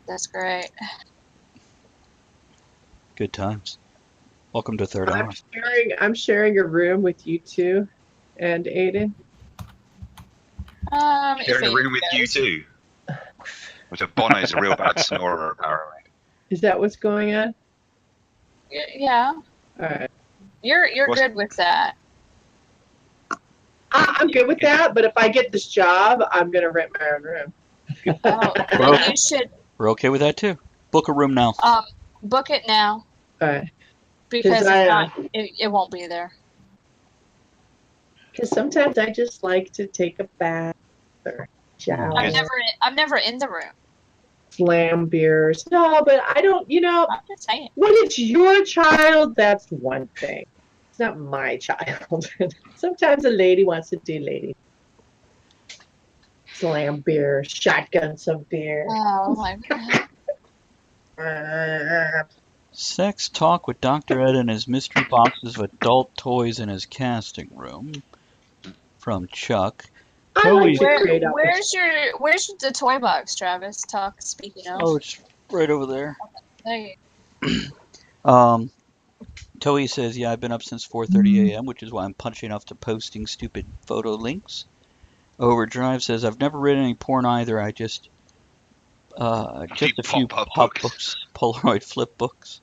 Speaker 7: that's great.
Speaker 1: Good times. Welcome to third hour.
Speaker 4: I'm sharing a room with you two and Aiden.
Speaker 7: If
Speaker 5: Sharing a
Speaker 7: it
Speaker 5: room with you
Speaker 7: goes.
Speaker 5: too. Which Bono's a real bad snorer, apparently.
Speaker 4: Is that what's going on?
Speaker 7: Yeah,
Speaker 4: All right.
Speaker 7: you're
Speaker 5: What's-
Speaker 7: good with that.
Speaker 4: I'm good with that, but if I get this job, I'm going to rent my own room.
Speaker 7: Oh,
Speaker 1: Well-
Speaker 7: then you should
Speaker 1: We're okay with that too. Book a room now.
Speaker 7: book it now
Speaker 4: All right.
Speaker 7: because
Speaker 4: I,
Speaker 7: if not, it won't be there.
Speaker 4: Because sometimes I just like to take a bath or shower,
Speaker 7: I'm never in the room.
Speaker 4: slam beers. No, but I don't,
Speaker 7: I'm just saying.
Speaker 4: when it's your child, that's one thing. It's not my child. Sometimes a lady wants to do lady. Slam beer, shotgun some beer.
Speaker 7: Oh my god.
Speaker 1: Sex talk with Dr. Ed and his mystery boxes of adult toys in his casting room. From Chuck.
Speaker 4: I like to
Speaker 7: Where,
Speaker 4: create up.
Speaker 7: where's the toy box, Travis? Speaking of.
Speaker 1: Oh, it's right over there.
Speaker 7: There
Speaker 1: Toei says, yeah, I've been up since 4:30 a.m., which is why I'm punching off to posting stupid photo links. Overdrive says, I've never read any porn either. I just a few pop books, Polaroid flip books.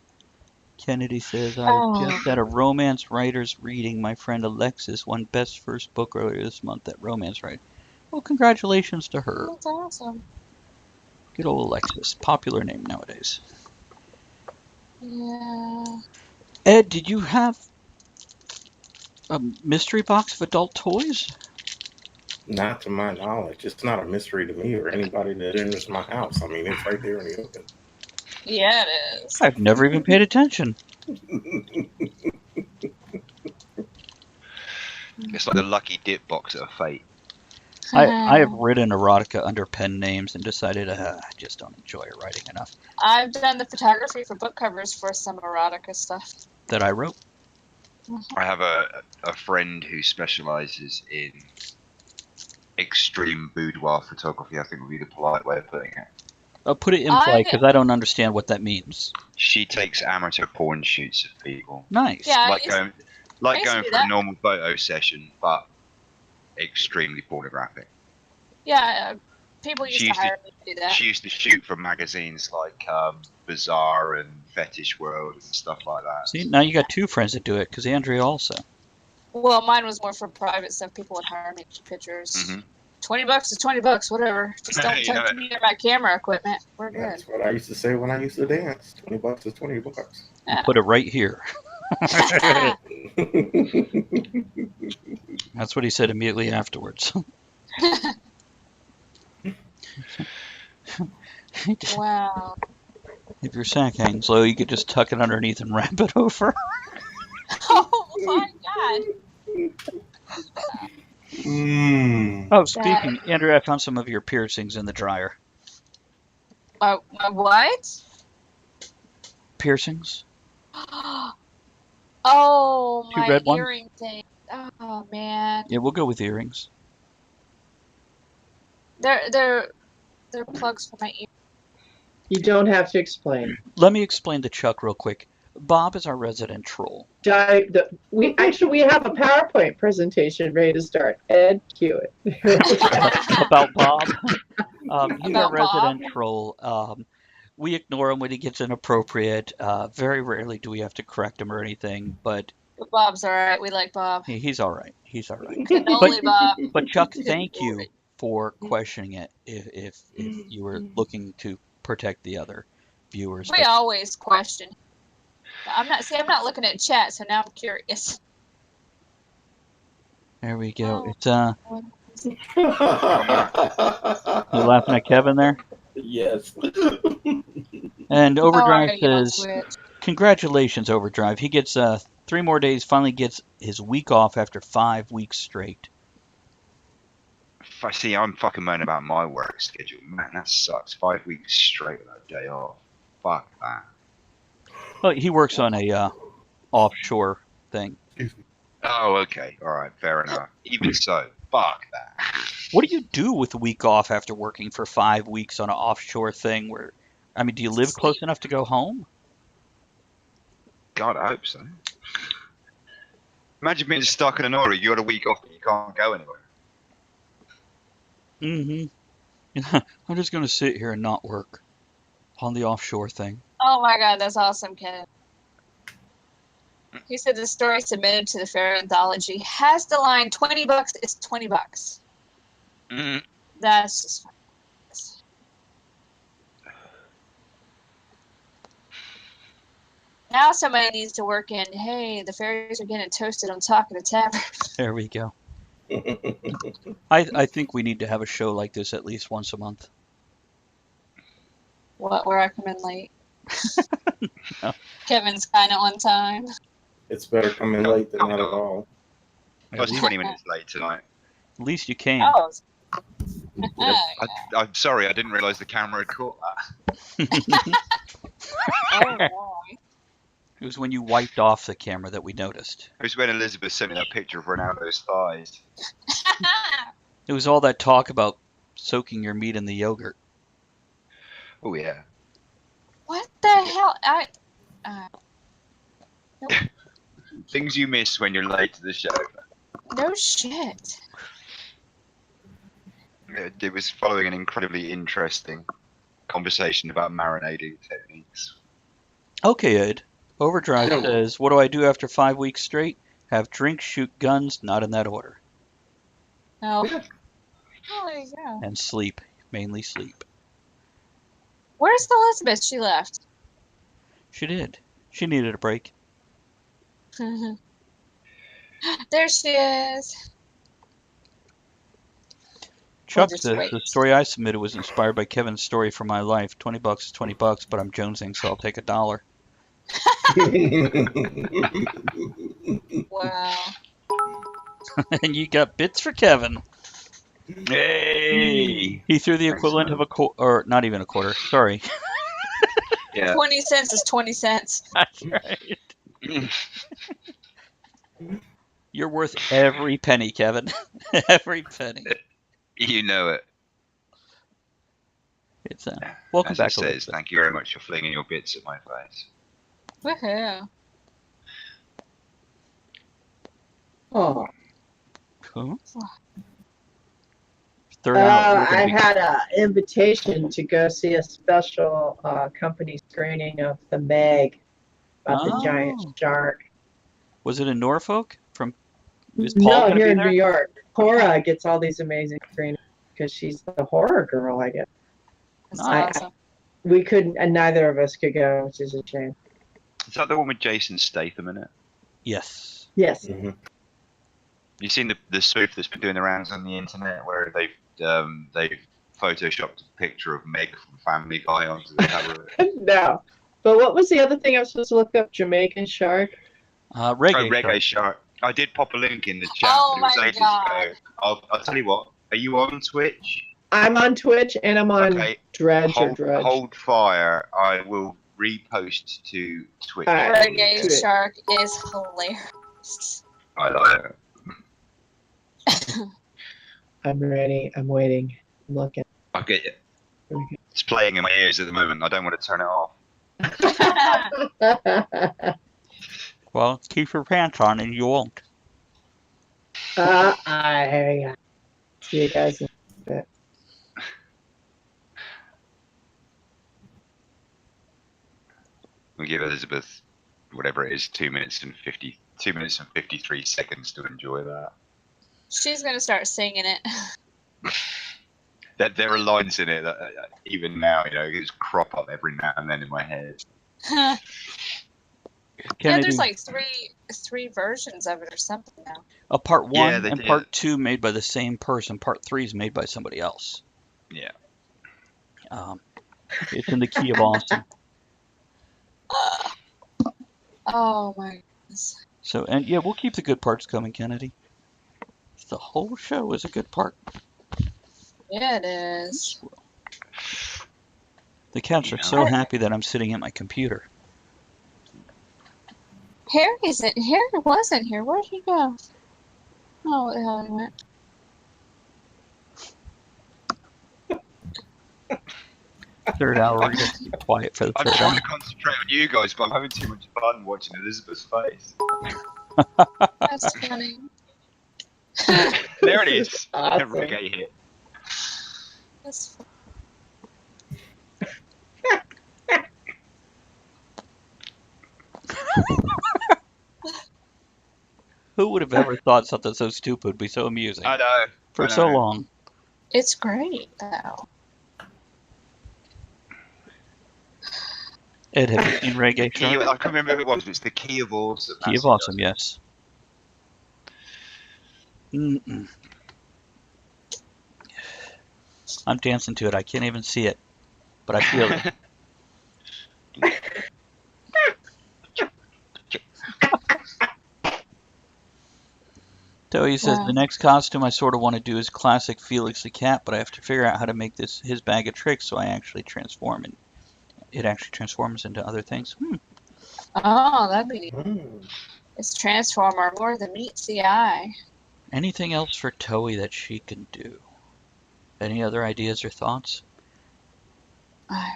Speaker 1: Kennedy says, I just had a romance writers reading. My friend Alexis won best first book earlier this month at Romance Writer. Well, congratulations to her.
Speaker 7: That's awesome.
Speaker 1: Good old Alexis. Popular name nowadays.
Speaker 7: Yeah.
Speaker 1: Ed, did you have a mystery box of adult toys?
Speaker 3: Not to my knowledge. It's not a mystery to me or anybody that enters my house. I mean, it's right there in the open.
Speaker 7: Yeah, it is.
Speaker 1: I've never even paid attention.
Speaker 5: It's like the lucky dip box of fate.
Speaker 1: I have written erotica under pen names and decided I just don't enjoy writing enough
Speaker 7: I've done the photography for book covers for some erotica stuff.
Speaker 1: that I wrote.
Speaker 5: I have a friend who specializes in extreme boudoir photography, I think would be the polite way of putting it.
Speaker 1: I'll put it in play because I don't understand what that means.
Speaker 5: She takes amateur porn shoots of people.
Speaker 1: Nice.
Speaker 7: Yeah,
Speaker 5: Like going
Speaker 7: do
Speaker 5: for
Speaker 7: that.
Speaker 5: a normal photo session, but extremely pornographic.
Speaker 7: Yeah, people used to hire me to do that.
Speaker 5: She used to shoot for magazines like Bazaar and Fetish World and stuff like that.
Speaker 1: See, now you got two friends that do it because Andrea also.
Speaker 7: Well, mine was more for private stuff. People would hire me for pictures.
Speaker 5: Mhm.
Speaker 7: $20 is $20, whatever. Just don't
Speaker 5: You know
Speaker 7: touch
Speaker 5: it.
Speaker 7: me or my camera equipment. We're good.
Speaker 3: That's what I used to say when I used to dance. $20 is $20.
Speaker 1: Put it right here. That's what he said immediately afterwards.
Speaker 7: Wow.
Speaker 1: If your sack hangs low, you could just tuck it underneath and wrap it over.
Speaker 7: Oh my God.
Speaker 1: Oh, speaking, Andrew, I found some of your piercings in the dryer.
Speaker 7: My what?
Speaker 1: Piercings?
Speaker 7: Oh,
Speaker 1: Two
Speaker 7: my
Speaker 1: red ones?
Speaker 7: earring thing. Oh man.
Speaker 1: Yeah, we'll go with earrings.
Speaker 7: They're plugs for my ear.
Speaker 4: You don't have to explain.
Speaker 1: Let me explain to Chuck real quick. Bob is our resident troll.
Speaker 4: We have a PowerPoint presentation ready to start. Ed, cue it.
Speaker 1: About Bob. He's our
Speaker 7: About Bob?
Speaker 1: resident troll. We ignore him when he gets inappropriate. Very rarely do we have to correct him or anything, but
Speaker 7: But Bob's alright. We like Bob.
Speaker 1: he's all right. He's all right.
Speaker 7: Cannoli Bob.
Speaker 1: But Chuck, thank you for questioning it. If you were looking to protect the other viewers.
Speaker 7: We always question. I'm not looking at chat, so now I'm curious.
Speaker 1: There we go.
Speaker 7: Oh.
Speaker 1: It's you laughing at Kevin there?
Speaker 3: Yes.
Speaker 1: And Overdrive
Speaker 7: Young
Speaker 1: says,
Speaker 7: Switch.
Speaker 1: congratulations, Overdrive. He gets 3 more days, finally gets his week off after 5 weeks straight.
Speaker 5: See, I'm fucking moaning about my work schedule. Man, that sucks. 5 weeks straight without a day off. Fuck that.
Speaker 1: Well, he works on a offshore thing.
Speaker 5: Oh, okay. All right, fair enough. Even so, fuck that.
Speaker 1: What do you do with a week off after working for 5 weeks on an offshore thing? Do you live close enough to go home?
Speaker 5: God, I hope so. Imagine being stuck in an oil. You got a week off, but you can't go anywhere.
Speaker 1: Mm-hmm. I'm just going to sit here and not work on the offshore thing.
Speaker 7: Oh my God, that's awesome, Ken. He said the story submitted to the Fair Anthology has the line $20 is $20.
Speaker 5: Mm.
Speaker 7: That's just fun. Now somebody needs to work in, hey, the fairies are getting toasted on Talk of the Tavern.
Speaker 1: There we go. I think we need to have a show like this at least once a month.
Speaker 7: What, where I come in late?
Speaker 1: No.
Speaker 7: Kevin's kind of on time.
Speaker 3: It's better coming late than not at all.
Speaker 5: I was 20 minutes late tonight.
Speaker 1: At least you can.
Speaker 7: Oh.
Speaker 5: I'm sorry, I didn't realise the camera had caught that.
Speaker 7: Oh, boy.
Speaker 1: It was when you wiped off the camera that we noticed.
Speaker 5: It was when Elizabeth sent me that picture of Ronaldo's thighs.
Speaker 1: It was all that talk about soaking your meat in the yogurt.
Speaker 5: Oh, yeah.
Speaker 7: What the hell? Nope.
Speaker 5: Things you miss when you're late to the show.
Speaker 7: No shit.
Speaker 5: It was following an incredibly interesting conversation about marinating techniques.
Speaker 1: Okay, Ed. Overdrive
Speaker 3: Yeah.
Speaker 1: says, what do I do after 5 weeks straight? Have drinks, shoot guns, not in that order.
Speaker 7: No. Oh, there you go.
Speaker 1: And sleep. Mainly sleep.
Speaker 7: Where's Elizabeth? She left.
Speaker 1: She did. She needed a break.
Speaker 7: There she is.
Speaker 1: Chuck
Speaker 7: just
Speaker 1: says,
Speaker 7: wait.
Speaker 1: the story I submitted was inspired by Kevin's story from my life. $20 is $20, but I'm jonesing, so I'll take $1.
Speaker 7: Wow.
Speaker 1: And you got bits for Kevin.
Speaker 5: Hey!
Speaker 1: He threw the
Speaker 5: Thanks,
Speaker 1: equivalent
Speaker 5: man.
Speaker 1: of a quarter, or not even a quarter, sorry.
Speaker 5: Yeah.
Speaker 7: 20 cents is 20 cents.
Speaker 1: That's right. You're worth every penny, Kevin. Every penny.
Speaker 5: You know it.
Speaker 1: It's welcome
Speaker 5: As
Speaker 1: back,
Speaker 5: it says,
Speaker 1: Elizabeth.
Speaker 5: thank you very much for flinging your bits at my face.
Speaker 7: Woohoo.
Speaker 4: Oh.
Speaker 1: Cool. Third hour. We're gonna
Speaker 4: I
Speaker 1: be-
Speaker 4: had an invitation to go see a special company screening of The Meg about the giant
Speaker 1: Oh.
Speaker 4: shark.
Speaker 1: Was it in Norfolk? Is Paul
Speaker 4: No,
Speaker 1: gonna
Speaker 4: here
Speaker 1: be
Speaker 4: in
Speaker 1: there?
Speaker 4: New York. Cora gets all these amazing screenings because she's the horror girl, I guess.
Speaker 7: That's
Speaker 1: Nice.
Speaker 7: awesome.
Speaker 4: We couldn't, and neither of us could go, which is a shame.
Speaker 5: Is that the one with Jason Statham in it?
Speaker 1: Yes.
Speaker 4: Yes.
Speaker 3: Mhm.
Speaker 5: You've seen the spoof that's been doing the rounds on the internet where they've photoshopped a picture of Meg from Family Guy onto the cover of it.
Speaker 4: No. But what was the other thing I was supposed to look up? Jamaican shark?
Speaker 1: Reggae.
Speaker 5: Reggae Shark. I did pop a link in the chat,
Speaker 7: Oh
Speaker 5: but it was
Speaker 7: my
Speaker 5: ages
Speaker 7: God.
Speaker 5: ago. I'll tell you what. Are you on Twitch?
Speaker 4: I'm on Twitch and I'm on
Speaker 5: Okay.
Speaker 4: Dredge or
Speaker 5: Hold,
Speaker 4: Drudge.
Speaker 5: hold fire. I will repost to Twitch.
Speaker 4: Alright.
Speaker 7: Reggae
Speaker 4: Good.
Speaker 7: Shark is hilarious.
Speaker 5: I like it.
Speaker 4: I'm ready. I'm waiting. I'm looking.
Speaker 5: I get it.
Speaker 4: Okay.
Speaker 5: It's playing in my ears at the moment. I don't want to turn it off.
Speaker 1: Well, keep your pants on and you won't.
Speaker 4: I see you guys in a bit.
Speaker 5: We'll give Elizabeth whatever it is, 2 minutes and 53 seconds to enjoy that.
Speaker 7: She's gonna start singing it.
Speaker 5: There are lines in it that even now, just crop up every now and then in my head.
Speaker 7: Yeah,
Speaker 1: Kennedy,
Speaker 7: there's like three versions of it or something now.
Speaker 1: part 1
Speaker 5: Yeah, they
Speaker 1: and
Speaker 5: did.
Speaker 1: part 2 made by the same person. Part 3 is made by somebody else.
Speaker 5: Yeah.
Speaker 1: It's in the key of awesome.
Speaker 7: Oh my goodness.
Speaker 1: So, and yeah, we'll keep the good parts coming, Kennedy. The whole show is a good part.
Speaker 7: Yeah, it is.
Speaker 1: The cats are so happy that I'm sitting at my computer.
Speaker 7: Harry isn't here. Harry wasn't here. Where'd he go? Oh, where the hell he went?
Speaker 1: Third hour, we're going to be quiet for the
Speaker 5: I'm
Speaker 1: third
Speaker 5: trying
Speaker 1: hour.
Speaker 5: to concentrate on you guys, but I'm having too much fun watching Elizabeth's face.
Speaker 7: That's funny.
Speaker 5: There it is.
Speaker 4: Awesome.
Speaker 5: Reggae hit.
Speaker 7: That's funny.
Speaker 1: Who would have ever thought something so stupid would be so amusing
Speaker 5: I know.
Speaker 1: for
Speaker 5: I
Speaker 1: so
Speaker 5: know.
Speaker 1: long?
Speaker 7: It's great though.
Speaker 1: Ed, have you seen Reggae
Speaker 5: Key,
Speaker 1: Shark?
Speaker 5: I can't remember who it was, but it's the Key of Awesome.
Speaker 1: Key
Speaker 5: That's
Speaker 1: of
Speaker 5: it,
Speaker 1: Awesome, yes. Mm-mm. I'm dancing to it. I can't even see it, but I feel it. Toey says,
Speaker 7: Wow.
Speaker 1: the next costume I sort of want to do is classic Felix the Cat, but I have to figure out how to make this his bag of tricks so I actually transform it. It actually transforms into other things.
Speaker 7: Oh, that'd be.
Speaker 3: Mm.
Speaker 7: It's Transformer more than meets the eye.
Speaker 1: Anything else for Toei that she can do? Any other ideas or thoughts?
Speaker 7: I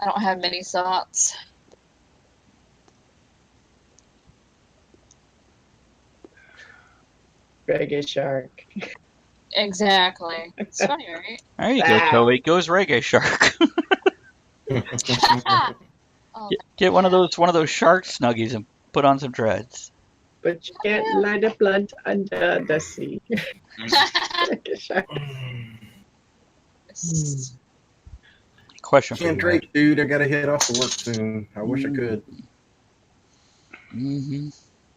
Speaker 7: don't have many thoughts.
Speaker 4: Reggae shark.
Speaker 7: Exactly. It's funny, right?
Speaker 1: There you go, Toei. Goes Reggae Shark.
Speaker 7: Oh,
Speaker 1: Get one of those shark snuggies and put on some dreads.
Speaker 4: But you can't light a blunt under the sea. Reggae shark.
Speaker 1: Question for
Speaker 3: Can't
Speaker 1: you,
Speaker 3: drink, dude. I gotta head off to work soon. I wish I could.
Speaker 1: Mm-hmm.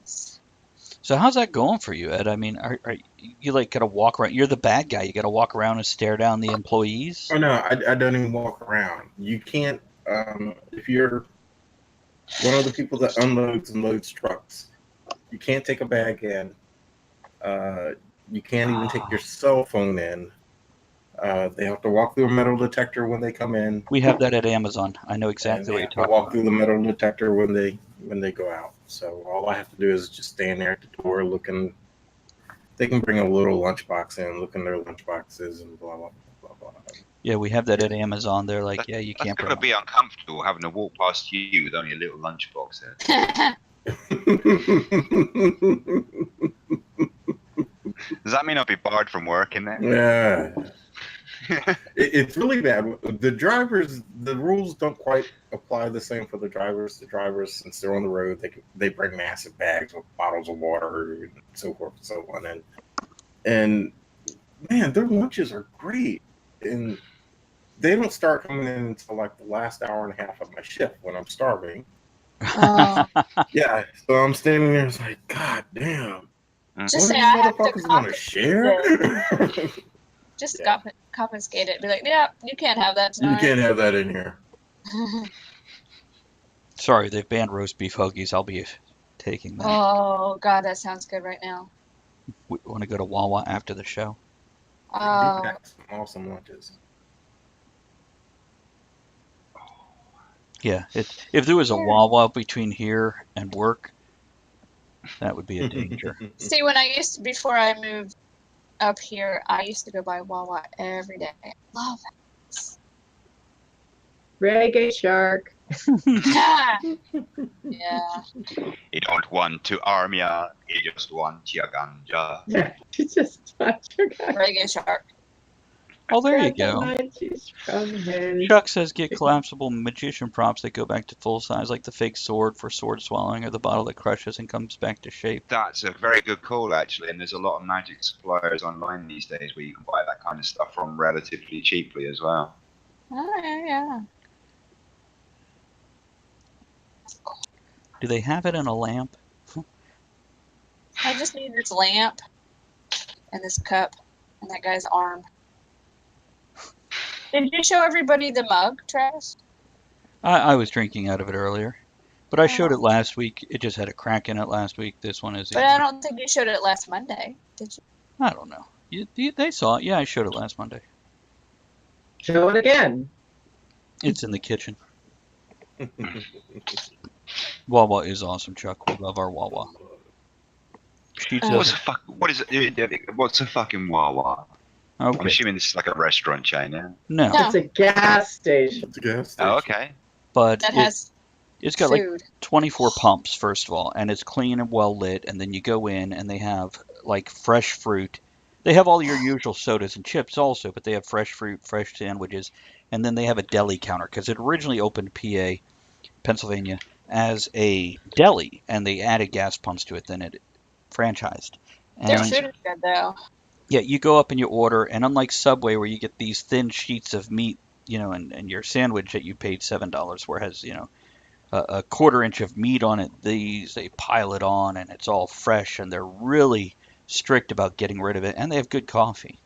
Speaker 1: So how's that going for you, Ed? I mean, are you like gotta walk around? You're the bad guy. You gotta walk around and stare down the employees.
Speaker 3: Oh no, I don't even walk around. You can't. If you're one of the people that unloads and loads trucks, you can't take a bag in. You can't even take your cell phone in. They have to walk through a metal detector when they come in.
Speaker 1: We have that at Amazon. I know
Speaker 3: And
Speaker 1: exactly
Speaker 3: they
Speaker 1: what you're
Speaker 3: have to
Speaker 1: talking
Speaker 3: walk
Speaker 1: about.
Speaker 3: through the metal detector when they go out. So all I have to do is just stand there at the door looking. They can bring a little lunchbox in, look in their lunchboxes, and blah blah blah blah blah.
Speaker 1: Yeah, we have that at Amazon. They're like, yeah, you
Speaker 5: That's
Speaker 1: can't.
Speaker 5: got to be uncomfortable having to walk past you with only a little lunchbox there. Does that mean I'll be barred from work in there?
Speaker 3: Yeah. It's really bad. The drivers, the rules don't quite apply the same for the drivers. The drivers, since they're on the road, they bring massive bags with bottles of water and so forth and so on. And man, their lunches are great. And they don't start coming in until like the last hour and a half of my shift when I'm starving.
Speaker 7: Oh.
Speaker 3: Yeah, so I'm standing there, it's like, God damn.
Speaker 7: Just
Speaker 3: What
Speaker 7: say
Speaker 3: do
Speaker 7: I
Speaker 3: you
Speaker 7: have to
Speaker 3: motherfuckers want to share?
Speaker 7: Just
Speaker 3: Yeah.
Speaker 7: confiscate it. Be like, yeah, you can't have that
Speaker 3: You
Speaker 7: tonight.
Speaker 3: can't have that in here.
Speaker 1: Sorry, they've banned roast beef hoagies. I'll be taking that.
Speaker 7: Oh God, that sounds good right now.
Speaker 1: We want to go to Wawa after the show.
Speaker 3: Do
Speaker 7: Oh,
Speaker 3: pack some awesome lunches.
Speaker 1: Yeah, if there was a
Speaker 7: Yeah.
Speaker 1: Wawa between here and work, that would be a danger.
Speaker 7: see, when I used to, before I moved up here, I used to go by Wawa every day. Love
Speaker 4: Reggae Shark.
Speaker 7: it. Yeah.
Speaker 5: You don't want to arm ya, you just want your ganja.
Speaker 4: Yeah, you just touch your guy.
Speaker 7: Reggae Shark.
Speaker 1: Oh, there you
Speaker 4: Got the
Speaker 1: go.
Speaker 4: 90s from his.
Speaker 1: Chuck says get collapsible magician props that go back to full size, like the fake sword for sword swallowing or the bottle that crushes and comes back to shape.
Speaker 5: That's a very good call, actually, and there's a lot of magic suppliers online these days where you can buy that kind of stuff from relatively cheaply as well.
Speaker 7: Oh, yeah.
Speaker 1: Do they have it in a lamp?
Speaker 7: I just need this lamp and this cup and that guy's arm. Did you show everybody the mug, Travis?
Speaker 1: I was drinking out of it earlier, but I showed
Speaker 7: Oh.
Speaker 1: it last week. It just had a crack in it last week. This one is.
Speaker 7: But I don't think you showed it last Monday, did you?
Speaker 1: I don't know. They saw it. Yeah, I showed it last Monday.
Speaker 4: Show it again.
Speaker 1: It's in the kitchen. Wawa is awesome, Chuck. We love our Wawa. She
Speaker 5: What's
Speaker 1: says,
Speaker 5: a fuck? What is it? What's a fucking Wawa? I'm
Speaker 1: okay.
Speaker 5: assuming this is like a restaurant chain, yeah?
Speaker 1: No,
Speaker 7: No.
Speaker 4: It's a gas station.
Speaker 3: It's a gas station.
Speaker 5: Oh, okay.
Speaker 1: but
Speaker 7: That has
Speaker 1: it's got like
Speaker 7: food.
Speaker 1: 24 pumps, first of all, and it's clean and well lit. And then you go in and they have like fresh fruit. They have all your usual sodas and chips also, but they have fresh fruit, fresh sandwiches, and then they have a deli counter because it originally opened PA, Pennsylvania, as a deli, and they added gas pumps to it. Then it franchised.
Speaker 7: Their
Speaker 1: And
Speaker 7: food is good though.
Speaker 1: yeah, you go up and you order, and unlike Subway where you get these thin sheets of meat, and your sandwich that you paid $7 for has, a quarter inch of meat on it. They pile it on, and it's all fresh, and they're really strict about getting rid of it, and they have good coffee.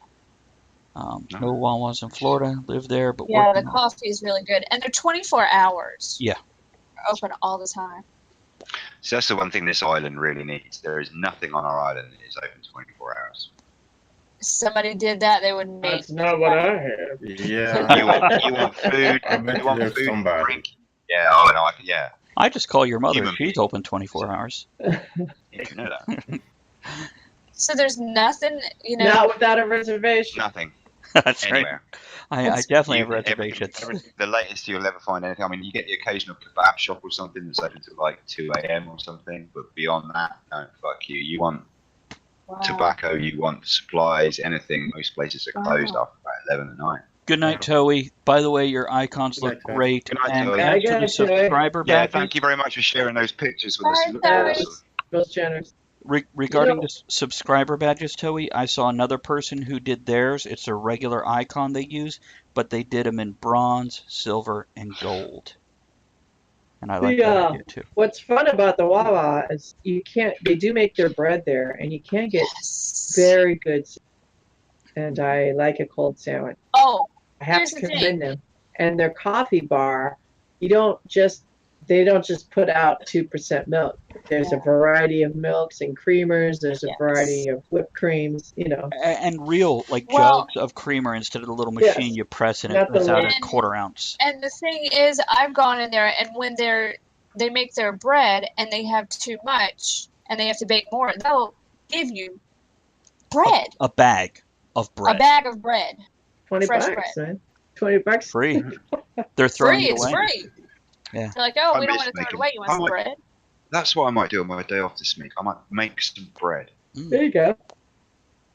Speaker 1: No Wawas in Florida, live there, but
Speaker 7: Yeah, the
Speaker 1: working on-
Speaker 7: coffee is really good. And they're 24 hours.
Speaker 1: Yeah.
Speaker 7: They're open all the time.
Speaker 5: So that's the one thing this island really needs. There is nothing on our island that is open 24 hours.
Speaker 7: If somebody did that, they would make.
Speaker 4: That's not what I have.
Speaker 3: Yeah.
Speaker 5: You want food?
Speaker 3: I bet
Speaker 5: You want
Speaker 3: there's
Speaker 5: food?
Speaker 3: somebody.
Speaker 5: Drink? Yeah. Oh no. Yeah.
Speaker 1: I just call your mother.
Speaker 5: Human
Speaker 1: She's open 24 hours.
Speaker 5: You know that.
Speaker 7: So there's nothing,
Speaker 4: Not without a reservation.
Speaker 5: Nothing.
Speaker 1: That's right.
Speaker 5: Anywhere.
Speaker 1: I
Speaker 7: That's-
Speaker 1: definitely have
Speaker 5: Everything-
Speaker 1: reservations.
Speaker 5: the latest you'll ever find anything. I mean, you get the occasional kebab shop or something that's open to like 2 a.m. or something, but beyond that, no, fuck you. You want
Speaker 7: Wow.
Speaker 5: tobacco, you want supplies, anything. Most places are closed
Speaker 7: Wow.
Speaker 5: after about 11 at night.
Speaker 1: Good night, Toey. By the way, your icons
Speaker 3: Good night,
Speaker 1: look
Speaker 3: Toey.
Speaker 1: great.
Speaker 5: Good night,
Speaker 1: And
Speaker 5: Toey.
Speaker 1: add to
Speaker 4: Good
Speaker 1: the
Speaker 4: night, Toey.
Speaker 1: subscriber
Speaker 5: Yeah,
Speaker 1: badges.
Speaker 5: thank you very much for sharing those pictures with us.
Speaker 7: Bye,
Speaker 5: You look
Speaker 7: Toey.
Speaker 5: awesome.
Speaker 4: Most generous.
Speaker 1: Regarding
Speaker 4: You know-
Speaker 1: the subscriber badges, Toey, I saw another person who did theirs. It's a regular icon they use, but they did them in bronze, silver, and gold. And I like that
Speaker 4: Yeah.
Speaker 1: idea too.
Speaker 4: What's fun about the Wawa is they do make their bread there, and you can get
Speaker 7: Yes.
Speaker 4: very good. And I like a cold sandwich.
Speaker 7: Oh,
Speaker 4: I have
Speaker 7: Here's
Speaker 4: to
Speaker 7: the thing.
Speaker 4: commend them. And their coffee bar, they don't just put out 2% milk. There's a variety of milks and creamers. There's a
Speaker 7: Yes.
Speaker 4: variety of whipped creams.
Speaker 1: And real
Speaker 7: Well-
Speaker 1: jugs of creamer instead of the little
Speaker 4: Yes.
Speaker 1: machine you press and it
Speaker 4: Not the
Speaker 1: puts out a
Speaker 7: little-
Speaker 1: quarter ounce.
Speaker 7: and the thing is, I've gone in there, and when they make their bread and they have too much and they have to bake more, they'll give you bread,
Speaker 1: A bag of bread.
Speaker 7: a bag of bread.
Speaker 4: 20
Speaker 7: Fresh
Speaker 4: bucks, man. 20 bucks.
Speaker 1: Free. They're throwing
Speaker 7: Free,
Speaker 1: it
Speaker 7: it's
Speaker 1: away.
Speaker 7: free.
Speaker 1: Yeah.
Speaker 7: They're like, oh,
Speaker 5: I
Speaker 7: we don't
Speaker 5: miss
Speaker 7: want to throw it
Speaker 5: making-
Speaker 7: away. You want
Speaker 5: I
Speaker 7: some
Speaker 5: might-
Speaker 7: bread?
Speaker 5: That's what I might do on my day off this week. I might make some bread.
Speaker 4: There you go.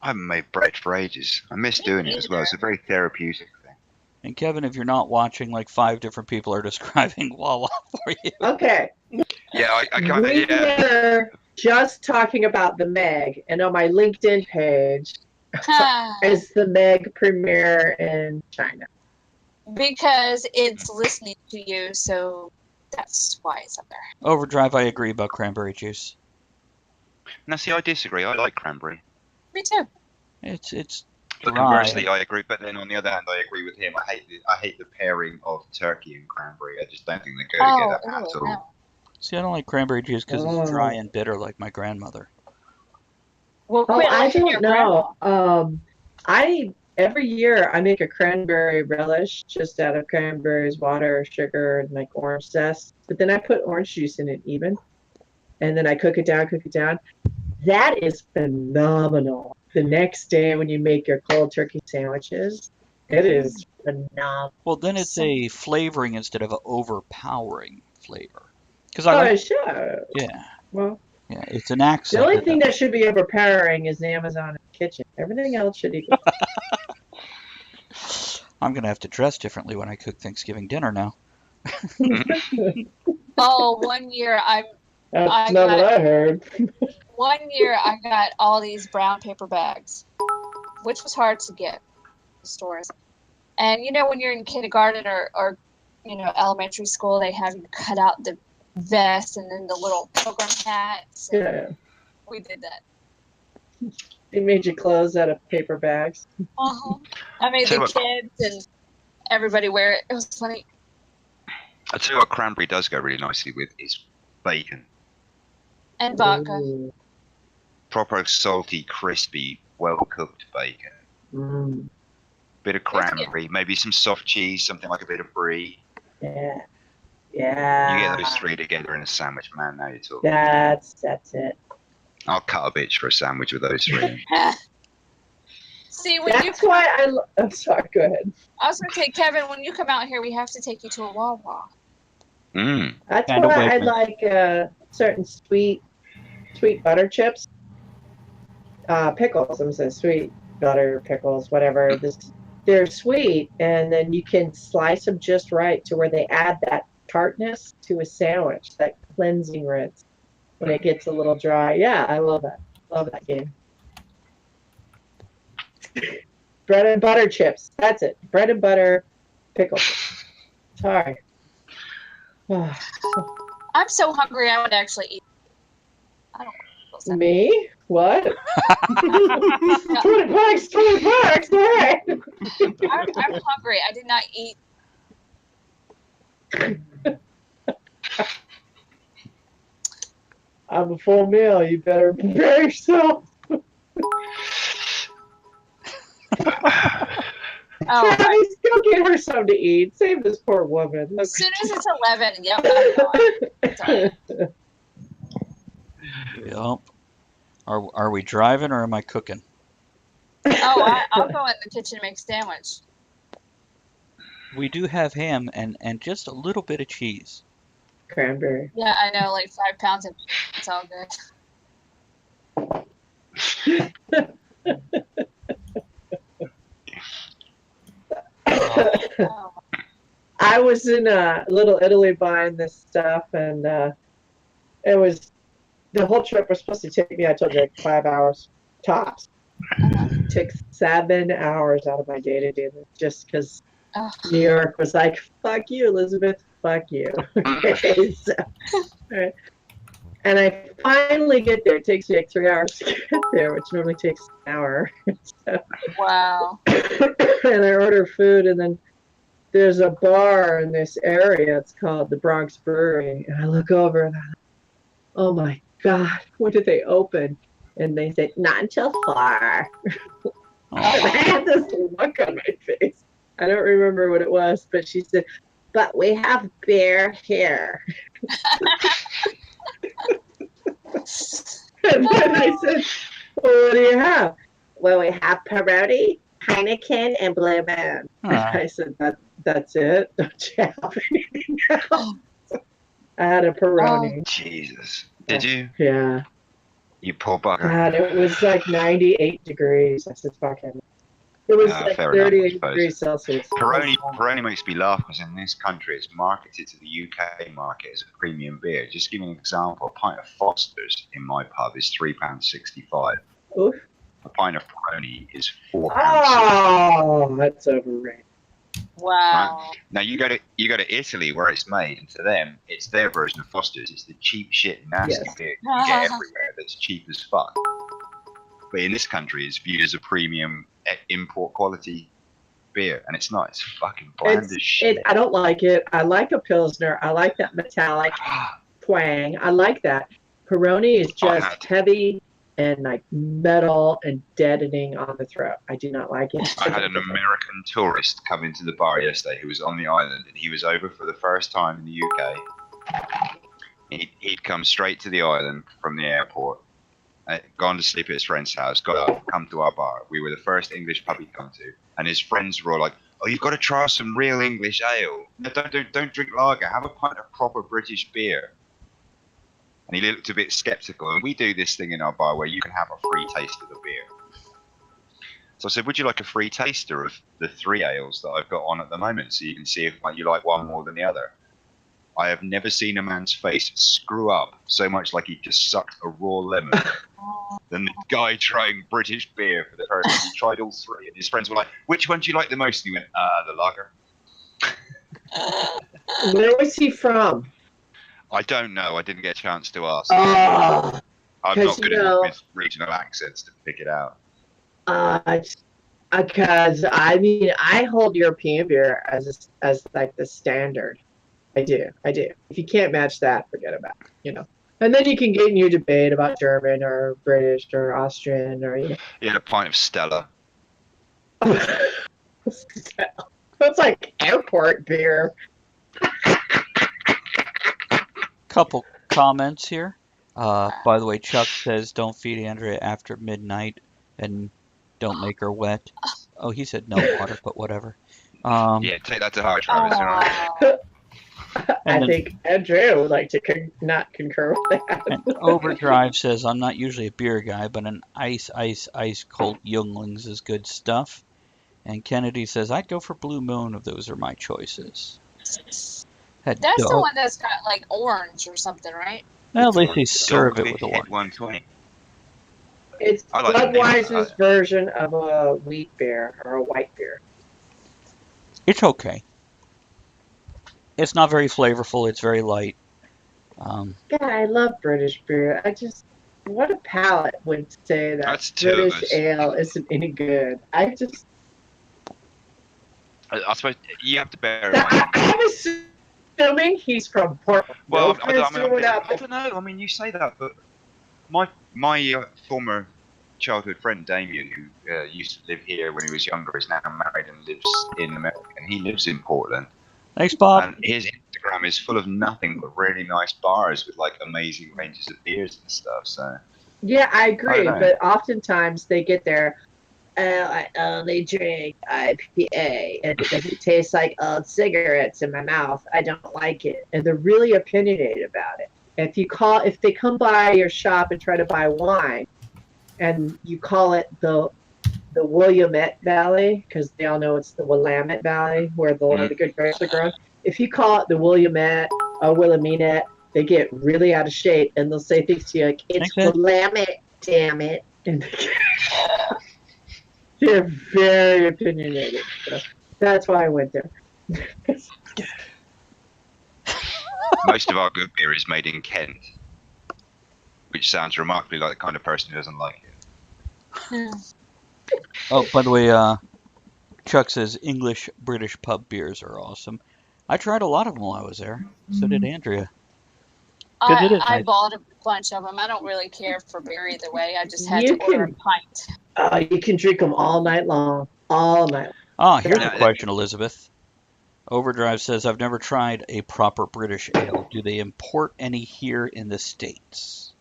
Speaker 5: I haven't made bread for ages. I miss
Speaker 7: Me
Speaker 5: doing it as well.
Speaker 7: neither.
Speaker 5: It's a very therapeutic thing.
Speaker 1: And Kevin, if you're not watching, like 5 different people are describing Wawa for you.
Speaker 4: Okay.
Speaker 5: Yeah, I kind of,
Speaker 4: We were just talking about the Meg, and on my LinkedIn page is the Meg premiere in China.
Speaker 7: Because it's listening to you, so that's why it's up there.
Speaker 1: Overdrive, I agree about cranberry juice.
Speaker 5: Now, see, I disagree. I like cranberry.
Speaker 7: Me too.
Speaker 1: It's
Speaker 5: But
Speaker 1: dry.
Speaker 5: conversely, I agree. But then on the other hand, I agree with him. I hate the pairing of turkey and cranberry. I just don't think they go together at all.
Speaker 7: No.
Speaker 1: See, I don't like cranberry juice because it's dry and bitter like my grandmother.
Speaker 7: Well,
Speaker 4: Oh,
Speaker 7: quit
Speaker 4: I
Speaker 7: licking your
Speaker 4: don't know. Every year I make a cranberry relish just out of cranberries, water, sugar, and like orange zest. But then I put orange juice in it even, and then I cook it down. That is phenomenal. The next day when you make your cold turkey sandwiches, it is phenomenal.
Speaker 1: Well, then it's a flavoring instead of an overpowering flavor. Because I
Speaker 4: Oh,
Speaker 1: like,
Speaker 4: sure.
Speaker 1: yeah,
Speaker 4: Well,
Speaker 1: it's an
Speaker 4: the
Speaker 1: accent.
Speaker 4: only thing that should be overpowering is Amazon Kitchen. Everything else should equal.
Speaker 1: I'm gonna have to dress differently when I cook Thanksgiving dinner now.
Speaker 7: Oh, 1 year
Speaker 4: That's not what I heard.
Speaker 7: 1 year I got all these brown paper bags, which was hard to get in the stores. And you know when you're in kindergarten or elementary school, they have you cut out the vest and then the little pilgrim hats.
Speaker 4: Yeah.
Speaker 7: We did that.
Speaker 4: They made you clothes out of paper bags.
Speaker 7: Uh-huh. I made
Speaker 5: Tell
Speaker 7: the
Speaker 5: you what-
Speaker 7: kids and everybody wear it. It was funny.
Speaker 5: I tell you what, cranberry does go really nicely with is bacon.
Speaker 7: And vodka.
Speaker 4: Ooh.
Speaker 5: Proper salty, crispy, well-cooked bacon.
Speaker 4: Mm.
Speaker 5: Bit of cranberry, maybe some soft cheese, something like a bit of brie.
Speaker 4: Yeah.
Speaker 5: You
Speaker 4: Yeah.
Speaker 5: get those three together in a sandwich, man. Now you're talking.
Speaker 4: That's it.
Speaker 5: I'll cut a bitch for a sandwich with those three.
Speaker 7: See, when you
Speaker 4: That's why I'm sorry, go ahead.
Speaker 7: I was going to say, Kevin, when you come out here, we have to take you to a Wawa.
Speaker 5: Mm.
Speaker 4: That's
Speaker 1: And a
Speaker 4: why I
Speaker 1: Wegman.
Speaker 4: like certain sweet butter chips. Pickles, I'm saying sweet butter pickles, whatever. They're sweet, and then you can slice them just right to where they add that tartness to a sandwich, that cleansing rinse when it gets a little dry. Yeah, I love that. Love that game. Bread and butter chips. That's it. Bread and butter pickles. Sorry.
Speaker 7: I'm so hungry, I would actually eat. I don't want to
Speaker 4: Me? What? 20 bucks, 20 bucks, all right.
Speaker 7: I'm hungry. I did not eat.
Speaker 4: I'm a full meal. You better prepare yourself.
Speaker 7: Oh,
Speaker 4: Travis, go get her something to eat. Save this poor woman.
Speaker 7: as soon as it's 11, yep, I'm going. Sorry.
Speaker 1: Yep. Are we driving or am I cooking?
Speaker 7: Oh, I'll go in the kitchen and make a sandwich.
Speaker 1: We do have ham and just a little bit of cheese.
Speaker 4: Cranberry.
Speaker 7: Yeah, I know, like 5 pounds of it's all good. Oh.
Speaker 4: I was in Little Italy buying this stuff, and it was the whole trip was supposed to take me, I told you, like 5 hours tops. It took 7 hours out of my day to do this just because
Speaker 7: Ugh.
Speaker 4: New York was like, fuck you, Elizabeth, fuck you. Okay, so, right. And I finally get there. It takes me like 3 hours to get there, which normally takes an hour. So,
Speaker 7: Wow.
Speaker 4: and I order food, and then there's a bar in this area. It's called the Bronx Brewery. And I look over and I'm like, oh my God, when did they open? And they said, not until 4. And I had this look on my face. I don't remember what it was, but she said, but we have beer here. And then I said, well, what do you have? Well, we have Peroni, Heineken, and Blue Moon. I said, that's it? Don't you have anything else? I had a Peroni.
Speaker 5: Jesus. Did you?
Speaker 4: Yeah.
Speaker 5: You poor bugger.
Speaker 4: God, it was like 98 degrees. I said, fucking. It was like
Speaker 5: fair enough, I
Speaker 4: 38
Speaker 5: suppose.
Speaker 4: degrees Celsius.
Speaker 5: Peroni makes me laugh because in this country it's marketed to the UK market as a premium beer. Just give you an example, a pint of Foster's in my pub is £3.65.
Speaker 4: Oof.
Speaker 5: A pint of Peroni is £4.
Speaker 4: Oh, that's overrated.
Speaker 7: Wow.
Speaker 5: Now you go to Italy where it's made, and to them it's their version of Foster's. It's the cheap shit, nasty
Speaker 4: Yes.
Speaker 5: beer you get everywhere that's cheap as fuck. But in this country, it's viewed as a premium import quality beer, and it's not. It's fucking bland as shit.
Speaker 4: I don't like it. I like a Pilsner. I like that metallic twang. I like that. Peroni is just heavy and like metal and deadening on the throat. I do not like it.
Speaker 5: I had an American tourist come into the bar yesterday who was on the island, and he was over for the first time in the UK. He'd come straight to the island from the airport, gone to sleep at his friend's house, got up, come to our bar. We were the first English pub he'd come to, and his friends were all like, "Oh, you've got to try some real English ale. No, don't drink lager. Have a pint of proper British beer." And he looked a bit skeptical. And we do this thing in our bar where you can have a free taste of the beer. So I said, "Would you like a free taster of the 3 ales that I've got on at the moment, so you can see if you like one more than the other?" I have never seen a man's face screw up so much like he just sucked a raw lemon than the guy trying British beer for the first time. He tried all 3, and his friends were like, "Which one do you like the most?" And he went, "The lager."
Speaker 4: Where was he from?
Speaker 5: I don't know. I didn't get a chance to ask.
Speaker 4: Oh,
Speaker 5: I'm not good enough with regional accents to pick it out.
Speaker 4: Because I mean, I hold European beer as like the standard. I do. If you can't match that, forget about it. And then you can get in your debate about German or British or Austrian or
Speaker 5: You had a pint of Stella.
Speaker 4: That's like airport beer.
Speaker 1: Couple comments here. By the way, Chuck says don't feed Andrea after midnight and don't make her wet. Oh, he said no water, but whatever.
Speaker 5: Yeah, take that to heart, Travis.
Speaker 4: I think Andrea would like to not concur with that.
Speaker 1: And Overdrive says I'm not usually a beer guy, but an ice cold Younglings is good stuff. And Kennedy says I'd go for Blue Moon if those are my choices.
Speaker 7: That's the one that's got like orange or something, right?
Speaker 1: Well, at least they serve it with orange.
Speaker 5: 120.
Speaker 4: It's Budweiser's version of a wheat beer or a white beer.
Speaker 1: It's okay. It's not very flavorful. It's very light.
Speaker 4: God, I love British beer. What a palate would say that British ale isn't any good. I
Speaker 5: suppose you have to bear in mind.
Speaker 4: I'm assuming he's from Portland.
Speaker 5: Well, I don't know. I mean, you say that, but my former childhood friend Damien, who used to live here when he was younger, is now married and lives in America, and he lives in Portland.
Speaker 1: Thanks, Bob.
Speaker 5: And his Instagram is full of nothing but really nice bars with like amazing ranges of beers and stuff. So
Speaker 4: yeah, I agree. But oftentimes they get their I only drink IPA, and it tastes like old cigarettes in my mouth. I don't like it, and they're really opinionated about it. If they come by your shop and try to buy wine, and you call it the Willamette Valley, because they all know it's the Willamette Valley where the good grapes are grown. If you call it the Willamette or Willamette, they get really out of shape, and they'll say things to you like, "It's Willamette, damn it." And they're very opinionated. So that's why I went there.
Speaker 5: Most of our good beer is made in Kent, which sounds remarkably like the kind of person who doesn't like it.
Speaker 1: Oh, by the way, Chuck says English British pub beers are awesome. I tried a lot of them while I was there. So did Andrea.
Speaker 7: I bought a bunch of them. I don't really care for beer either way. I just had to order a pint.
Speaker 4: You can drink them all night long. All night.
Speaker 1: Here's a question, Elizabeth. Overdrive says, I've never tried a proper British ale. Do they import any here in the States?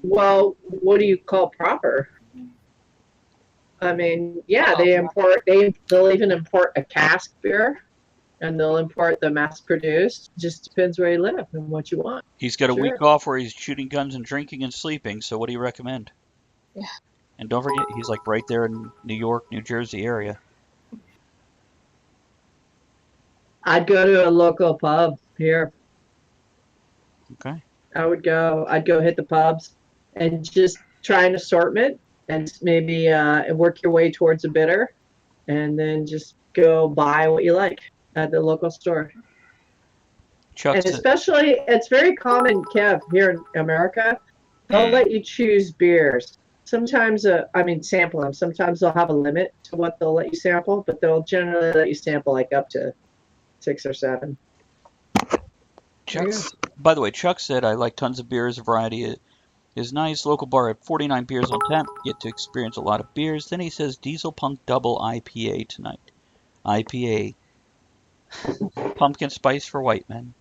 Speaker 4: Well, what do you call proper? I mean, yeah, they'll even import a cask beer, and they'll import the mass-produced. Just depends where you live and what you want.
Speaker 1: He's got a week off where he's shooting guns and drinking and sleeping, so what do you recommend?
Speaker 7: Yeah.
Speaker 1: And don't forget, he's like right there in New York, New Jersey area.
Speaker 4: I'd go to a local pub here.
Speaker 1: Okay.
Speaker 4: I'd go hit the pubs and just try an assortment and maybe work your way towards a bitter and then just go buy what you like at the local store.
Speaker 1: Chuck
Speaker 4: And
Speaker 1: said,
Speaker 4: especially, it's very common, Kev, here in America, they'll let you choose beers. Sometimes, sample them. Sometimes they'll have a limit to what they'll let you sample, but they'll generally let you sample like up to 6 or 7.
Speaker 1: By the way, Chuck said, I like tons of beers. Variety is nice. Local bar at 49 beers on tap. Get to experience a lot of beers. Then he says Diesel Punk Double IPA tonight. IPA. Pumpkin spice for white men.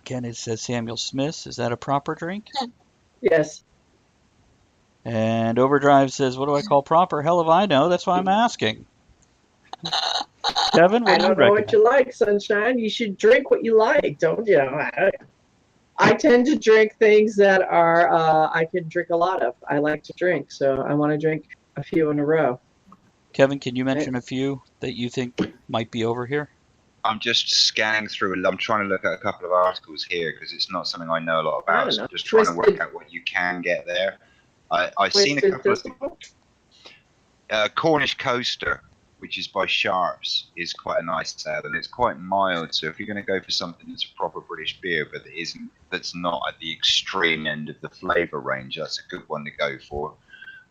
Speaker 1: Kenneth says Samuel Smith's. Is that a proper drink?
Speaker 4: Yes.
Speaker 1: And Overdrive says, what do I call proper? Hell if I know. That's why I'm asking. Kevin, what
Speaker 4: I
Speaker 1: do you
Speaker 4: don't know what
Speaker 1: recommend?
Speaker 4: you like, Sunshine. You should drink what you like, don't you? I tend to drink things that are I can drink a lot of. I like to drink, so I want to drink a few in a row.
Speaker 1: Kevin, can you mention a few that you think might be over here?
Speaker 5: I'm just scanning through. I'm trying to look at a couple of articles here because it's not something I know a lot about. So I'm just trying to work out what you can get there. I've seen a couple of Cornish Coaster, which is by Sharps, is quite a nice ale, and it's quite mild. So if you're going to go for something that's a proper British beer, but that's not at the extreme end of the flavour range, that's a good one to go for.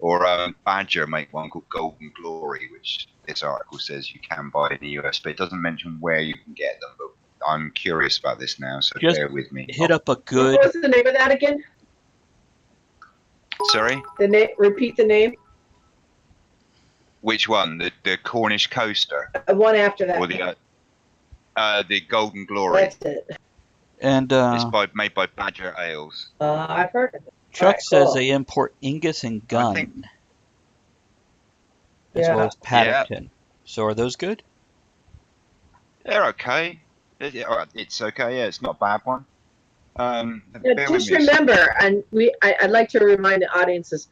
Speaker 5: Or Badger make one called Golden Glory, which this article says you can buy in the US, but it doesn't mention where you can get them. But I'm curious about this now, so
Speaker 1: Just
Speaker 5: bear with me.
Speaker 1: Hit up a good.
Speaker 4: What was the name of that again?
Speaker 5: Sorry?
Speaker 4: Repeat the name.
Speaker 5: Which one? The Cornish Coaster?
Speaker 4: One after that.
Speaker 5: Or the Golden Glory.
Speaker 4: That's it.
Speaker 1: And
Speaker 5: it's made by Badger Ales.
Speaker 4: I've heard of it.
Speaker 1: Chuck says they import Ingus and Gun, as well as Paddington. Yeah. So are those good?
Speaker 5: They're okay. It's okay. Yeah, it's not a bad one.
Speaker 4: Just remember, and I'd like to remind the audiences,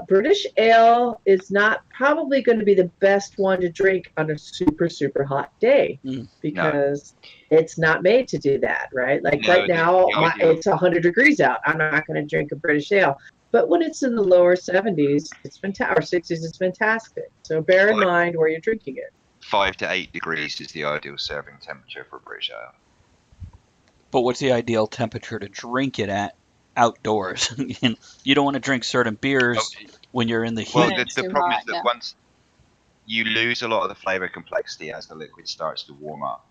Speaker 4: British ale is not probably going to be the best one to drink on a super, super hot day because it's not made to do that, right? Like right now, it's 100 degrees out. I'm not going to drink a British ale. But when it's in the lower 70s, or 60s, it's fantastic. So bear in mind where you're drinking it.
Speaker 5: 5 to 8 degrees is the ideal serving temperature for a British ale.
Speaker 1: But what's the ideal temperature to drink it at outdoors? You don't want to drink certain beers when you're in the heat.
Speaker 5: Well, the problem is that once you lose a lot of the flavor complexity as the liquid starts to warm up.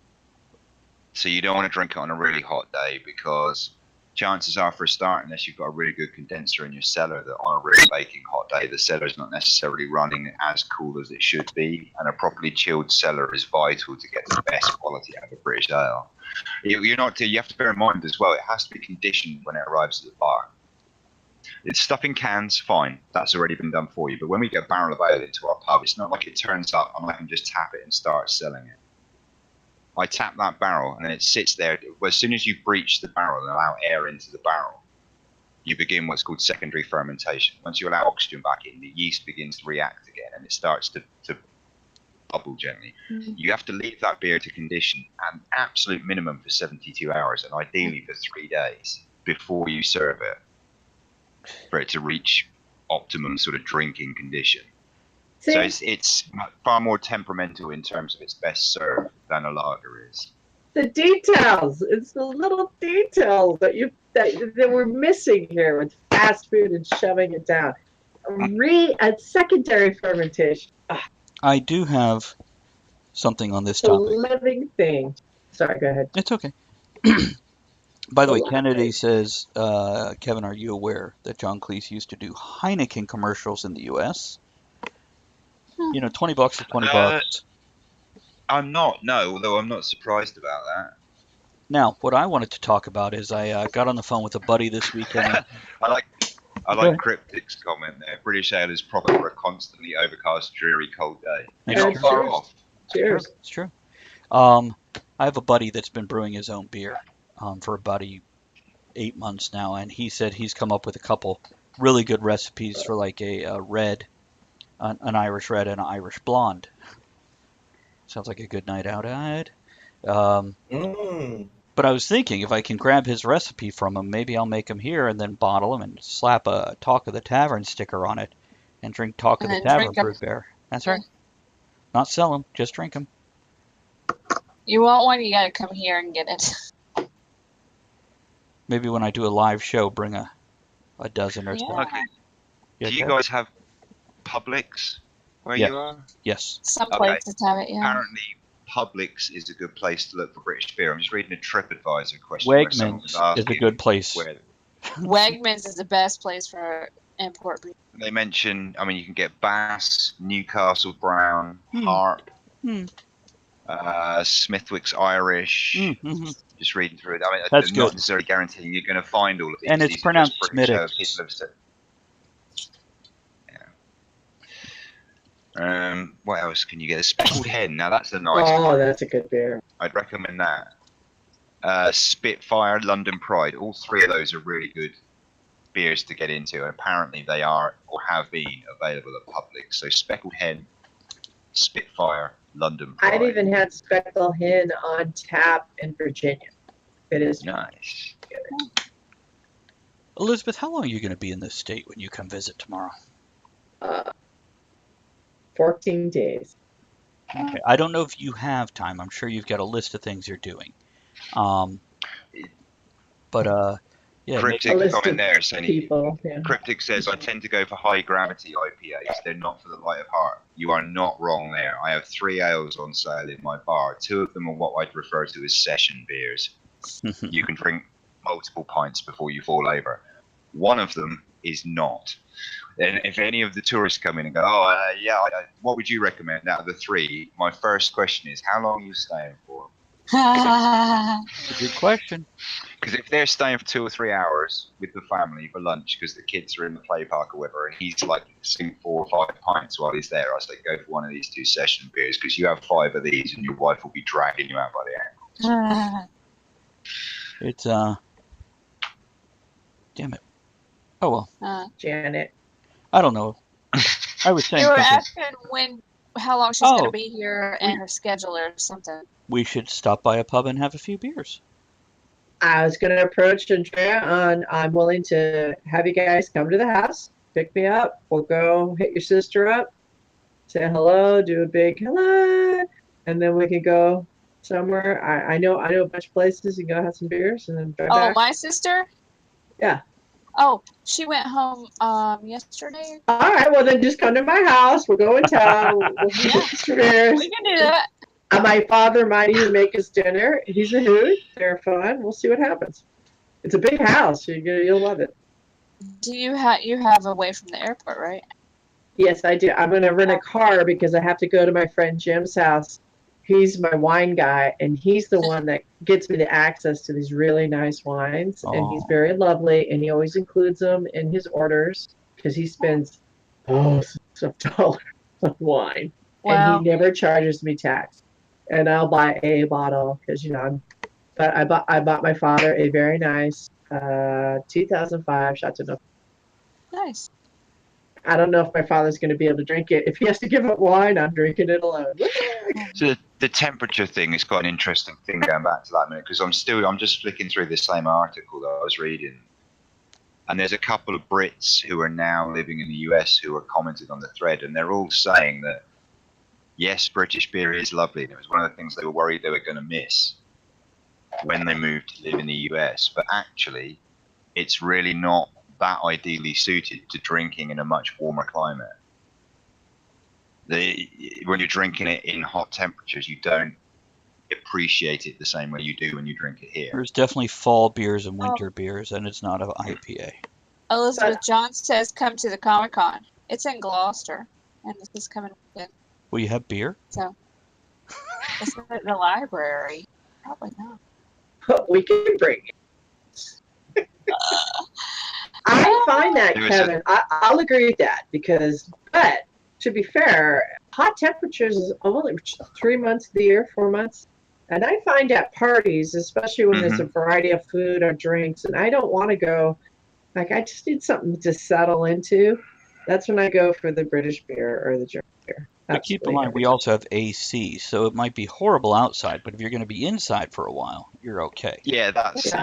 Speaker 5: So you don't want to drink it on a really hot day because chances are, for a start, unless you've got a really good condenser in your cellar, that on a really baking hot day, the cellar is not necessarily running as cool as it should be. And a properly chilled cellar is vital to get the best quality out of a British ale. You have to bear in mind as well, it has to be conditioned when it arrives at the bar. It's stuff in cans, fine, that's already been done for you. But when we get a barrel of ale into our pub, it's not like it turns up and I can just tap it and start selling it. I tap that barrel and then it sits there. As soon as you breach the barrel and allow air into the barrel, you begin what's called secondary fermentation. Once you allow oxygen back in, the yeast begins to react again and it starts to bubble gently. You have to leave that beer to condition at an absolute minimum for 72 hours and ideally for 3 days before you serve it for it to reach optimum sort of drinking condition. So it's far more temperamental in terms of its best serve than a lager is.
Speaker 4: The details. It's the little details that we're missing here with fast food and shoving it down. A secondary fermentation.
Speaker 1: I do have something on this topic.
Speaker 4: A living thing. Sorry, go ahead.
Speaker 1: It's okay. By the way, Kennedy says, Kevin, are you aware that John Cleese used to do Heineken commercials in the U.S.? You know, $20 for $20.
Speaker 5: I'm not, no, although I'm not surprised about that.
Speaker 1: Now, what I wanted to talk about is I got on the phone with a buddy this weekend.
Speaker 5: I like Cryptic's comment there. British ale is proper for a constantly overcast, dreary, cold day. You're not far off.
Speaker 4: Cheers.
Speaker 1: It's true. I have a buddy that's been brewing his own beer for about 8 months now, and he said he's come up with a couple really good recipes for like a red, an Irish red, and an Irish blonde. Sounds like a good night out, Ed. But I was thinking, if I can grab his recipe from him, maybe I'll make him here and then bottle him and slap a Talk of the Tavern sticker on it And drink Talk of
Speaker 7: And
Speaker 1: the
Speaker 7: then
Speaker 1: Tavern
Speaker 7: drink 'em.
Speaker 1: Brewed Beer. That's
Speaker 7: Yeah.
Speaker 1: right. Not sell them, just drink them.
Speaker 7: You want one, you gotta come here and get it.
Speaker 1: Maybe when I do a live show, bring a dozen or
Speaker 7: Yeah.
Speaker 1: so.
Speaker 5: Okay.
Speaker 1: You
Speaker 5: Do you
Speaker 1: okay?
Speaker 5: guys have Publix where
Speaker 1: Yes.
Speaker 5: you are?
Speaker 1: Yes.
Speaker 7: Some
Speaker 5: Okay.
Speaker 7: places have it, yeah.
Speaker 5: Apparently, Publix is a good place to look for British beer. I'm just reading a TripAdvisor question where someone was
Speaker 1: Wegmans is
Speaker 5: asking
Speaker 1: a good place.
Speaker 5: where
Speaker 7: Wegmans is the best place for import beer.
Speaker 5: they mention. I mean, you can get Bass, Newcastle Brown,
Speaker 1: Hmm.
Speaker 5: Harp,
Speaker 1: Hmm.
Speaker 5: Smithwick's Irish.
Speaker 1: Mm-hmm.
Speaker 5: Just reading through it. I mean,
Speaker 1: That's
Speaker 5: I'm not
Speaker 1: good.
Speaker 5: necessarily guaranteeing you're going to find all of these.
Speaker 1: And it's
Speaker 5: These are
Speaker 1: pronounced
Speaker 5: just British
Speaker 1: Smittix.
Speaker 5: people have said. What else can you get? A Speckled Hen. Now that's a nice
Speaker 4: Oh,
Speaker 5: one.
Speaker 4: that's a good beer.
Speaker 5: I'd recommend that. Spitfire, London Pride. All three of those are really good beers to get into. And apparently they are or have been available at Publix. So Speckled Hen, Spitfire, London Pride.
Speaker 4: I've even had Speckled Hen on tap in Virginia. It is
Speaker 5: Nice.
Speaker 1: Elizabeth, how long are you going to be in this state when you come visit tomorrow?
Speaker 4: 14 days.
Speaker 1: Okay. I don't know if you have time. I'm sure you've got a list of things you're doing. Yeah,
Speaker 5: Cryptic
Speaker 4: A list
Speaker 5: comment
Speaker 4: of
Speaker 5: there saying
Speaker 4: people. Yeah.
Speaker 5: Cryptic says I tend to go for high gravity IPAs. They're not for the light of heart. You are not wrong there. I have 3 ales on sale in my bar. 2 of them are what I'd refer to as session beers. You can drink multiple pints before you fall over. One of them is not. And if any of the tourists come in and go, what would you recommend out of the 3? My first question is, how long are you staying for?
Speaker 1: It's a good question.
Speaker 5: Because if they're staying for 2 or 3 hours with the family for lunch because the kids are in the play park or whatever, and he's like seeing 4 or 5 pints while he's there, I say go for one of these 2 session beers because you have 5 of these and your wife will be dragging you out by the ankles.
Speaker 1: It's damn it. Oh well.
Speaker 4: Janet.
Speaker 1: I don't know. I was saying
Speaker 7: You were
Speaker 1: something.
Speaker 7: asking how long she's going to be here and her schedule or something.
Speaker 1: We should stop by a pub and have a few beers.
Speaker 4: I was going to approach Andrea on I'm willing to have you guys come to the house, pick me up. We'll go hit your sister up, say hello, do a big hello, and then we can go somewhere. I know a bunch of places and go have some beers and then drive back.
Speaker 7: My sister?
Speaker 4: Yeah.
Speaker 7: Oh, she went home yesterday.
Speaker 4: All right, well then just come to my house. We'll go in town. We'll get some beers.
Speaker 7: We can do that.
Speaker 4: My father might even make us dinner. He's a hoot. They're fun. We'll see what happens. It's a big house. You'll love it.
Speaker 7: Do you have away from the airport, right?
Speaker 4: Yes, I do. I'm going to rent a car because I have to go to my friend Jim's house. He's my wine guy, and he's the one that gets me the access to these really nice wines. And he's very lovely, and he always includes them in his orders because he spends $1,000 on wine, and he never charges me tax. And I'll buy a bottle because But I bought my father a very nice 2005 Chateauneuf.
Speaker 7: Nice.
Speaker 4: I don't know if my father's going to be able to drink it. If he has to give up wine, I'm drinking it alone.
Speaker 5: So the temperature thing is quite an interesting thing going back to that minute because I'm just flicking through the same article that I was reading, and there's a couple of Brits who are now living in the US who are commenting on the thread, and they're all saying that yes, British beer is lovely. And it was one of the things they were worried they were going to miss when they moved to live in the US, but actually, it's really not that ideally suited to drinking in a much warmer climate. When you're drinking it in hot temperatures, you don't appreciate it the same way you do when you drink it here.
Speaker 1: There's definitely fall beers and winter beers, and it's not an IPA.
Speaker 7: Elizabeth John says come to the Comic-Con. It's in Gloucester, and this is coming in.
Speaker 1: Will you have beer?
Speaker 7: So, it's at the library. Probably not.
Speaker 4: We can bring it. I find that, Kevin, I'll agree with that but to be fair, hot temperatures is only 3 months of the year, 4 months. And I find at parties, especially when there's a variety of food or drinks, and I don't want to go, I just need something to settle into. That's when I go for the British beer or the German beer.
Speaker 1: But keep in mind, we also have AC, so it might be horrible outside, but if you're going to be inside for a while, you're okay.
Speaker 5: Yeah, that's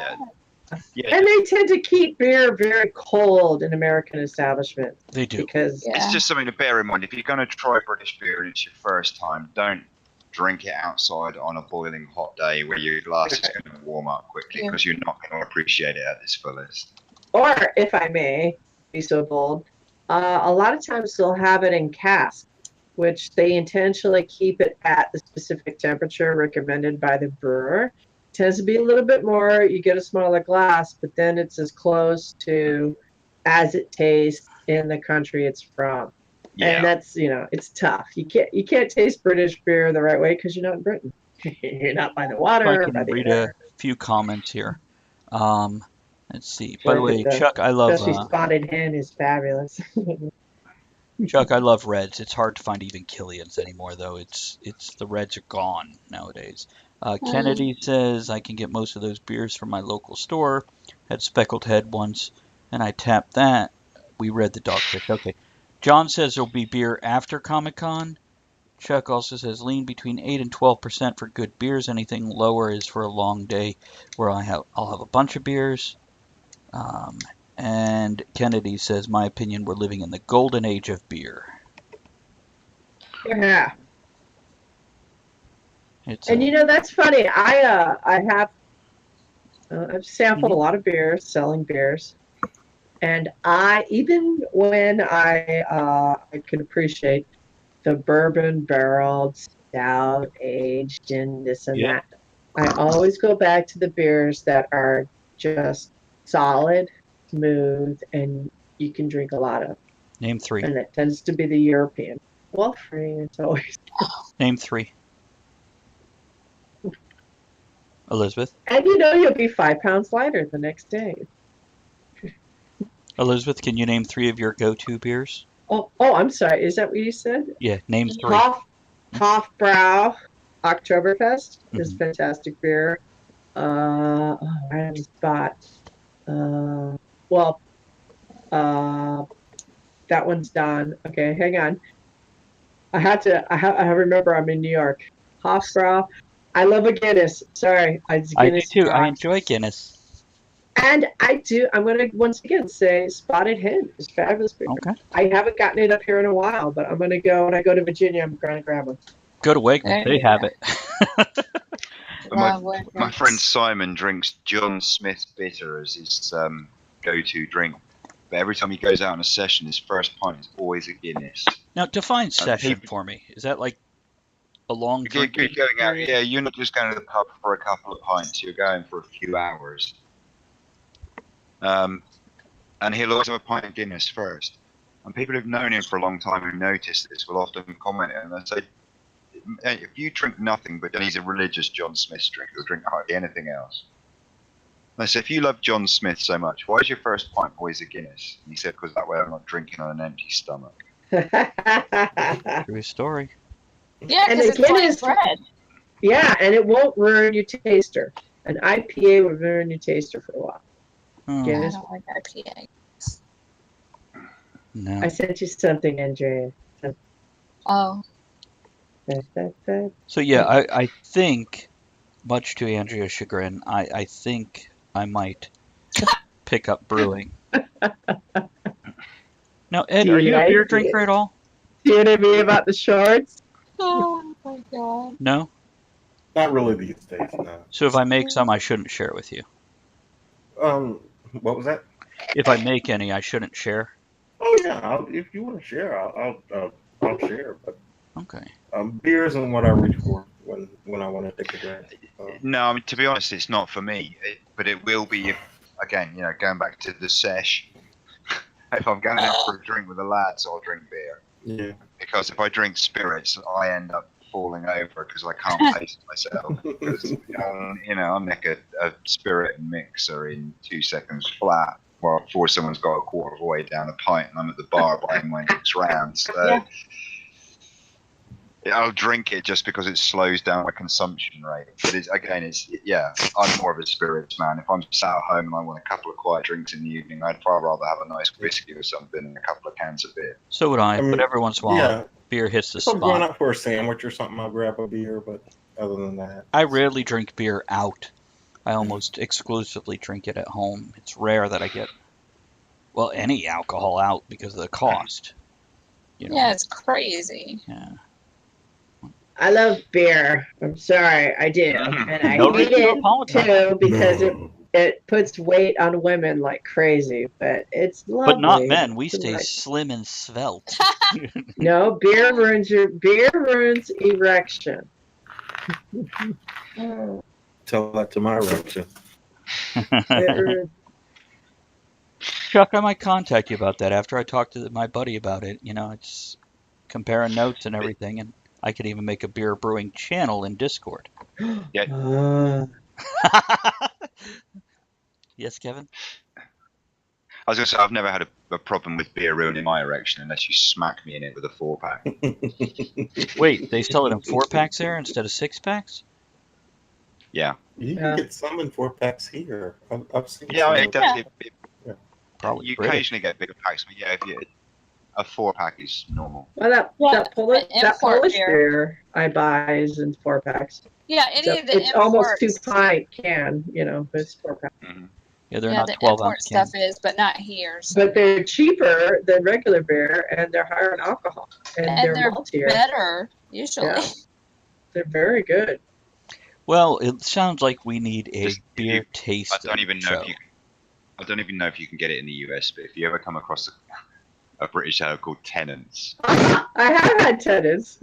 Speaker 5: Yeah,
Speaker 4: And they tend to keep beer very cold in American establishments
Speaker 1: They do.
Speaker 4: because
Speaker 7: Yeah.
Speaker 5: it's just something to bear in mind. If you're going to try British beer and it's your first time, don't drink it outside on a boiling hot day where your glass is going to warm up quickly
Speaker 7: Yeah.
Speaker 5: because you're not going to appreciate it at its fullest.
Speaker 4: or if I may be so bold, a lot of times they'll have it in casks, which they intentionally keep it at the specific temperature recommended by the brewer. Tends to be a little bit more. You get a smaller glass, but then it's as close to as it tastes in the country it's from.
Speaker 5: Yeah.
Speaker 4: And that's it's tough. You can't taste British beer the right way because you're not in Britain. You're not by the water.
Speaker 1: I
Speaker 4: Or
Speaker 1: can
Speaker 4: by the
Speaker 1: read
Speaker 4: air.
Speaker 1: a few comments here. Let's see. By the way,
Speaker 4: The-
Speaker 1: Chuck, I love
Speaker 4: Especially spotted hen is fabulous.
Speaker 1: Chuck. I love reds. It's hard to find even Killians anymore, though. It's the reds are gone nowadays. Kennedy says I can get most of those beers from my local store. Had Speckled Head once, and I tapped that. We read the Dogfish. Okay. John says there'll be beer after Comic-Con. Chuck also says lean between 8 and 12% for good beers. Anything lower is for a long day where I'll have a bunch of beers. And Kennedy says, my opinion, we're living in the golden age of beer.
Speaker 4: Yeah.
Speaker 1: It's
Speaker 4: And that's funny. I've sampled a lot of beers, selling beers, and even when I can appreciate the bourbon barreled, stout aged in this and that, I always go back to the beers that are just solid, smooth, and you can drink a lot of.
Speaker 1: Name 3.
Speaker 4: And it tends to be the European. Well, free. It's always.
Speaker 1: Name 3. Elizabeth.
Speaker 4: And you'll be 5 pounds lighter the next day.
Speaker 1: Elizabeth, can you name 3 of your go-to beers?
Speaker 4: Oh, I'm sorry. Is that what you said?
Speaker 1: Yeah, name 3.
Speaker 4: Hofbrau Oktoberfest is fantastic beer. Right on the spot. That one's done. Okay, hang on. I remember I'm in New York. Hofbrau. I love a Guinness. Sorry,
Speaker 1: I do too. I enjoy Guinness.
Speaker 4: And I do. I'm going to once again say Spotted Hen is fabulous beer.
Speaker 1: Okay.
Speaker 4: I haven't gotten it up here in a while, but I'm going to go when I go to Virginia. I'm going to grab one.
Speaker 1: Go to Wegmans. They have it.
Speaker 5: My friend Simon drinks John Smith Bitter as his go-to drink. But every time he goes out on a session, his first pint is always a Guinness.
Speaker 1: Now, define session for me. Is that like a long drink?
Speaker 5: You're going out, yeah, you're not just going to the pub for a couple of pints. You're going for a few hours. And he'll always have a pint of Guinness first. And people who've known him for a long time who notice this will often comment and they'll say, if you drink nothing but he's a religious John Smith drinker, he'll drink hardly anything else. And I said, if you love John Smith so much, why is your first pint always a Guinness? And he said, because that way I'm not drinking on an empty stomach.
Speaker 1: True story.
Speaker 7: Yeah,
Speaker 4: And
Speaker 7: because
Speaker 4: the
Speaker 7: it's
Speaker 4: Guinness-
Speaker 7: like bread.
Speaker 4: Yeah, and it won't ruin your taster. An IPA would ruin your taster for a while.
Speaker 1: Oh,
Speaker 7: I
Speaker 4: Guinness.
Speaker 7: don't like IPA.
Speaker 1: no.
Speaker 4: I sent you something, Andrea.
Speaker 7: Oh,
Speaker 1: So yeah, I think, much to Andrea's chagrin, I think I might pick up brewing. Now, Ed, are you a beer drinker at all?
Speaker 4: Do you know what I mean about the shorts?
Speaker 7: oh my god.
Speaker 1: No?
Speaker 3: Not really these days, no.
Speaker 1: So if I make some, I shouldn't share with you.
Speaker 3: What was that?
Speaker 1: If I make any, I shouldn't share.
Speaker 3: Oh yeah, if you want to share, I'll share. But
Speaker 1: Okay.
Speaker 3: beer isn't what I reach for when I want to take a drink.
Speaker 5: No, I mean, to be honest, it's not for me. But it will be if, again, going back to the sesh. If I'm going out for a drink with the lads, I'll drink beer.
Speaker 3: Yeah.
Speaker 5: Because if I drink spirits, I end up falling over because I can't pace myself. Because, I'll make a spirit mixer in 2 seconds flat, while before someone's got a quarter of the way down a pint and I'm at the bar buying my next round. So I'll drink it just because it slows down my consumption rate. But I'm more of a spirits man. If I'm sat at home and I want a couple of quiet drinks in the evening, I'd far rather have a nice whiskey or something and a couple of cans of beer.
Speaker 1: So would I,
Speaker 3: I mean,
Speaker 1: but every once in a while, beer hits the
Speaker 3: If I'm going
Speaker 1: spot.
Speaker 3: out for a sandwich or something, I'll grab a beer. But other than that,
Speaker 1: I rarely drink beer out. I almost exclusively drink it at home. It's rare that I get, well, any alcohol out because of the cost. You know?
Speaker 7: Yeah, it's crazy.
Speaker 1: Yeah.
Speaker 4: I love beer. I'm sorry, I do, and I
Speaker 1: No
Speaker 4: hate
Speaker 1: reason to
Speaker 4: it
Speaker 1: apologize.
Speaker 4: too because
Speaker 3: No.
Speaker 4: it puts weight on women like crazy. But it's lovely.
Speaker 1: But not men. We
Speaker 4: It's
Speaker 1: stay
Speaker 4: like-
Speaker 1: slim and svelte.
Speaker 4: No, beer ruins erection.
Speaker 3: Tell that to my erection.
Speaker 4: It ruins-
Speaker 1: Chuck, I might contact you about that after I talk to my buddy about it. You know, it's comparing notes and everything, and I could even make a beer brewing channel in Discord.
Speaker 3: Yeah.
Speaker 1: Yes, Kevin?
Speaker 5: I was going to say, I've never had a problem with beer ruining my erection unless you smack me in it with a 4-pack.
Speaker 1: Wait, they sell it in 4-packs there instead of 6-packs?
Speaker 5: Yeah.
Speaker 3: You
Speaker 4: Yeah.
Speaker 3: can get some in 4-packs here. I've seen
Speaker 5: Yeah,
Speaker 3: some.
Speaker 5: it does.
Speaker 1: Probably
Speaker 5: You
Speaker 1: British.
Speaker 5: occasionally get bigger packs, but yeah, a 4-pack is normal.
Speaker 4: Well, that
Speaker 7: Import
Speaker 4: Polish
Speaker 7: beer.
Speaker 4: beer I buy is in 4-packs.
Speaker 7: Yeah, any of the
Speaker 4: It's almost
Speaker 7: imports.
Speaker 4: 2-pint can, but it's 4-pack.
Speaker 5: Mm-hmm.
Speaker 1: Yeah, they're
Speaker 7: Yeah,
Speaker 1: not
Speaker 7: the
Speaker 1: 12
Speaker 7: import
Speaker 1: ounce cans.
Speaker 7: stuff is, but not here. So.
Speaker 4: But they're cheaper than regular beer, and they're higher in alcohol, and they're maltier.
Speaker 7: better usually.
Speaker 4: Yeah. They're very good.
Speaker 1: Well, it sounds like we need a
Speaker 5: Just-
Speaker 1: beer
Speaker 5: I
Speaker 1: tasting
Speaker 5: don't even know
Speaker 1: show.
Speaker 5: if you. I don't even know if you can get it in the US, but if you ever come across a British ale called Tennant's,
Speaker 4: I have had tenants.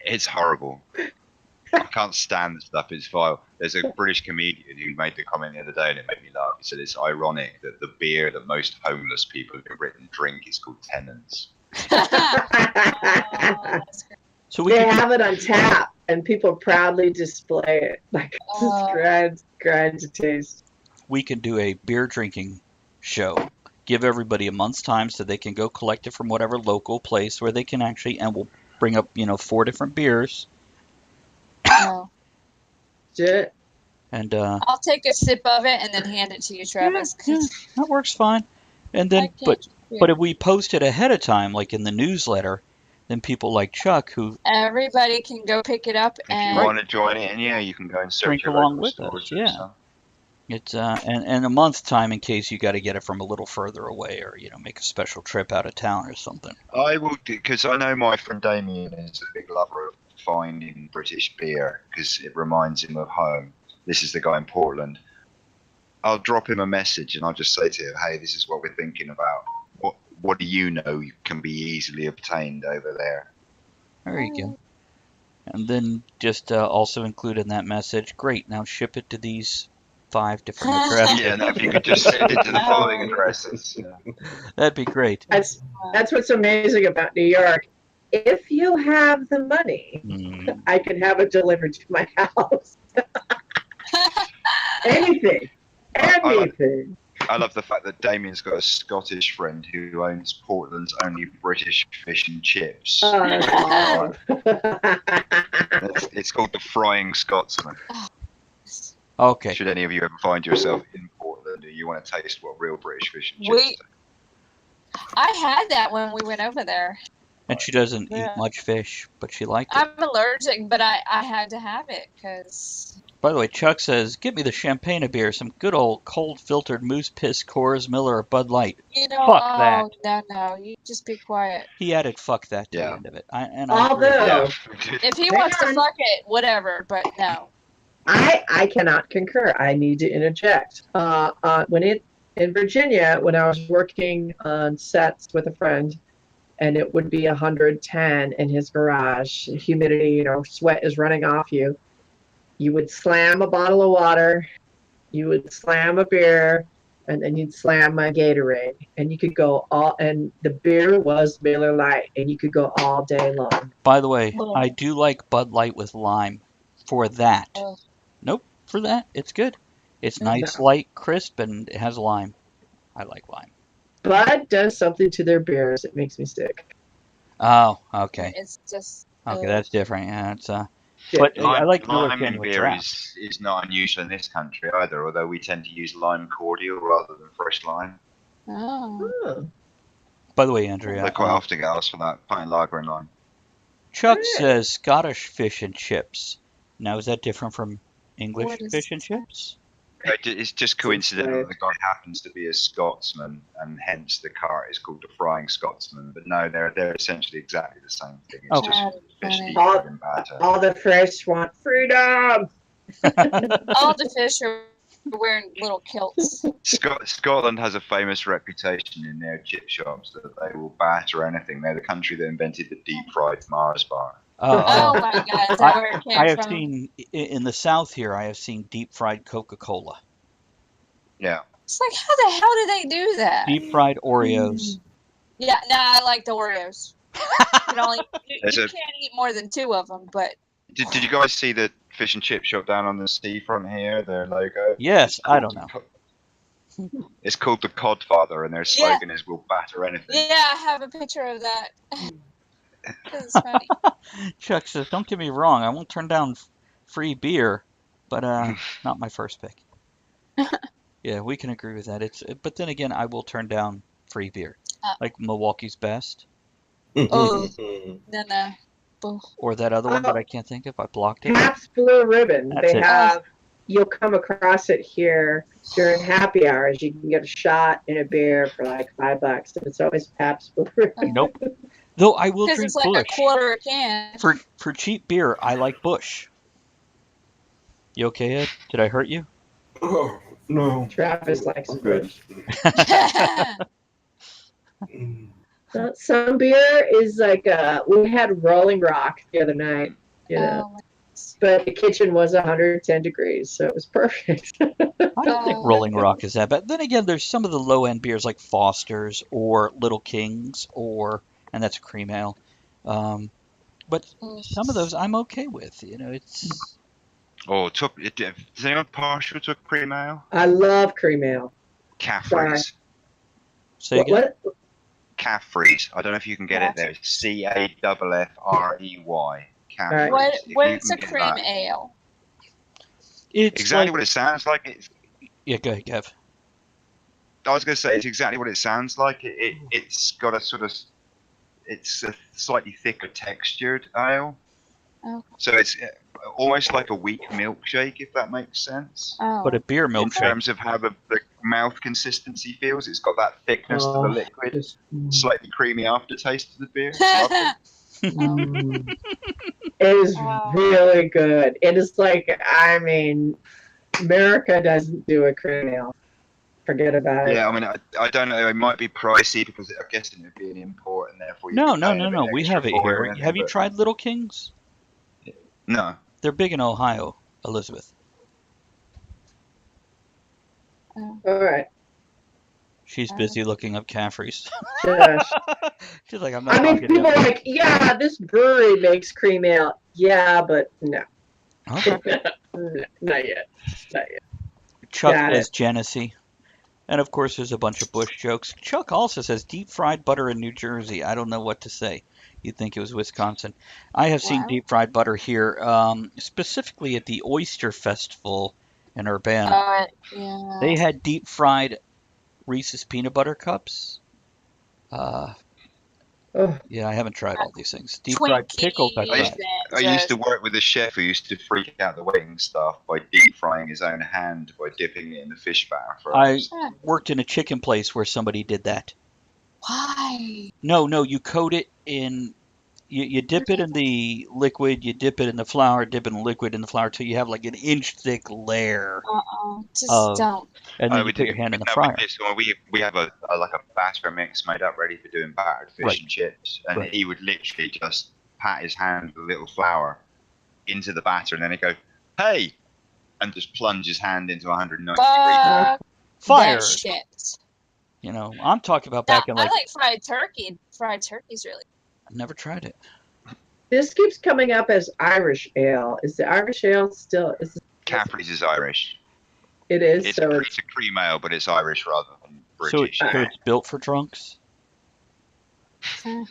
Speaker 5: it's horrible. I can't stand the stuff. It's vile. There's a British comedian who made the comment the other day, and it made me laugh. He said it's ironic that the beer that most homeless people in Britain drink is called Tennant's.
Speaker 7: That's great.
Speaker 1: So we
Speaker 4: They
Speaker 1: could
Speaker 4: have it on tap, and people proudly display it. Like, this grand to taste.
Speaker 1: we can do a beer drinking show. Give everybody a month's time so they can go collect it from whatever local place where they can actually, and we'll bring up, 4 different beers.
Speaker 7: Oh.
Speaker 4: Shit.
Speaker 1: And
Speaker 7: I'll take a sip of it and then hand it to you, Travis.
Speaker 1: yeah, that works fine. And then, but if we post it ahead of time, like in the newsletter, then people like Chuck who
Speaker 7: everybody can go pick it up
Speaker 5: If you
Speaker 7: and
Speaker 5: want to join in, yeah, you can go and search
Speaker 1: drink
Speaker 5: your
Speaker 1: along
Speaker 5: local
Speaker 1: with
Speaker 5: stores
Speaker 1: us.
Speaker 5: and
Speaker 1: Yeah,
Speaker 5: stuff.
Speaker 1: it's and a month's time in case you got to get it from a little further away or make a special trip out of town or something.
Speaker 5: I will, because I know my friend Damien is a big lover of finding British beer because it reminds him of home. This is the guy in Portland. I'll drop him a message and I'll just say to him, hey, this is what we're thinking about. What do you know can be easily obtained over there?
Speaker 1: There you go. And then just also include in that message, great, now ship it to these 5 different addresses.
Speaker 5: Yeah, no, if you could just send it to the following addresses. Yeah.
Speaker 1: That'd be great.
Speaker 4: That's what's amazing about New York. If you have the money,
Speaker 1: Mm.
Speaker 4: I can have it delivered to my house. Anything. Anything.
Speaker 5: I love the fact that Damien's got a Scottish friend who owns Portland's only British fish and chips.
Speaker 4: Oh, that's awesome.
Speaker 5: It's called the Frying Scotsman.
Speaker 1: Okay.
Speaker 5: Should any of you ever find yourself in Portland and you want to taste what real British fish and chips
Speaker 7: We-
Speaker 5: do?
Speaker 7: I had that when we went over there.
Speaker 1: And she doesn't
Speaker 7: Yeah.
Speaker 1: eat much fish, but she liked it.
Speaker 7: I'm allergic, but I had to have it because
Speaker 1: By the way, Chuck says, get me the champagne beer, some good old cold filtered Moose Piss, Coors, Miller, or Bud Light.
Speaker 7: Fuck
Speaker 1: that.
Speaker 7: No, you just be quiet.
Speaker 1: He added fuck that to the
Speaker 5: Yeah.
Speaker 1: end of it. I agree.
Speaker 4: Although,
Speaker 7: If he
Speaker 4: Hang
Speaker 7: wants to
Speaker 4: on.
Speaker 7: fuck it, whatever, but no.
Speaker 4: I cannot concur. I need to interject. In Virginia, when I was working on sets with a friend, and it would be 110 in his garage, humidity, sweat is running off you. You would slam a bottle of water, you would slam a beer, and then you'd slam a Gatorade, and you could go and the beer was Miller Lite, and you could go all day long.
Speaker 1: By the way,
Speaker 7: Oh.
Speaker 1: I do like Bud Light with lime for that.
Speaker 7: Oh.
Speaker 1: Nope, for that, it's good. It's
Speaker 7: No.
Speaker 1: nice, light, crisp, and it has lime. I like lime.
Speaker 4: Bud does something to their beers. It makes me sick.
Speaker 1: Oh, okay.
Speaker 7: It's just
Speaker 1: Okay, that's different. Yeah, it's
Speaker 4: Shit.
Speaker 1: But I like Miller
Speaker 5: lime
Speaker 1: King
Speaker 5: in
Speaker 1: with
Speaker 5: beer
Speaker 1: draft.
Speaker 5: is not unusual in this country either, although we tend to use lime cordial rather than fresh lime.
Speaker 7: oh.
Speaker 4: Oh.
Speaker 1: By the way, Andrea,
Speaker 5: They quite often get asked for that, pint lager and lime.
Speaker 1: Chuck
Speaker 4: Yeah.
Speaker 1: says Scottish fish and chips. Now, is that different from English
Speaker 7: What is
Speaker 1: fish and
Speaker 7: that?
Speaker 1: chips.
Speaker 5: It's just coincidental that the guy happens to be a Scotsman, and hence the cart is called the Frying Scotsman. But no, they're essentially exactly the same thing. It's
Speaker 1: Okay.
Speaker 5: just
Speaker 7: That's
Speaker 5: fish
Speaker 7: funny.
Speaker 5: deep fried in batter.
Speaker 4: All the fish want freedom.
Speaker 7: All the fish are wearing little kilts.
Speaker 5: Scotland has a famous reputation in their chip shops that they will batter anything. They're the country that invented the deep fried Mars bar.
Speaker 7: Oh my God, is that where it came
Speaker 1: I have
Speaker 7: from?
Speaker 1: seen in the South here. I have seen deep fried Coca-Cola,
Speaker 5: Yeah.
Speaker 7: It's like, how the hell did they do that?
Speaker 1: deep fried Oreos.
Speaker 7: Yeah, no, I like the Oreos. You
Speaker 5: There's a-
Speaker 7: can't eat more than 2 of them, but
Speaker 5: Did you guys see the fish and chip shop down on the seafront here? Their logo.
Speaker 1: Yes, I don't know.
Speaker 5: It's called the Codfather, and their slogan is "We'll batter anything."
Speaker 7: yeah, I have a picture of that. 'Cause it's funny.
Speaker 1: Chuck says, "Don't get me wrong. I won't turn down free beer, but not my first pick." Yeah, we can agree with that. But then again, I will turn down free beer, like Milwaukee's Best,
Speaker 7: Oh, then
Speaker 1: or that other one that I can't think of. I blocked it.
Speaker 4: Pabst Blue Ribbon.
Speaker 1: That's
Speaker 4: They
Speaker 1: it.
Speaker 4: have. You'll come across it here during happy hours. You can get a shot and a beer for like $5, and it's always Pabst Blue Ribbon.
Speaker 1: Nope. Though I will
Speaker 7: because
Speaker 1: drink
Speaker 7: it's like
Speaker 1: Bush.
Speaker 7: a quarter a can.
Speaker 1: For cheap beer, I like Bush. You okay, Ed? Did I hurt you?
Speaker 3: Oh, no.
Speaker 4: Travis likes
Speaker 3: I'm good.
Speaker 4: Bush. Some beer is like we had Rolling Rock the other night, but the kitchen was 110 degrees, so it was perfect.
Speaker 1: I don't think Rolling Rock is that bad. Then again, there's some of the low end beers like Foster's or Little Kings, and that's a cream ale. But some of those I'm okay with. It's.
Speaker 5: Oh, is anyone partial to a cream ale?
Speaker 4: I love cream ale.
Speaker 5: Caffrey's.
Speaker 1: Say again.
Speaker 4: What?
Speaker 5: Caffrey's. I don't know if you can get it there. Caffrey.
Speaker 4: Right.
Speaker 7: What's a cream ale?
Speaker 1: It's
Speaker 5: exactly what it sounds like.
Speaker 1: Yeah, go ahead, Kev.
Speaker 5: I was going to say it's exactly what it sounds like. It's got a sort of, it's a slightly thicker textured ale.
Speaker 7: Oh.
Speaker 5: So it's almost like a weak milkshake, if that makes sense.
Speaker 7: Oh.
Speaker 1: But a beer
Speaker 5: In
Speaker 1: milkshake.
Speaker 5: terms of how the mouth consistency feels, it's got that thickness to the liquid, slightly creamy aftertaste to the beer.
Speaker 4: It is really good. It is like, America doesn't do a cream ale. Forget about it.
Speaker 5: Yeah, I mean, I don't know. It might be pricey because I'm guessing it'd be an import, and therefore
Speaker 1: No. We
Speaker 5: extra
Speaker 1: have it
Speaker 5: for
Speaker 1: here.
Speaker 5: anything,
Speaker 1: Have you
Speaker 5: but-
Speaker 1: tried Little Kings?
Speaker 5: No.
Speaker 1: They're big in Ohio, Elizabeth.
Speaker 4: All right.
Speaker 1: She's busy looking up Caffrey's.
Speaker 4: Shush.
Speaker 1: She's like, I'm not talking to
Speaker 4: people
Speaker 1: you.
Speaker 4: are like, yeah, this brewery makes cream ale. Yeah, but no.
Speaker 1: Okay.
Speaker 4: No, not yet. Not yet.
Speaker 1: Chuck
Speaker 4: Got
Speaker 1: says Genesee. And of course, there's a bunch of Bush jokes. Chuck also says deep fried butter in New Jersey. I don't know what to say. You'd think it was Wisconsin. I have seen deep fried butter here, specifically at the Oyster Festival in Urbana.
Speaker 7: Yeah.
Speaker 1: They had deep fried Reese's peanut butter cups. Yeah, I haven't tried all these things. Deep fried pickles I tried.
Speaker 5: I used to work with a chef who used to freak out the waiting staff by deep frying his own hand by dipping it in the fish batter first.
Speaker 1: I worked in a chicken place where somebody did that.
Speaker 7: Why?
Speaker 1: No, you coat it in. You dip it in the liquid, you dip it in the flour, dip it in the liquid in the flour till you have like an inch thick layer.
Speaker 7: Just
Speaker 1: of,
Speaker 7: don't.
Speaker 1: And then you put your hand in the fryer.
Speaker 5: We have a batter mix made up ready for doing battered fish and chips, and he would literally just pat his hand with a little flour into the batter, and then he'd go, "Hey," and just plunge his hand into 190 degrees.
Speaker 1: Fire.
Speaker 7: That shit.
Speaker 1: I'm talking about back in
Speaker 7: I like fried turkey. Fried turkey's really.
Speaker 1: I've never tried it.
Speaker 4: This keeps coming up as Irish ale. Is the Irish ale still?
Speaker 5: Caffrey's is Irish.
Speaker 4: It is.
Speaker 5: It's
Speaker 4: so
Speaker 5: a cream ale, but it's Irish rather than British.
Speaker 1: So it's built for drunks.
Speaker 5: Well,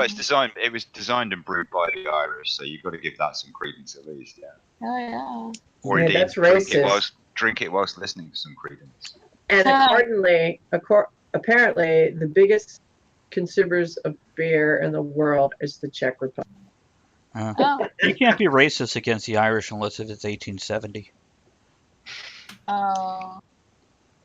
Speaker 5: it was designed and brewed by the Irish, so you've got to give that some credence at least, yeah.
Speaker 7: Oh yeah.
Speaker 5: Or
Speaker 4: Yeah,
Speaker 5: indeed,
Speaker 4: that's racist.
Speaker 5: drink it whilst listening to some credence.
Speaker 4: And apparently, the biggest consumers of beer in the world is the Czech Republic.
Speaker 1: You can't be racist against the Irish unless it's 1870.
Speaker 7: Oh.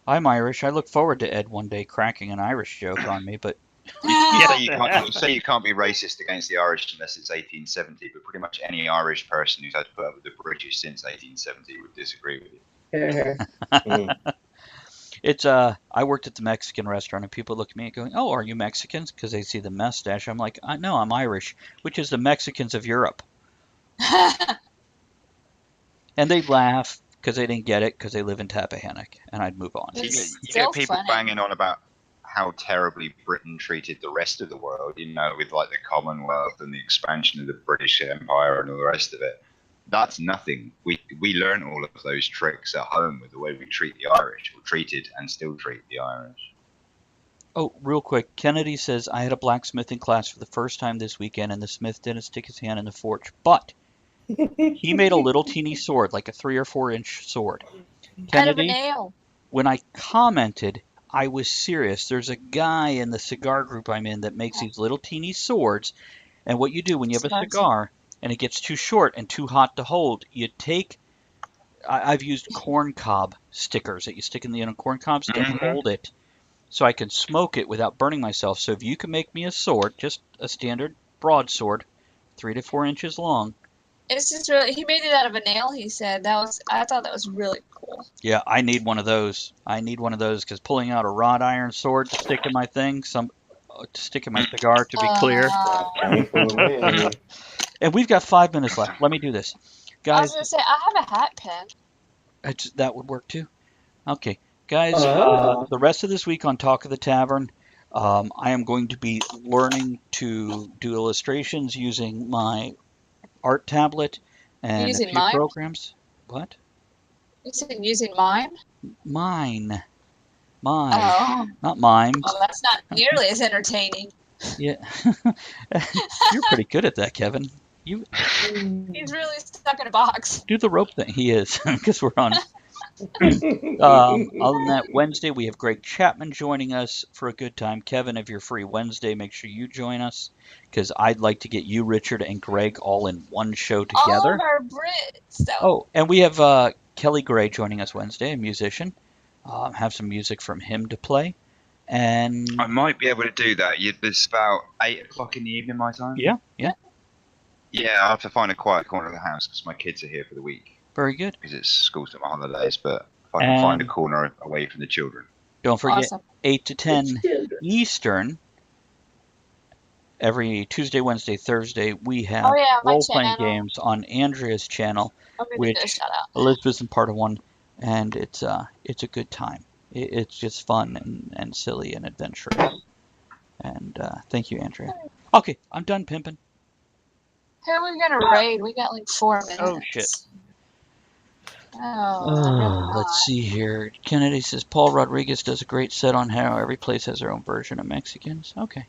Speaker 1: I'm Irish. I look forward to Ed one day cracking an Irish joke on me, but
Speaker 5: You say you can't be racist against the Irish unless it's 1870, but pretty much any Irish person who's had to put up with the British since 1870 would disagree with you.
Speaker 1: it's I worked at the Mexican restaurant and people look at me and going, "Oh, are you Mexicans?" Because they see the mustache. I'm like, "No, I'm Irish," which is the Mexicans of Europe. And they laugh because they didn't get it because they live in Tappahannock, and I'd move on.
Speaker 7: It's
Speaker 5: You
Speaker 7: still
Speaker 5: get people
Speaker 7: funny.
Speaker 5: banging on about how terribly Britain treated the rest of the world, with like the Commonwealth and the expansion of the British Empire and all the rest of it. That's nothing. We learn all of those tricks at home with the way we treat the Irish, or treated and still treat the Irish.
Speaker 1: Oh, real quick, Kennedy says, I had a blacksmithing class for the first time this weekend, and the smith didn't stick his hand in the forge, but he made a little teeny sword, like a 3 or 4 inch sword.
Speaker 7: Out of a
Speaker 1: Kennedy,
Speaker 7: nail.
Speaker 1: when I commented, I was serious. There's a guy in the cigar group I'm in that makes these little teeny swords, and what you do when you have a cigar and it gets too short and too hot to hold, you take, I've used corn cob stickers that you stick in the end of corn cobs and hold it so I can smoke it without burning myself. So if you can make me a sword, just a standard broadsword, 3 to 4 inches long.
Speaker 7: It's just really, he made it out of a nail, he said. I thought that was really cool.
Speaker 1: Yeah, I need one of those. I need one of those because pulling out a wrought iron sword to stick in my thing, to stick in my cigar, to be clear. And we've got 5 minutes left. Let me do this.
Speaker 7: I was
Speaker 1: Guys,
Speaker 7: going to say, I have a hat pin.
Speaker 1: that would work too. Okay. Guys, the rest of this week on Talk of the Tavern, I am going to be learning to do illustrations using my art tablet and
Speaker 7: Using
Speaker 1: a few
Speaker 7: mine?
Speaker 1: programs. What?
Speaker 7: You said using mine?
Speaker 1: Mine.
Speaker 7: Oh.
Speaker 1: Not mime.
Speaker 7: Well, that's not nearly as entertaining.
Speaker 1: Yeah. You're pretty good at that, Kevin.
Speaker 7: He's really stuck in a box.
Speaker 1: Do the rope thing. He is, because we're on. Other than that, Wednesday we have Greg Chapman joining us for a good time. Kevin, if you're free Wednesday, make sure you join us, because I'd like to get you, Richard, and Greg all in one show together.
Speaker 7: All of our Brits. So.
Speaker 1: Oh, and we have Kelly Gray joining us Wednesday, a musician. Have some music from him to play. And
Speaker 5: I might be able to do that. It's about 8 o'clock in the evening, my time.
Speaker 1: Yeah.
Speaker 5: Yeah, I have to find a quiet corner of the house because my kids are here for the week.
Speaker 1: Very good.
Speaker 5: Because it's school summer holidays, but if I can find a corner away from the children.
Speaker 1: Don't forget,
Speaker 7: Awesome.
Speaker 1: 8 to 10 Eastern, every Tuesday, Wednesday, Thursday, we have role-playing games on Andrea's channel, which Elizabeth's in part of one, and it's a good time. It's just fun and silly and adventurous. And thank you, Andrea. Okay, I'm done pimping.
Speaker 7: Who are we going to raid? We got like 4 minutes.
Speaker 1: Oh, shit.
Speaker 7: Oh,
Speaker 1: let's see here. Kennedy says Paul Rodriguez does a great set on how every place has their own version of Mexicans. Okay.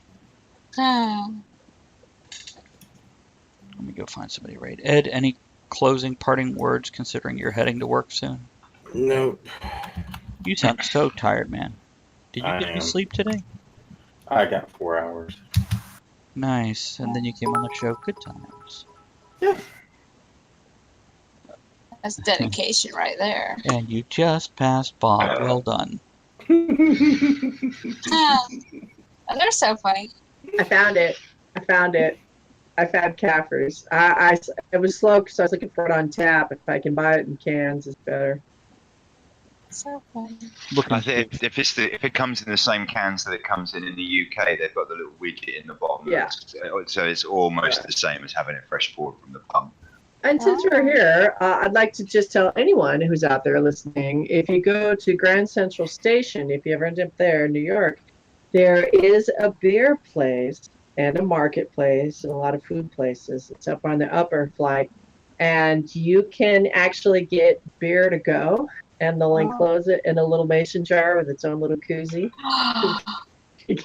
Speaker 1: Let me go find somebody to raid. Ed, any closing parting words considering you're heading to work soon?
Speaker 3: Nope.
Speaker 1: You sound so tired, man. Did you get any sleep today?
Speaker 3: I got 4 hours.
Speaker 1: Nice. And then you came on the show. Good times.
Speaker 3: Yeah.
Speaker 7: That's dedication right there.
Speaker 1: And you just passed Bob. Well done.
Speaker 7: They're so funny.
Speaker 4: I found it. I found Caffrey's. It was slow because I was looking for it on tap. If I can buy it in cans, it's better.
Speaker 7: So funny.
Speaker 5: If it comes in the same cans that it comes in the UK, they've got the little widget in the bottom.
Speaker 4: Yeah.
Speaker 5: So it's almost the same as having it fresh poured from the pump.
Speaker 4: And since we're here, I'd like to just tell anyone who's out there listening, if you go to Grand Central Station, if you ever end up there in New York, there is a beer place and a marketplace and a lot of food places. It's up on the upper flight. And you can actually get beer to go. And they'll enclose it in a little mason jar with its own little koozie.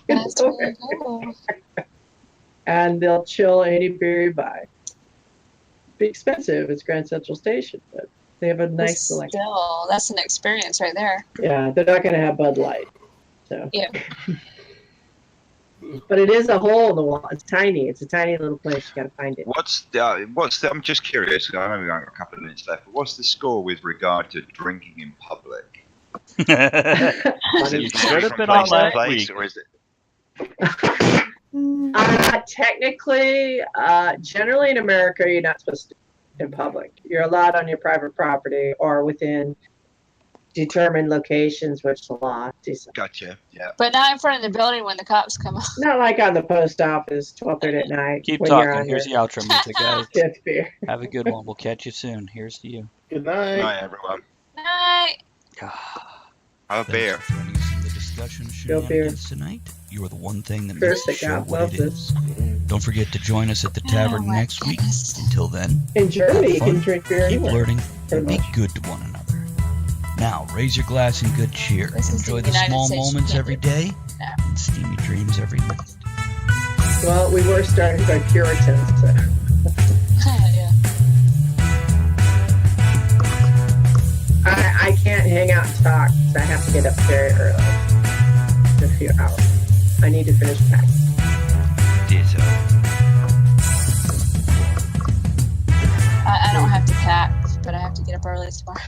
Speaker 7: That's really cool.
Speaker 4: And they'll chill any beer you buy. Be expensive. It's Grand Central Station, but they have a nice selection.
Speaker 7: Still, that's an experience right there.
Speaker 4: Yeah, they're not going to have Bud Light. So.
Speaker 7: Yeah.
Speaker 4: But it is a hole in the wall. It's tiny. It's a tiny little place. You got to find it.
Speaker 5: What's the? I'm just curious. I know we've got a couple of minutes left. But what's the score with regard to drinking in public? Is
Speaker 4: Funny.
Speaker 5: it
Speaker 8: Should
Speaker 5: vary
Speaker 8: have
Speaker 5: from
Speaker 8: been
Speaker 5: place
Speaker 8: on
Speaker 5: to
Speaker 8: last
Speaker 5: place,
Speaker 8: week.
Speaker 5: or is it?
Speaker 4: Technically, generally in America, you're not supposed to in public. You're allowed on your private property or within determined locations, which the law decides.
Speaker 5: Gotcha. Yeah.
Speaker 7: But not in front of the building when the cops come up.
Speaker 4: Not like on the post office, 12:30 at night.
Speaker 8: Keep
Speaker 4: when you're
Speaker 8: talking.
Speaker 4: on
Speaker 8: Here's the
Speaker 4: your
Speaker 8: outro music, guys.
Speaker 4: fifth beer.
Speaker 8: Have a good one. We'll catch you soon. Here's to you.
Speaker 3: Good night.
Speaker 5: Night, everyone.
Speaker 7: Night.
Speaker 5: Have a beer.
Speaker 1: Thanks for joining us in the discussion
Speaker 4: Go beer.
Speaker 1: shenanigans tonight. You are the one thing that
Speaker 4: First,
Speaker 1: makes the
Speaker 4: the
Speaker 1: show
Speaker 4: God
Speaker 1: what
Speaker 4: loves
Speaker 1: it is. Don't forget to join us at the tavern
Speaker 7: Oh, my
Speaker 1: next week.
Speaker 7: goodness.
Speaker 1: Until then,
Speaker 4: In Germany, you
Speaker 1: Have
Speaker 4: can
Speaker 1: fun,
Speaker 4: drink beer
Speaker 1: keep
Speaker 4: anywhere.
Speaker 1: learning,
Speaker 4: pretty
Speaker 1: and be
Speaker 4: much.
Speaker 1: good to one another. Now, raise your glass in good cheer.
Speaker 7: This is
Speaker 1: Enjoy
Speaker 7: the
Speaker 1: the
Speaker 7: United
Speaker 1: small
Speaker 7: States. You
Speaker 1: moments
Speaker 7: can't
Speaker 1: every
Speaker 7: do
Speaker 1: day
Speaker 7: No.
Speaker 1: and steamy dreams every night.
Speaker 4: Well, we were started by Puritans. So.
Speaker 7: Yeah.
Speaker 4: I can't hang out and talk because I have to get up very early. In a few hours. I need to finish packing.
Speaker 5: Ditto.
Speaker 7: I don't have to pack, but I have to get up early tomorrow.